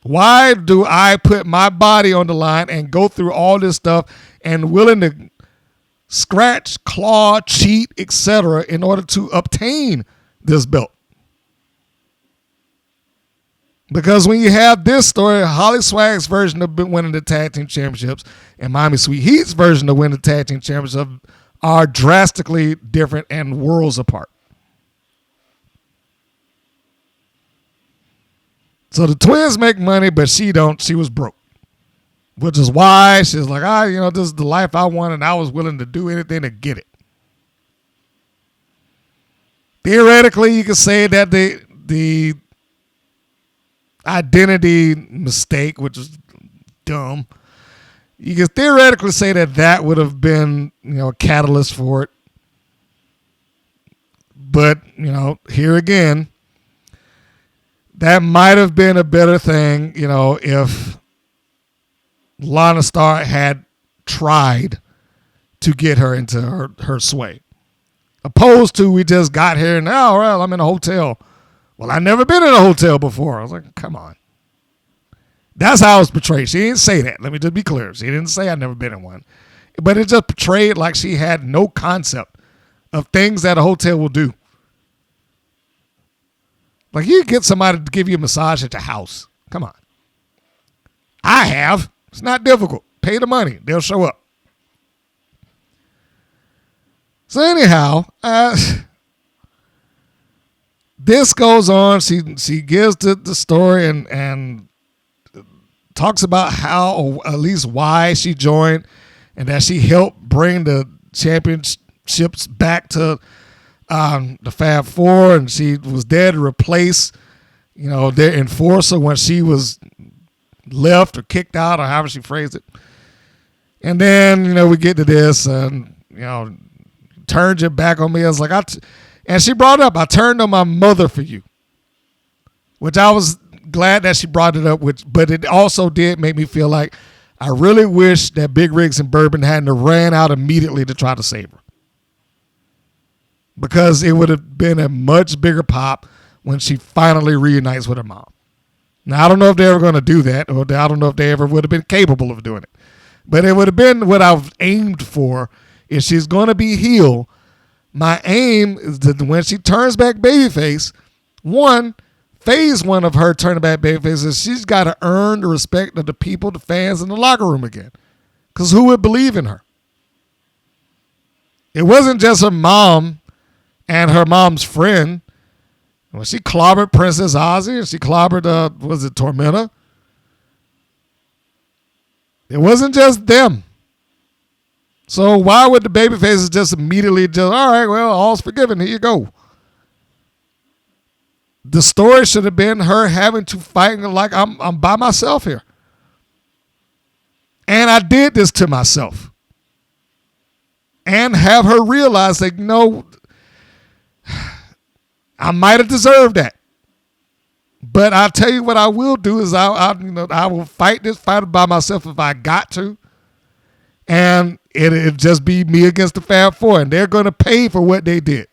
Why do I put my body on the line and go through all this stuff and willing to scratch, claw, cheat, etc. in order to obtain this belt? Because when you have this story, Holly Swag's version of winning the tag team championships and Miami Sweet Heat's version of winning the tag team championships are drastically different and worlds apart. So the twins make money, but she don't. She was broke, which is why she's like, this is the life I want, and I was willing to do anything to get it. Theoretically, you could say that the identity mistake, which is dumb, you could theoretically say that would have been, a catalyst for it. But, here again, that might have been a better thing, if Lana Starr had tried to get her into her sway. Opposed to we just got here and now, well, I'm in a hotel. Well, I've never been in a hotel before. I was like, come on. That's how it was portrayed. She didn't say that. Let me just be clear. She didn't say I've never been in one. But it just portrayed like she had no concept of things that a hotel will do. Like, you get somebody to give you a massage at your house. Come on. I have. It's not difficult. Pay the money. They'll show up. So anyhow, this goes on. She gives the story and talks about how, or at least why she joined, and that she helped bring the championships back to the Fab Four, and she was there to replace, their enforcer when she was left or kicked out, or however she phrased it. And then, we get to this, and, turned your back on me. I was like, and she brought up, I turned on my mother for you, which I was glad that she brought it up, but it also did make me feel like I really wish that Big Rigs and Bourbon hadn't ran out immediately to try to save her. Because it would have been a much bigger pop when she finally reunites with her mom. Now, I don't know if they're ever going to do that, or I don't know if they ever would have been capable of doing it. But it would have been what I've aimed for. If she's going to be heel, my aim is that when she turns back babyface, phase one of her turning back babyface is she's got to earn the respect of the people, the fans, in the locker room again. Because who would believe in her? It wasn't just her mom and her mom's friend. Well, she clobbered Princess Ozzy, and she clobbered, Tormenta? It wasn't just them. So why would the babyfaces just immediately all right, well, all's forgiven, here you go. The story should have been her having to fight like I'm by myself here. And I did this to myself. And have her realize that, I might have deserved that. But I'll tell you what I will do is I will fight this fight by myself if I got to. And it'll just be me against the Fab Four, and they're going to pay for what they did.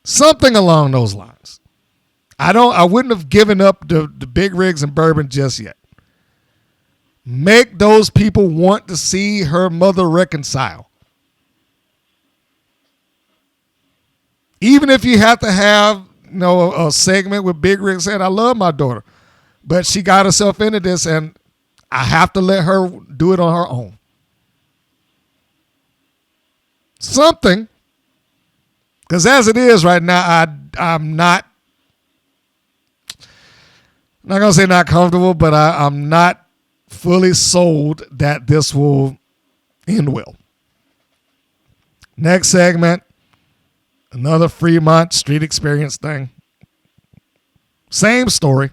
Something along those lines. I wouldn't have given up the Big Rigs and Bourbon just yet. Make those people want to see her mother reconcile. Even if you have to have, a segment with Big Rig saying, I love my daughter, but she got herself into this, and I have to let her do it on her own. Something. Because as it is right now, I'm not going to say not comfortable, but I'm not fully sold that this will end well. Next segment, another Fremont Street Experience thing. Same story.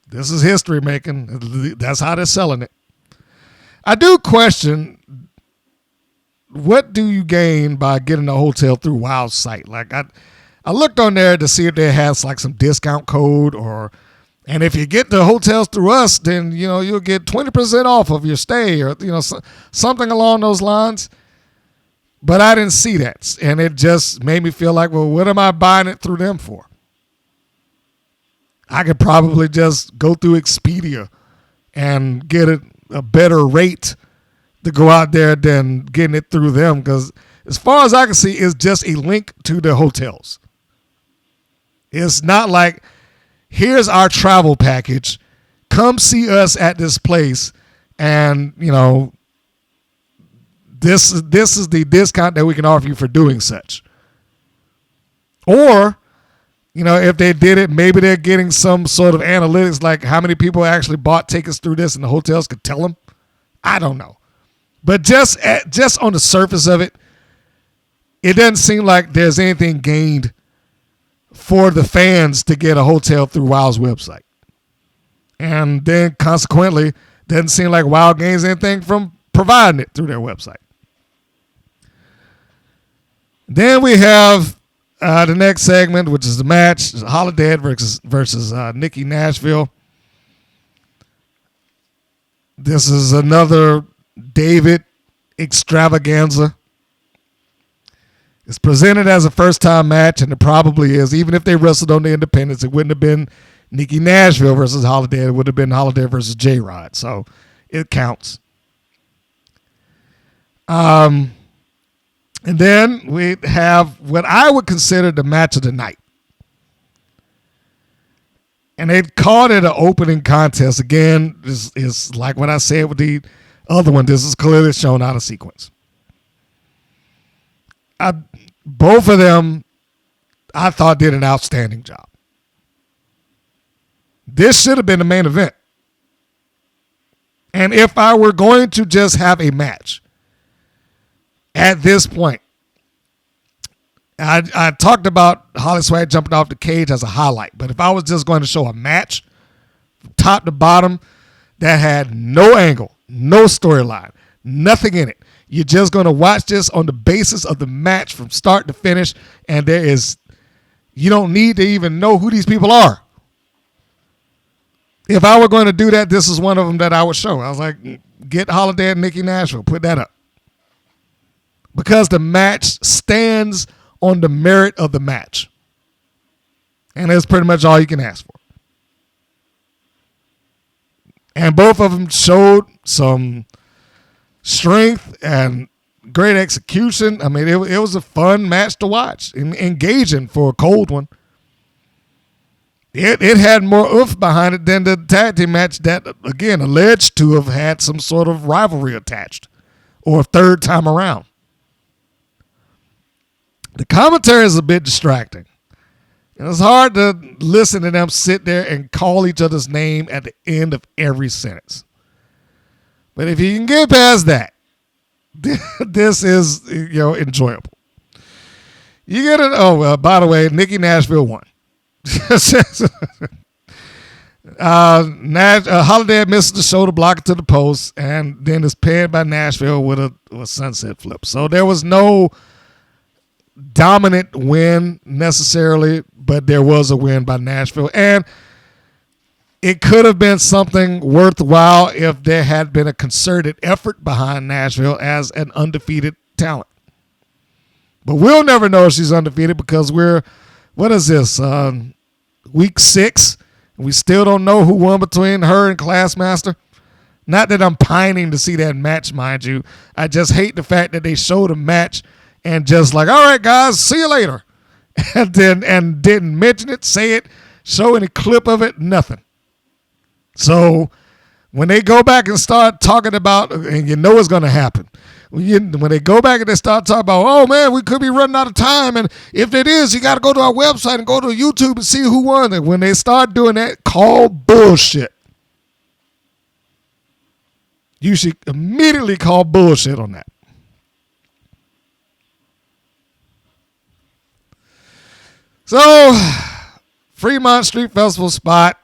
This is history making. That's how they're selling it. I do question, what do you gain by getting a hotel through WoW's site? Like, I looked on there to see if they has like some discount code and if you get the hotels through us, then, you'll get 20% off of your stay or, something along those lines. But I didn't see that. And it just made me feel like, well, what am I buying it through them for? I could probably just go through Expedia and get a better rate to go out there than getting it through them. Because as far as I can see, it's just a link to the hotels. It's not like, here's our travel package. Come see us at this place. And, this is the discount that we can offer you for doing such. Or, if they did it, maybe they're getting some sort of analytics, like how many people actually bought tickets through this and the hotels could tell them. I don't know. But just on the surface of it, it doesn't seem like there's anything gained for the fans to get a hotel through WOW's website. And then consequently, doesn't seem like WOW gains anything from providing it through their website. Then we have the next segment, which is the match, Holiday versus Nikki Nashville. This is another David extravaganza. It's presented as a first-time match, and it probably is. Even if they wrestled on the independents, it wouldn't have been Nikki Nashville versus Holiday. It would have been Holiday versus J-Rod. So it counts. And then we have what I would consider the match of the night. And they called it an opening contest. Again, this is like what I said with the other one. This is clearly shown out of sequence. Both of them, I thought, did an outstanding job. This should have been the main event. And if I were going to just have a match at this point, I talked about Holly Swag jumping off the cage as a highlight. But if I was just going to show a match from top to bottom that had no angle, no storyline, nothing in it, you're just going to watch this on the basis of the match from start to finish, and you don't need to even know who these people are. If I were going to do that, this is one of them that I would show. I was like, get Holiday and Nikki Nashville, put that up. Because the match stands on the merit of the match. And that's pretty much all you can ask for. And both of them showed some strength and great execution. I mean, it was a fun match to watch, engaging for a cold one. It had more oomph behind it than the tag team match that, again, alleged to have had some sort of rivalry attached or a third time around. The commentary is a bit distracting. And it's hard to listen to them sit there and call each other's name at the end of every sentence. But if you can get past that, this is, enjoyable. You get it. By the way, Nikki Nashville won. Holiday misses the shoulder blocker to the post, and then is pinned by Nashville with a sunset flip. So there was no dominant win necessarily, but there was a win by Nashville. And it could have been something worthwhile if there had been a concerted effort behind Nashville as an undefeated talent. But we'll never know if she's undefeated because what is this, week 6? We still don't know who won between her and Classmaster. Not that I'm pining to see that match, mind you. I just hate the fact that they showed a match and just like, all right, guys, see you later. And didn't mention it, say it, show any clip of it, nothing. So when they go back and start talking about, and you know it's going to happen, when they go back and they start talking about, oh, man, we could be running out of time, and if it is, you got to go to our website and go to YouTube and see who won. And when they start doing that, call bullshit. You should immediately call bullshit on that. So, Fremont Street Festival spot.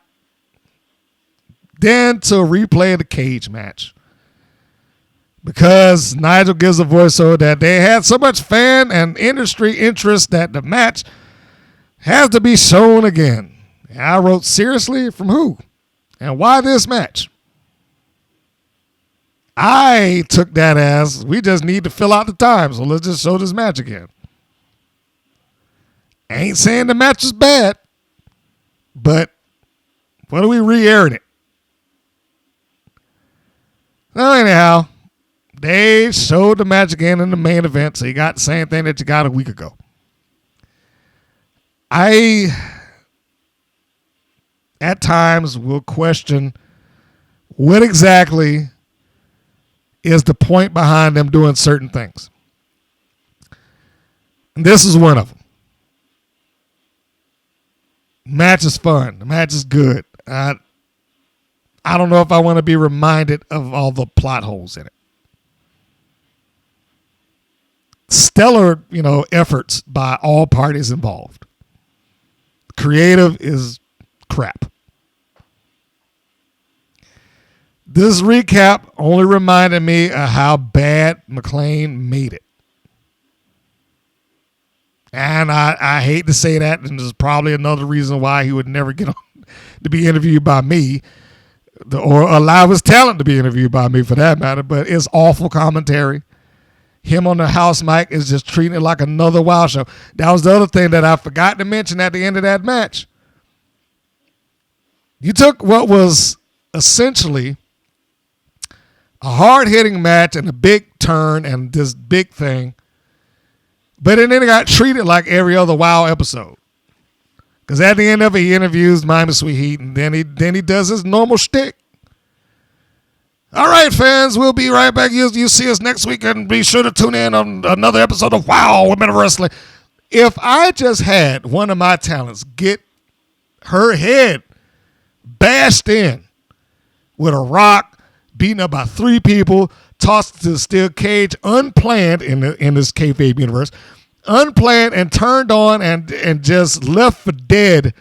Then to replay the cage match. Because Nigel gives a voiceover that they had so much fan and industry interest that the match has to be shown again. And I wrote, seriously, from who? And why this match? I took that as we just need to fill out the time, so let's just show this match again. Ain't saying the match is bad, but what are we re-airing it? So anyhow, they showed the match again in the main event, so you got the same thing that you got a week ago. I, at times, will question what exactly is the point behind them doing certain things. And this is one of them. Match is fun. The match is good. I don't know if I want to be reminded of all the plot holes in it. Stellar, efforts by all parties involved. Creative is crap. This recap only reminded me of how bad McLane made it. And I hate to say that, and there's probably another reason why he would never get on to be interviewed by me, or allow his talent to be interviewed by me for that matter, but it's awful commentary. Him on the house mic is just treating it like another wild show. That was the other thing that I forgot to mention at the end of that match. You took what was essentially a hard-hitting match and a big turn and this big thing, but then it got treated like every other WoW episode. Because at the end of it, he interviews Miami Sweet Heat, and then he does his normal shtick. All right, fans, we'll be right back. You see us next week, and be sure to tune in on another episode of WoW Women of Wrestling. If I just had one of my talents get her head bashed in with a rock, beaten up by 3 people, tossed to the steel cage, unplanned in this kayfabe universe, unplanned and turned on and just left for dead,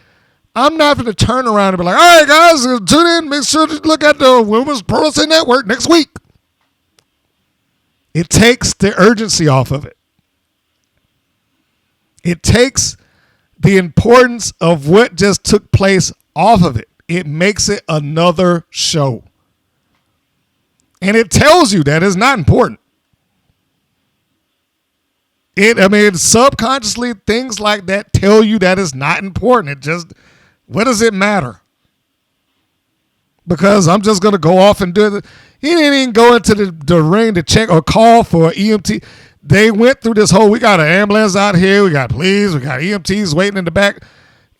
I'm not going to turn around and be like, all right, guys, tune in. Make sure to look at the Women's Pro Wrestling Network next week. It takes the urgency off of it. It takes the importance of what just took place off of it. It makes it another show. And it tells you that it's not important. Subconsciously, things like that tell you that it's not important. What does it matter? Because I'm just going to go off and do it. He didn't even go into the ring to check or call for EMT. They went through this whole, we got an ambulance out here, we got police, we got EMTs waiting in the back.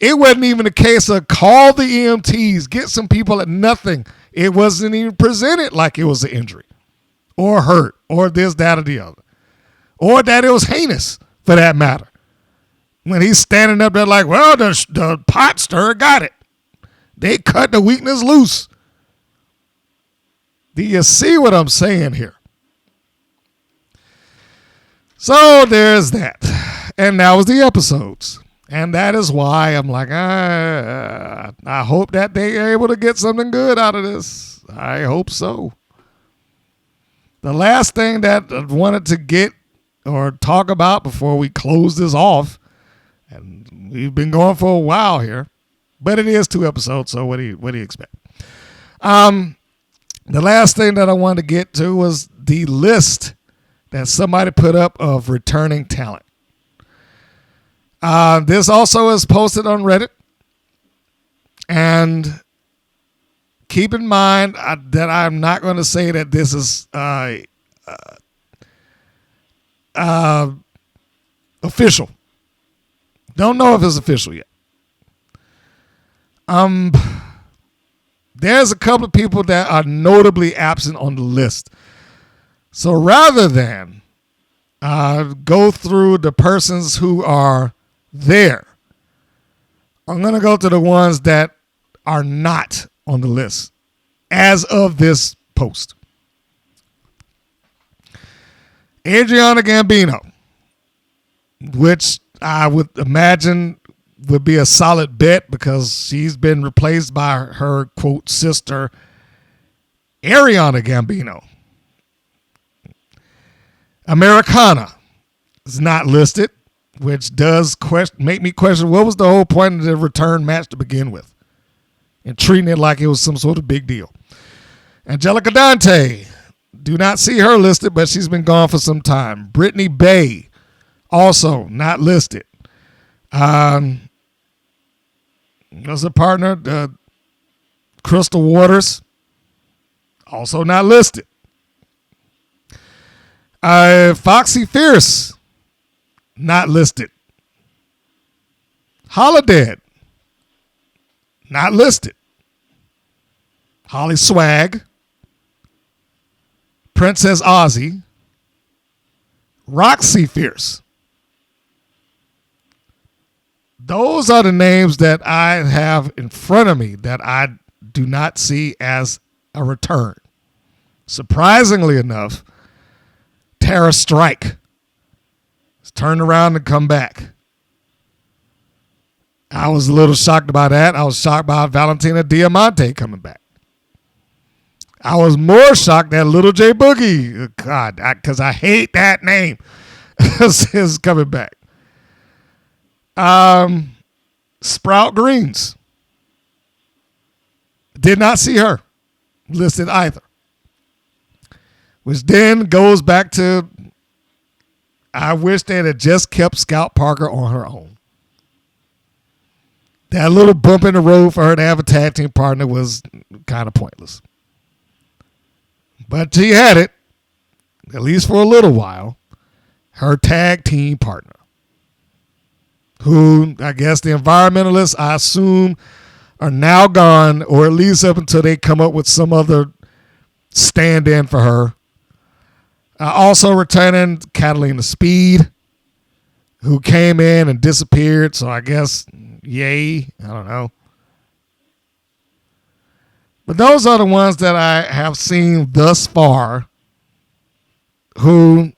It wasn't even a case of call the EMTs, get some people at nothing. It wasn't even presented like it was an injury or hurt or this, that, or the other. Or that it was heinous, for that matter. When he's standing up there like, well, the pot stirrer got it. They cut the weakness loose. Do you see what I'm saying here? So there's that. And that was the episodes. And that is why I'm like, I hope that they are able to get something good out of this. I hope so. The last thing that I wanted to get or talk about before we close this off, and we've been going for a while here, but it is 2 episodes, so what do you expect? The last thing that I wanted to get to was the list that somebody put up of returning talent. This also is posted on Reddit, and keep in mind that I'm not going to say that this is official. Don't know if it's official yet. There's a couple of people that are notably absent on the list. So rather than go through the persons who are there, I'm going to go to the ones that are not on the list as of this post. Adriana Gambino, which I would imagine would be a solid bet because she's been replaced by her, quote, sister, Ariana Gambino. Americana is not listed. which does make me question what was the whole point of the return match to begin with, and treating it like it was some sort of big deal. Angelica Dante, do not see her listed, but she's been gone for some time. Brittany Bay, also not listed. As a partner, Crystal Waters, also not listed. Foxy Fierce, not listed. Holiday, not listed. Holly Swag, Princess Aussie, Roxy Fierce. Those are the names that I have in front of me that I do not see as a return. Surprisingly enough, Tara Strike has turned around and come back. I was a little shocked by that. I was shocked by Valentina Diamante coming back. I was more shocked that Little J Boogie, God, because I hate that name, is coming back. Sprout Greens. Did not see her listed either. Which then goes back to, I wish they had just kept Scout Parker on her own. That little bump in the road for her to have a tag team partner was kind of pointless. But she had it, at least for a little while, her tag team partner, who I guess the environmentalists, I assume, are now gone, or at least up until they come up with some other stand-in for her. Also returning Catalina Speed, who came in and disappeared, so I guess, yay, I don't know. But those are the ones that I have seen thus far who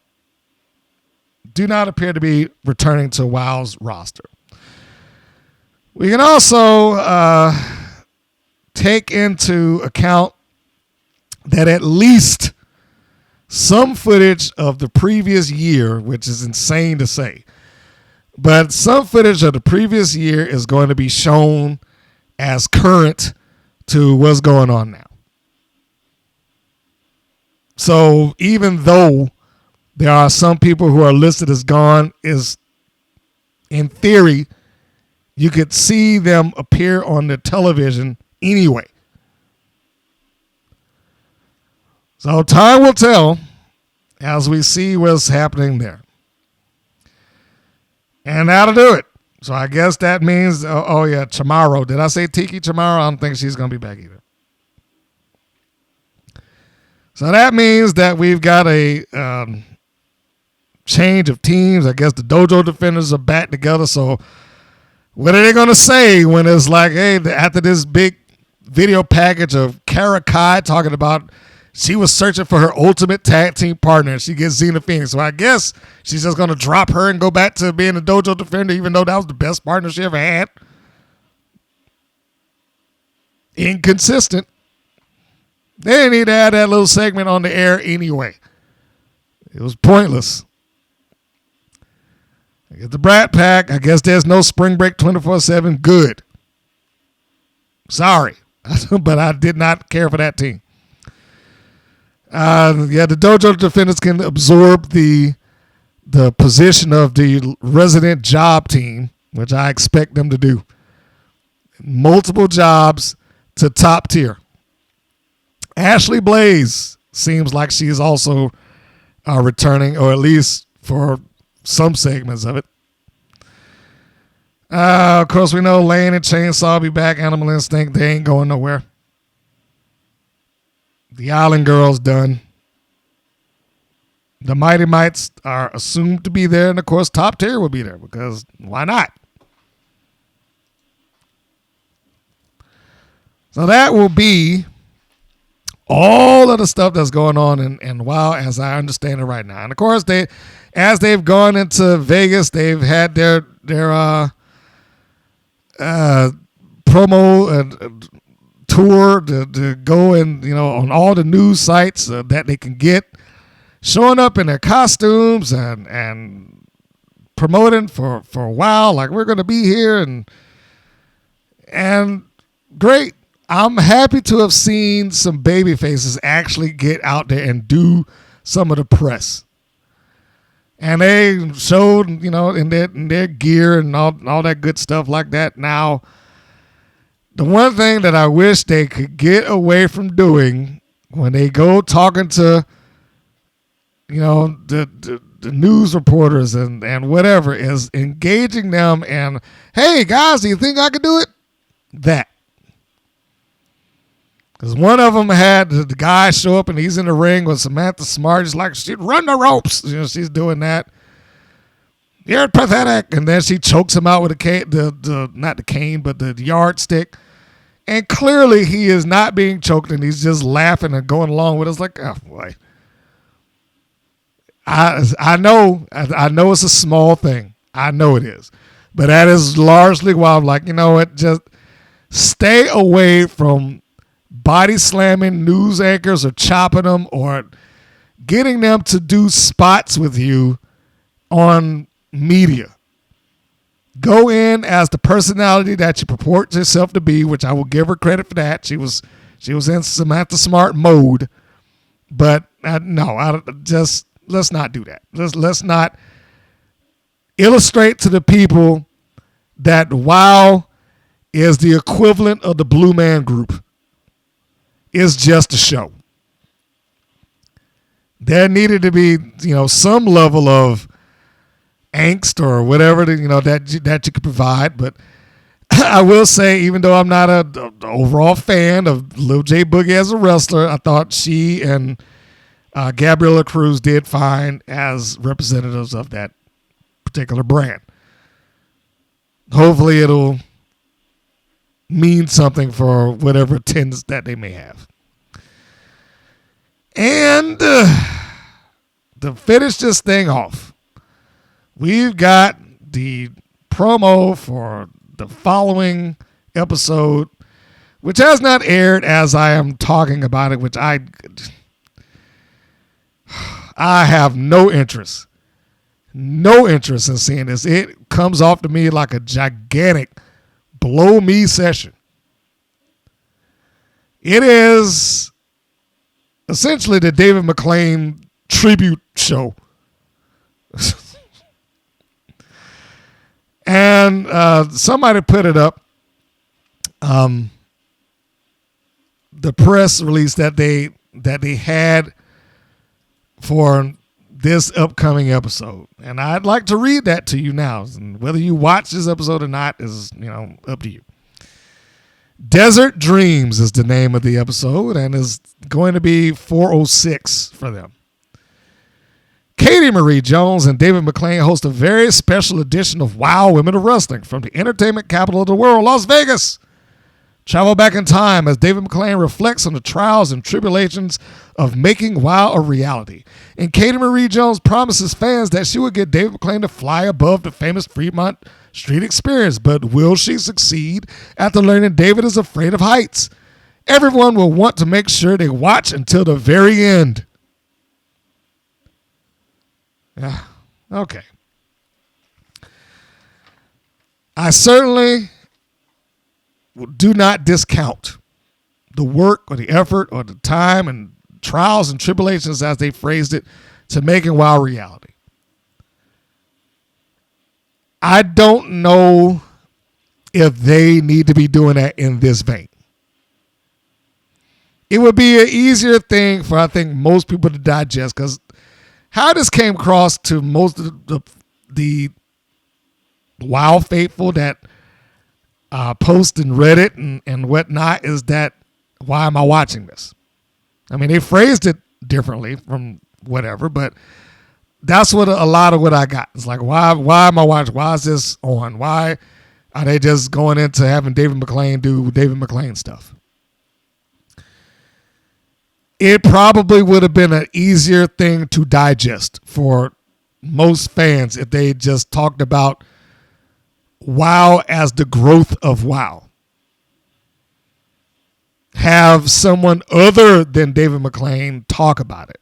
do not appear to be returning to WoW's roster. We can also take into account that at least some footage of the previous year, which is insane to say, but some footage of the previous year is going to be shown as current to what's going on now. So even though there are some people who are listed as gone, is in theory, you could see them appear on the television anyway. So time will tell as we see what's happening there. And that'll do it. So I guess that means, Chamorro. Did I say Tiki Chamorro? I don't think she's going to be back either. So that means that we've got a change of teams. I guess the Dojo Defenders are back together. So what are they going to say when it's like, hey, after this big video package of Kara Kai talking about she was searching for her ultimate tag team partner and she gets Xena Phoenix. So I guess she's just going to drop her and go back to being a Dojo Defender, even though that was the best partner she ever had. Inconsistent. They didn't need to add that little segment on the air anyway. It was pointless. I get the Brat Pack. I guess there's no Spring Break 24/7. Good. Sorry. But I did not care for that team. The Dojo Defenders can absorb the position of the resident job team, which I expect them to do. Multiple jobs to top tier. Ashley Blaze seems like she is also returning, or at least for some segments of it. Of course, we know Lane and Chainsaw will be back. Animal Instinct, they ain't going nowhere. The Island Girls done. The Mighty Mites are assumed to be there, and of course, Top Tier will be there because why not? So that will be all of the stuff that's going on in WoW as I understand it right now. And of course, as they've gone into Vegas, they've had their promo and tour to go and, on all the news sites that they can get, showing up in their costumes and promoting for a while, like we're going to be here and great. I'm happy to have seen some baby faces actually get out there and do some of the press. And they showed, in their gear and all that good stuff like that. Now, the one thing that I wish they could get away from doing when they go talking to, the news reporters and whatever is engaging them and, hey, guys, do you think I could do it? That. Because one of them had the guy show up and he's in the ring with Samantha Smart. He's like, she'd run the ropes. She's doing that. You're pathetic. And then she chokes him out with a cane, not the cane, but the yardstick. And clearly he is not being choked and he's just laughing and going along with it. It's like, oh, boy. I know it's a small thing. I know it is. But that is largely why I'm like, just stay away from body slamming news anchors or chopping them or getting them to do spots with you on media. Go in as the personality that you purport yourself to be, which I will give her credit for that. She was in Samantha Smart mode, but let's not do that. Let's not illustrate to the people that WOW is the equivalent of the Blue Man Group. It's just a show. There needed to be, some level of angst or whatever that you could provide. But I will say, even though I'm not an overall fan of Lil J Boogie as a wrestler, I thought she and Gabriella Cruz did fine as representatives of that particular brand. Hopefully it'll mean something for whatever attendance that they may have. And to finish this thing off, we've got the promo for the following episode, which has not aired as I am talking about it, which I have no interest in seeing this. It comes off to me like a gigantic blow me session. It is essentially the David McLane tribute show. And somebody put it up. The press release that they had for this upcoming episode. And I'd like to read that to you now. And whether you watch this episode or not is, up to you. Desert Dreams is the name of the episode and is going to be 406 for them. Katie Marie Jones and David McLane host a very special edition of WOW Women of Wrestling from the entertainment capital of the world, Las Vegas. Travel back in time as David McLane reflects on the trials and tribulations of making WOW a reality. And Katie Marie Jones promises fans that she will get David McLane to fly above the famous Fremont Street experience. But will she succeed after learning David is afraid of heights? Everyone will want to make sure they watch until the very end. Yeah, okay. I certainly do not discount the work or the effort or the time and trials and tribulations, as they phrased it, to making WOW reality. I don't know if they need to be doing that in this vein. It would be an easier thing for, I think, most people to digest, because how this came across to most of the WOW faithful that post and Reddit and whatnot is that, why am I watching this? I mean, they phrased it differently from whatever, but that's what a lot of what I got. It's like, why am I watching? Why is this on? Why are they just going into having David McLane do David McLane stuff? It probably would have been an easier thing to digest for most fans if they just talked about WOW as the growth of WOW. Have someone other than David McLane talk about it.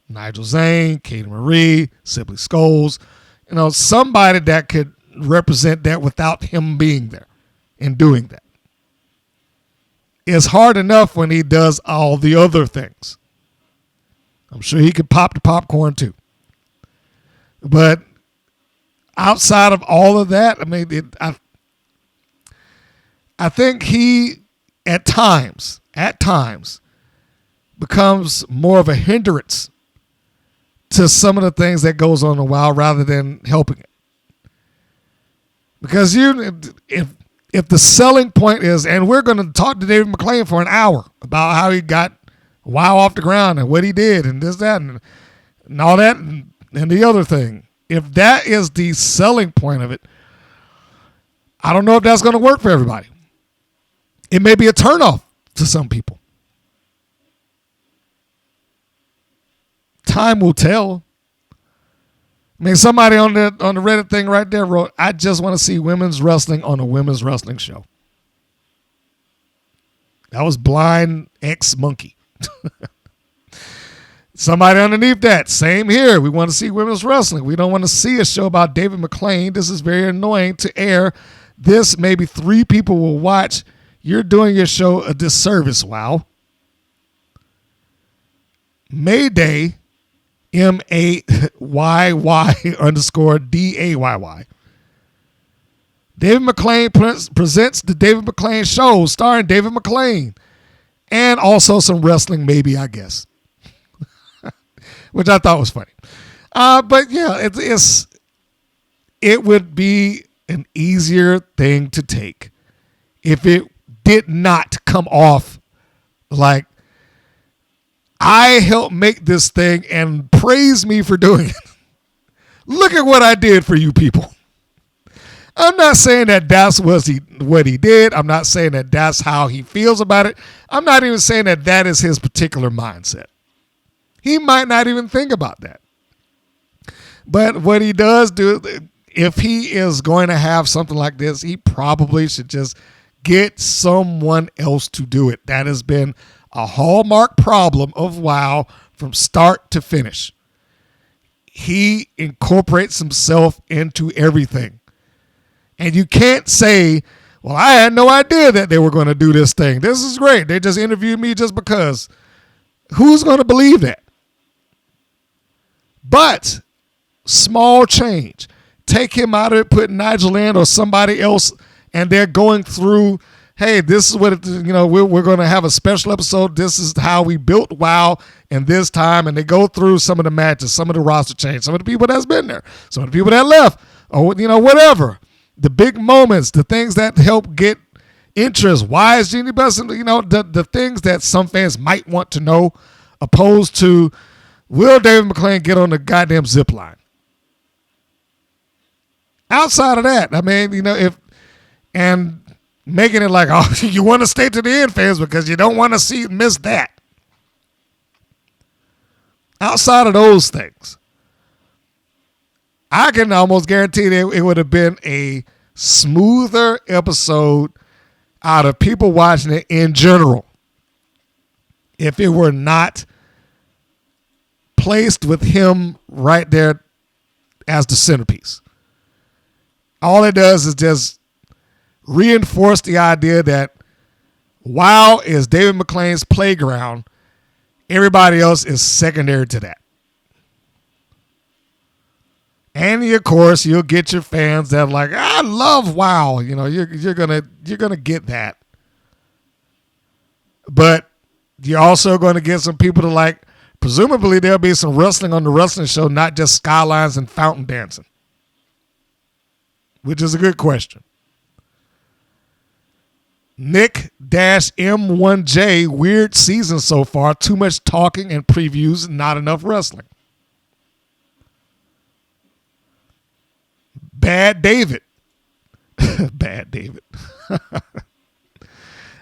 Nigel Zane, Katie Marie, Sibley Scholes, somebody that could represent that without him being there and doing that. It's hard enough when he does all the other things. I'm sure he could pop the popcorn too. But outside of all of that, I mean, I think he at times becomes more of a hindrance to some of the things that goes on in the wild rather than helping it. Because if the selling point is, and we're going to talk to David McLane for an hour about how he got WoW off the ground and what he did and this, that, and all that, and the other thing. If that is the selling point of it, I don't know if that's going to work for everybody. It may be a turnoff to some people. Time will tell. I mean, somebody on the Reddit thing right there wrote, I just want to see women's wrestling on a women's wrestling show. That was Blind X Monkey. Somebody underneath that, same here. We want to see women's wrestling. We don't want to see a show about David McLane. This is very annoying to air. This maybe 3 people will watch. You're doing your show a disservice. Wow. Mayday, MAYY_DAYY. David McLane presents the David McLane Show starring David McLane. And also some wrestling, maybe, I guess. Which I thought was funny. But yeah, it would be an easier thing to take if it did not come off like, I helped make this thing and praise me for doing it. Look at what I did for you people. I'm not saying that that's what he did. I'm not saying that that's how he feels about it. I'm not even saying that that is his particular mindset. He might not even think about that. But what he does do, if he is going to have something like this, he probably should just get someone else to do it. That has been a hallmark problem of WoW from start to finish. He incorporates himself into everything. And you can't say, well, I had no idea that they were going to do this thing. This is great. They just interviewed me just because. Who's going to believe that? But small change. Take him out of it, put Nigel in or somebody else, and they're going through, hey, this is what, we're going to have a special episode. This is how we built WoW in this time. And they go through some of the matches, some of the roster change, some of the people that's been there, some of the people that left, or, whatever. The big moments, the things that help get interest. Why is Jeannie Buss, the things that some fans might want to know, opposed to, will David McLane get on the goddamn zip line? Outside of that, I mean, and making it like, oh, you want to stay to the end, fans, because you don't want to miss that. Outside of those things, I can almost guarantee that it would have been a smoother episode out of people watching it in general if it were not placed with him right there as the centerpiece. All it does is just reinforce the idea that WoW is David McLane's playground. Everybody else is secondary to that. And of course, you'll get your fans that are like, I love WoW. You're gonna get that. But you're also going to get some people to like. Presumably, there'll be some wrestling on the wrestling show, not just skylines and fountain dancing, which is a good question. Nick-M1J, weird season so far. Too much talking and previews, not enough wrestling. Bad David. Bad David.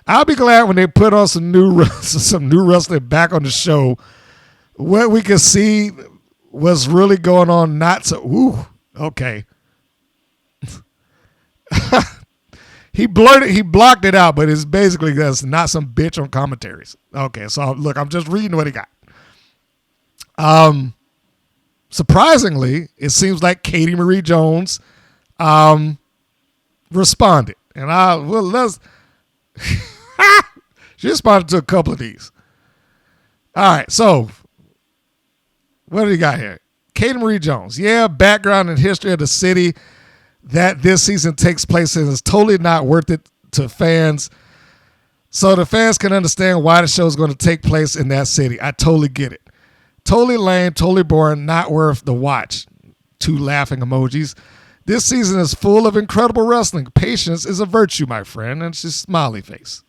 I'll be glad when they put on some new wrestling back on the show. What we can see what's really going on. Not so. Ooh, okay. He blocked it out, but it's basically that's not some bitch on commentaries. Okay, so look, I'm just reading what he got. surprisingly, it seems like Katie Marie Jones responded. And she responded to a couple of these. All right, so what do you got here? Katie Marie Jones. Yeah, background and history of the city that this season takes place in is totally not worth it to fans. So the fans can understand why the show is going to take place in that city. I totally get it. Totally lame, totally boring, not worth the watch. 2 laughing emojis. This season is full of incredible wrestling. Patience is a virtue, my friend. And it's just smiley face.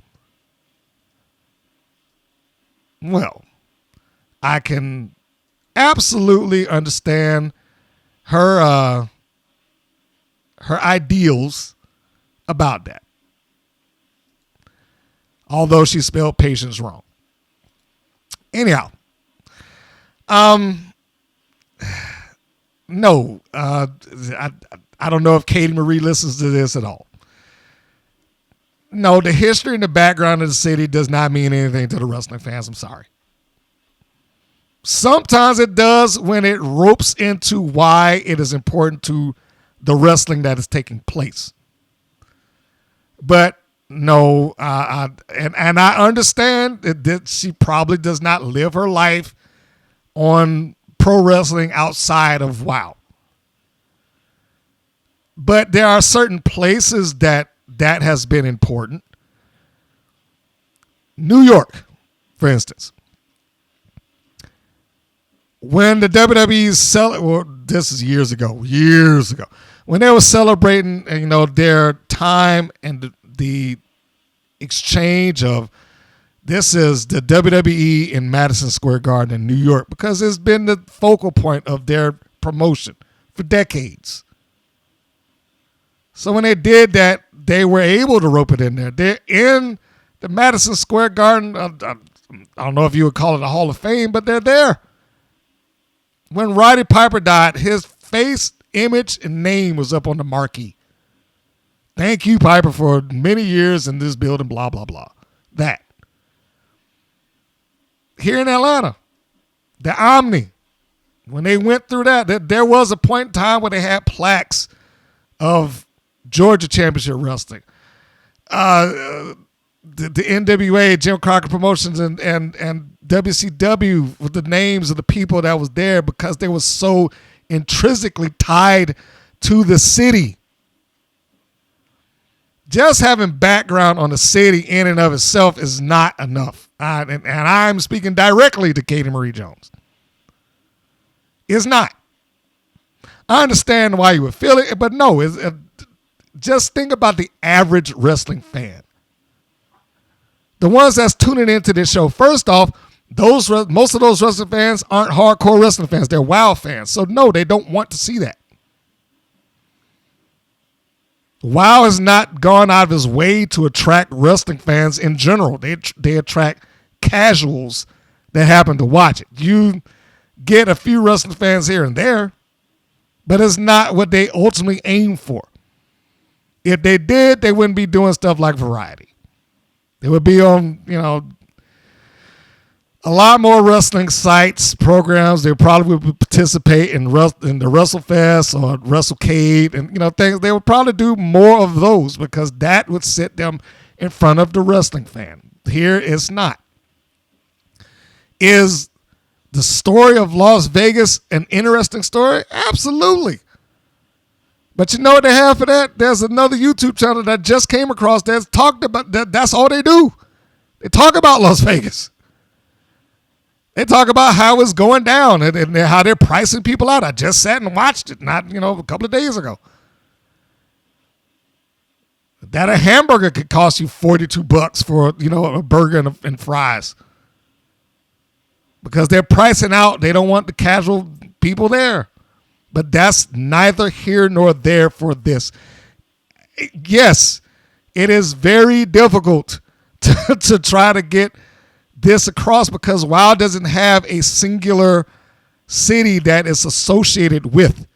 Well, I can absolutely understand her ideals about that. Although she spelled patience wrong. Anyhow, no, I don't know if Katie Marie listens to this at all. No, the history and the background of the city does not mean anything to the wrestling fans. I'm sorry. Sometimes it does when it ropes into why it is important to the wrestling that is taking place. But no, and I understand that she probably does not live her life on pro wrestling outside of WOW. But there are certain places that has been important. New York, for instance. When the WWE this is years ago, when they were celebrating, their time and the exchange of this is the WWE in Madison Square Garden in New York, because it's been the focal point of their promotion for decades. So when they did that, they were able to rope it in there. They're in the Madison Square Garden. I don't know if you would call it a Hall of Fame, but they're there. When Roddy Piper died, his face, image, and name was up on the marquee. Thank you, Piper, for many years in this building, blah, blah, blah. That. Here in Atlanta, the Omni, when they went through that, there was a point in time where they had plaques of Georgia Championship Wrestling. The NWA, Jim Crockett Promotions, and WCW with the names of the people that was there because they were so intrinsically tied to the city. Just having background on the city in and of itself is not enough. And I'm speaking directly to Katie Marie Jones. It's not. I understand why you would feel it, but no. Just think about the average wrestling fan. The ones that's tuning into this show. First off, most of those wrestling fans aren't hardcore wrestling fans. They're WOW fans. So no, they don't want to see that. WOW has not gone out of his way to attract wrestling fans in general. They attract casuals that happen to watch it. You get a few wrestling fans here and there, but it's not what they ultimately aim for. If they did, they wouldn't be doing stuff like Variety. They would be on, a lot more wrestling sites, programs. They probably would participate in the WrestleFest or WrestleCade and, things. They would probably do more of those because that would sit them in front of the wrestling fan. Here it's not. Is the story of Las Vegas an interesting story? Absolutely. But you know what they have for that? There's another YouTube channel that just came across that's talked about that. That's all they do. They talk about Las Vegas. They talk about how it's going down and how they're pricing people out. I just sat and watched it a couple of days ago. That a hamburger could cost you $42 for, a burger and fries. Because they're pricing out. They don't want the casual people there. But that's neither here nor there for this. Yes, it is very difficult to try to get this across because WOW doesn't have a singular city that is associated with.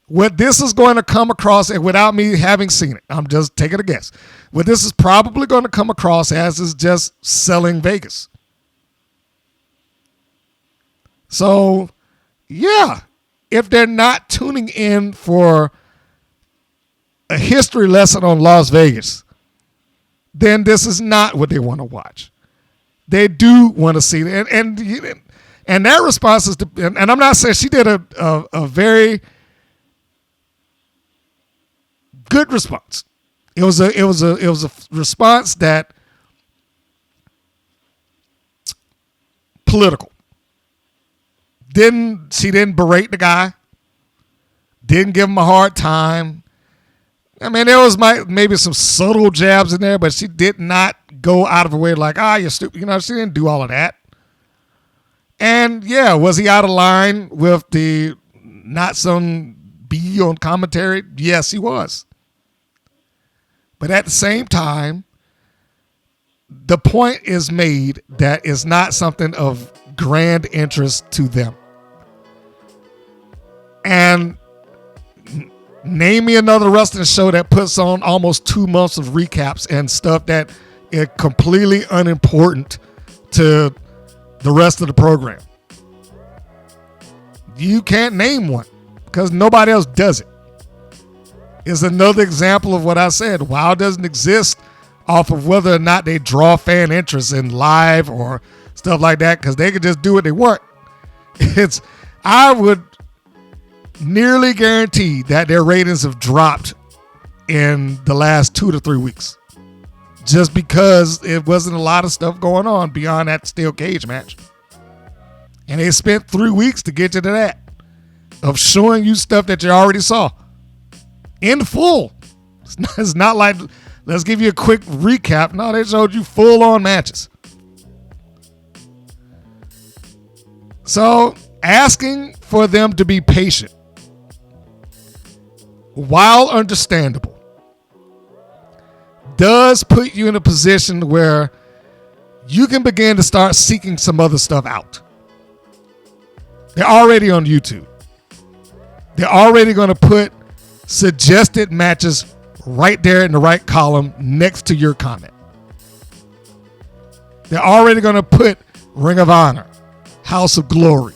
What this is going to come across, and without me having seen it, I'm just taking a guess. What this is probably going to come across as is just selling Vegas. So, Yeah, if they're not tuning in for a history lesson on Las Vegas, then this is not what they want to watch. They do want to see it. And that response is, and I'm not saying she did a very good response. It was a response that political. She didn't berate the guy. Didn't give him a hard time. I mean, there was maybe some subtle jabs in there, but she did not go out of her way like, you're stupid. She didn't do all of that. And yeah, was he out of line with the not some B on commentary? Yes, he was. But at the same time, the point is made that it's not something of grand interest to them. And name me another wrestling show that puts on almost 2 months of recaps and stuff that is completely unimportant to the rest of the program. You can't name one because nobody else does it. It's another example of what I said. WoW doesn't exist off of whether or not they draw fan interest in live or stuff like that because they can just do what they want. I would nearly guarantee that their ratings have dropped in the last 2 to 3 weeks just because it wasn't a lot of stuff going on beyond that steel cage match. And they spent 3 weeks to get you to that of showing you stuff that you already saw in full. It's not like, let's give you a quick recap. No, they showed you full on matches. So asking for them to be patient, while understandable, does put you in a position where you can begin to start seeking some other stuff out. They're already on YouTube. They're already going to put suggested matches right there in the right column next to your comment. They're already going to put Ring of Honor, House of Glory.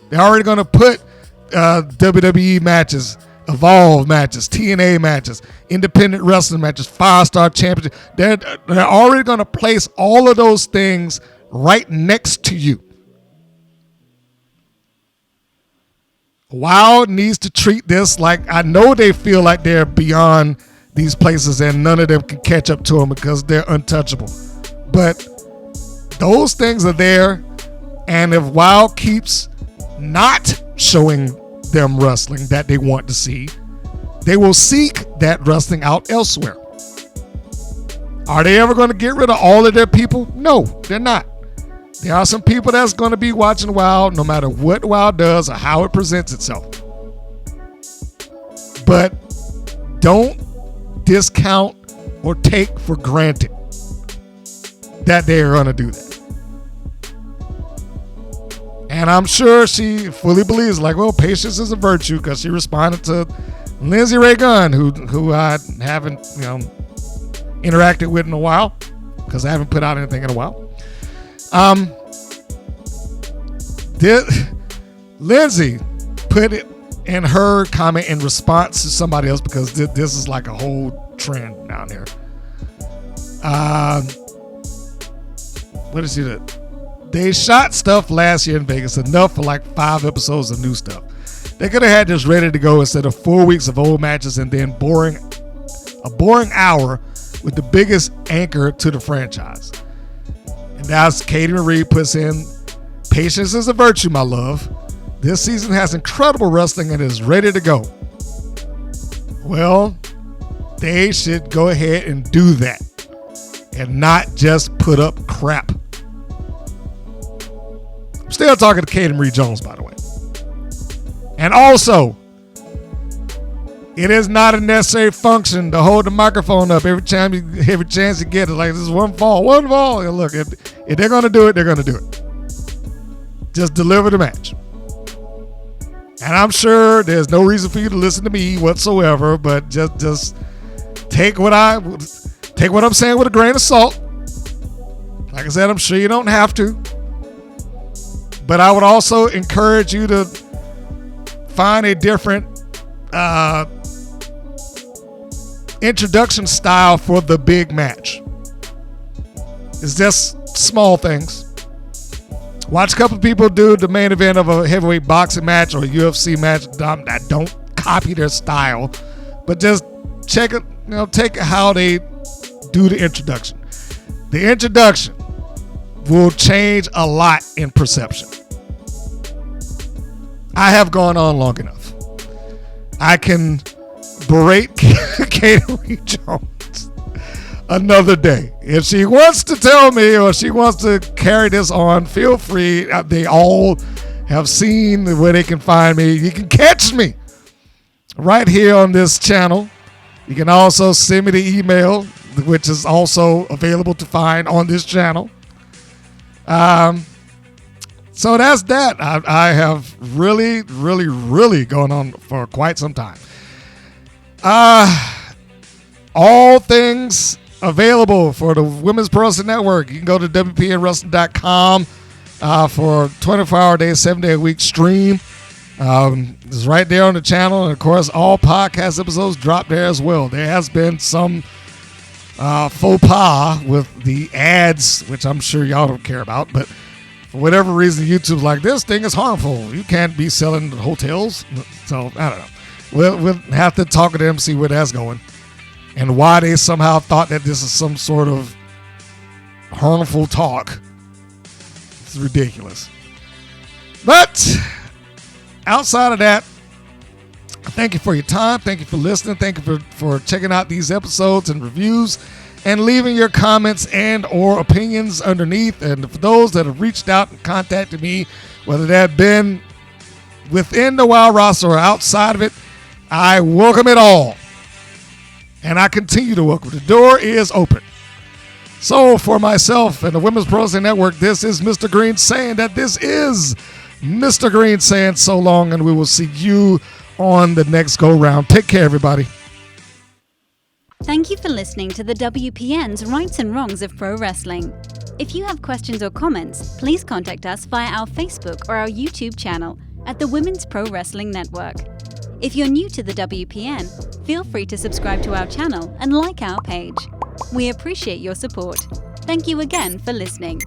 They're already going to put WWE matches, Evolve matches, TNA matches, independent wrestling matches, 5-star championship. They're already going to place all of those things right next to you. WoW needs to treat this like, I know they feel like they're beyond these places and none of them can catch up to them because they're untouchable. But those things are there, and if WoW keeps not showing them wrestling that they want to see, they will seek that wrestling out elsewhere. Are they ever going to get rid of all of their people? No, they're not. There are some people that's going to be watching WoW no matter what WoW does or how it presents itself. But don't discount or take for granted that they're going to do that. And I'm sure she fully believes, like, well, patience is a virtue, because she responded to Lindsay Ray Gunn, who I haven't interacted with in a while, because I haven't put out anything in a while. Lindsay put it in her comment in response to somebody else, because this is like a whole trend down here. What is it? They shot stuff last year in Vegas, enough for like 5 episodes of new stuff. They could have had this ready to go instead of 4 weeks of old matches and then a boring hour with the biggest anchor to the franchise. And that's Katie Marie puts in, patience is a virtue, my love. This season has incredible wrestling and is ready to go. Well, they should go ahead and do that and not just put up crap. I'm still talking to Katie Marie Jones, by the way. And also, it is not a necessary function to hold the microphone up every chance you get it. Like, this is one fall. And look, if they're going to do it, they're going to do it. Just deliver the match. And I'm sure there's no reason for you to listen to me whatsoever, but just take what I'm saying with a grain of salt. Like I said, I'm sure you don't have to. But I would also encourage you to find a different introduction style for the big match. It's just small things. Watch a couple people do the main event of a heavyweight boxing match or a UFC match. I don't copy their style, but just check it. Take how they do the introduction. The introduction will change a lot in perception. I have gone on long enough. I can berate Katie Jones another day. If she wants to tell me or she wants to carry this on, feel free. They all have seen where they can find me. You can catch me right here on this channel. You can also send me the email, which is also available to find on this channel. So that's that. I have really, really, really gone on for quite some time. All things available for the Women's Pro Wrestling Network. You can go to WPNWrestling.com for a 24-hour day, 7-day-a-week stream. It's right there on the channel. And, of course, all podcast episodes drop there as well. There has been some faux pas with the ads, which I'm sure y'all don't care about. But for whatever reason, YouTube's like, this thing is harmful. You can't be selling hotels. So, I don't know. We'll have to talk to them, see where that's going. And why they somehow thought that this is some sort of harmful talk. It's ridiculous. But outside of that, thank you for your time. Thank you for listening. Thank you for checking out these episodes and reviews and leaving your comments and or opinions underneath. And for those that have reached out and contacted me, whether that been within the WOW roster or outside of it, I welcome it all. And I continue to welcome. The door is open. So for myself and the Women's Pro Wrestling Network, this is Mr. Green saying that this is Mr. Green saying so long, and we will see you on the next go-round. Take care, everybody. Thank you for listening to the WPN's Rights and Wrongs of Pro Wrestling. If you have questions or comments, please contact us via our Facebook or our YouTube channel at the Women's Pro Wrestling Network. If you're new to the WPN, feel free to subscribe to our channel and like our page. We appreciate your support. Thank you again for listening.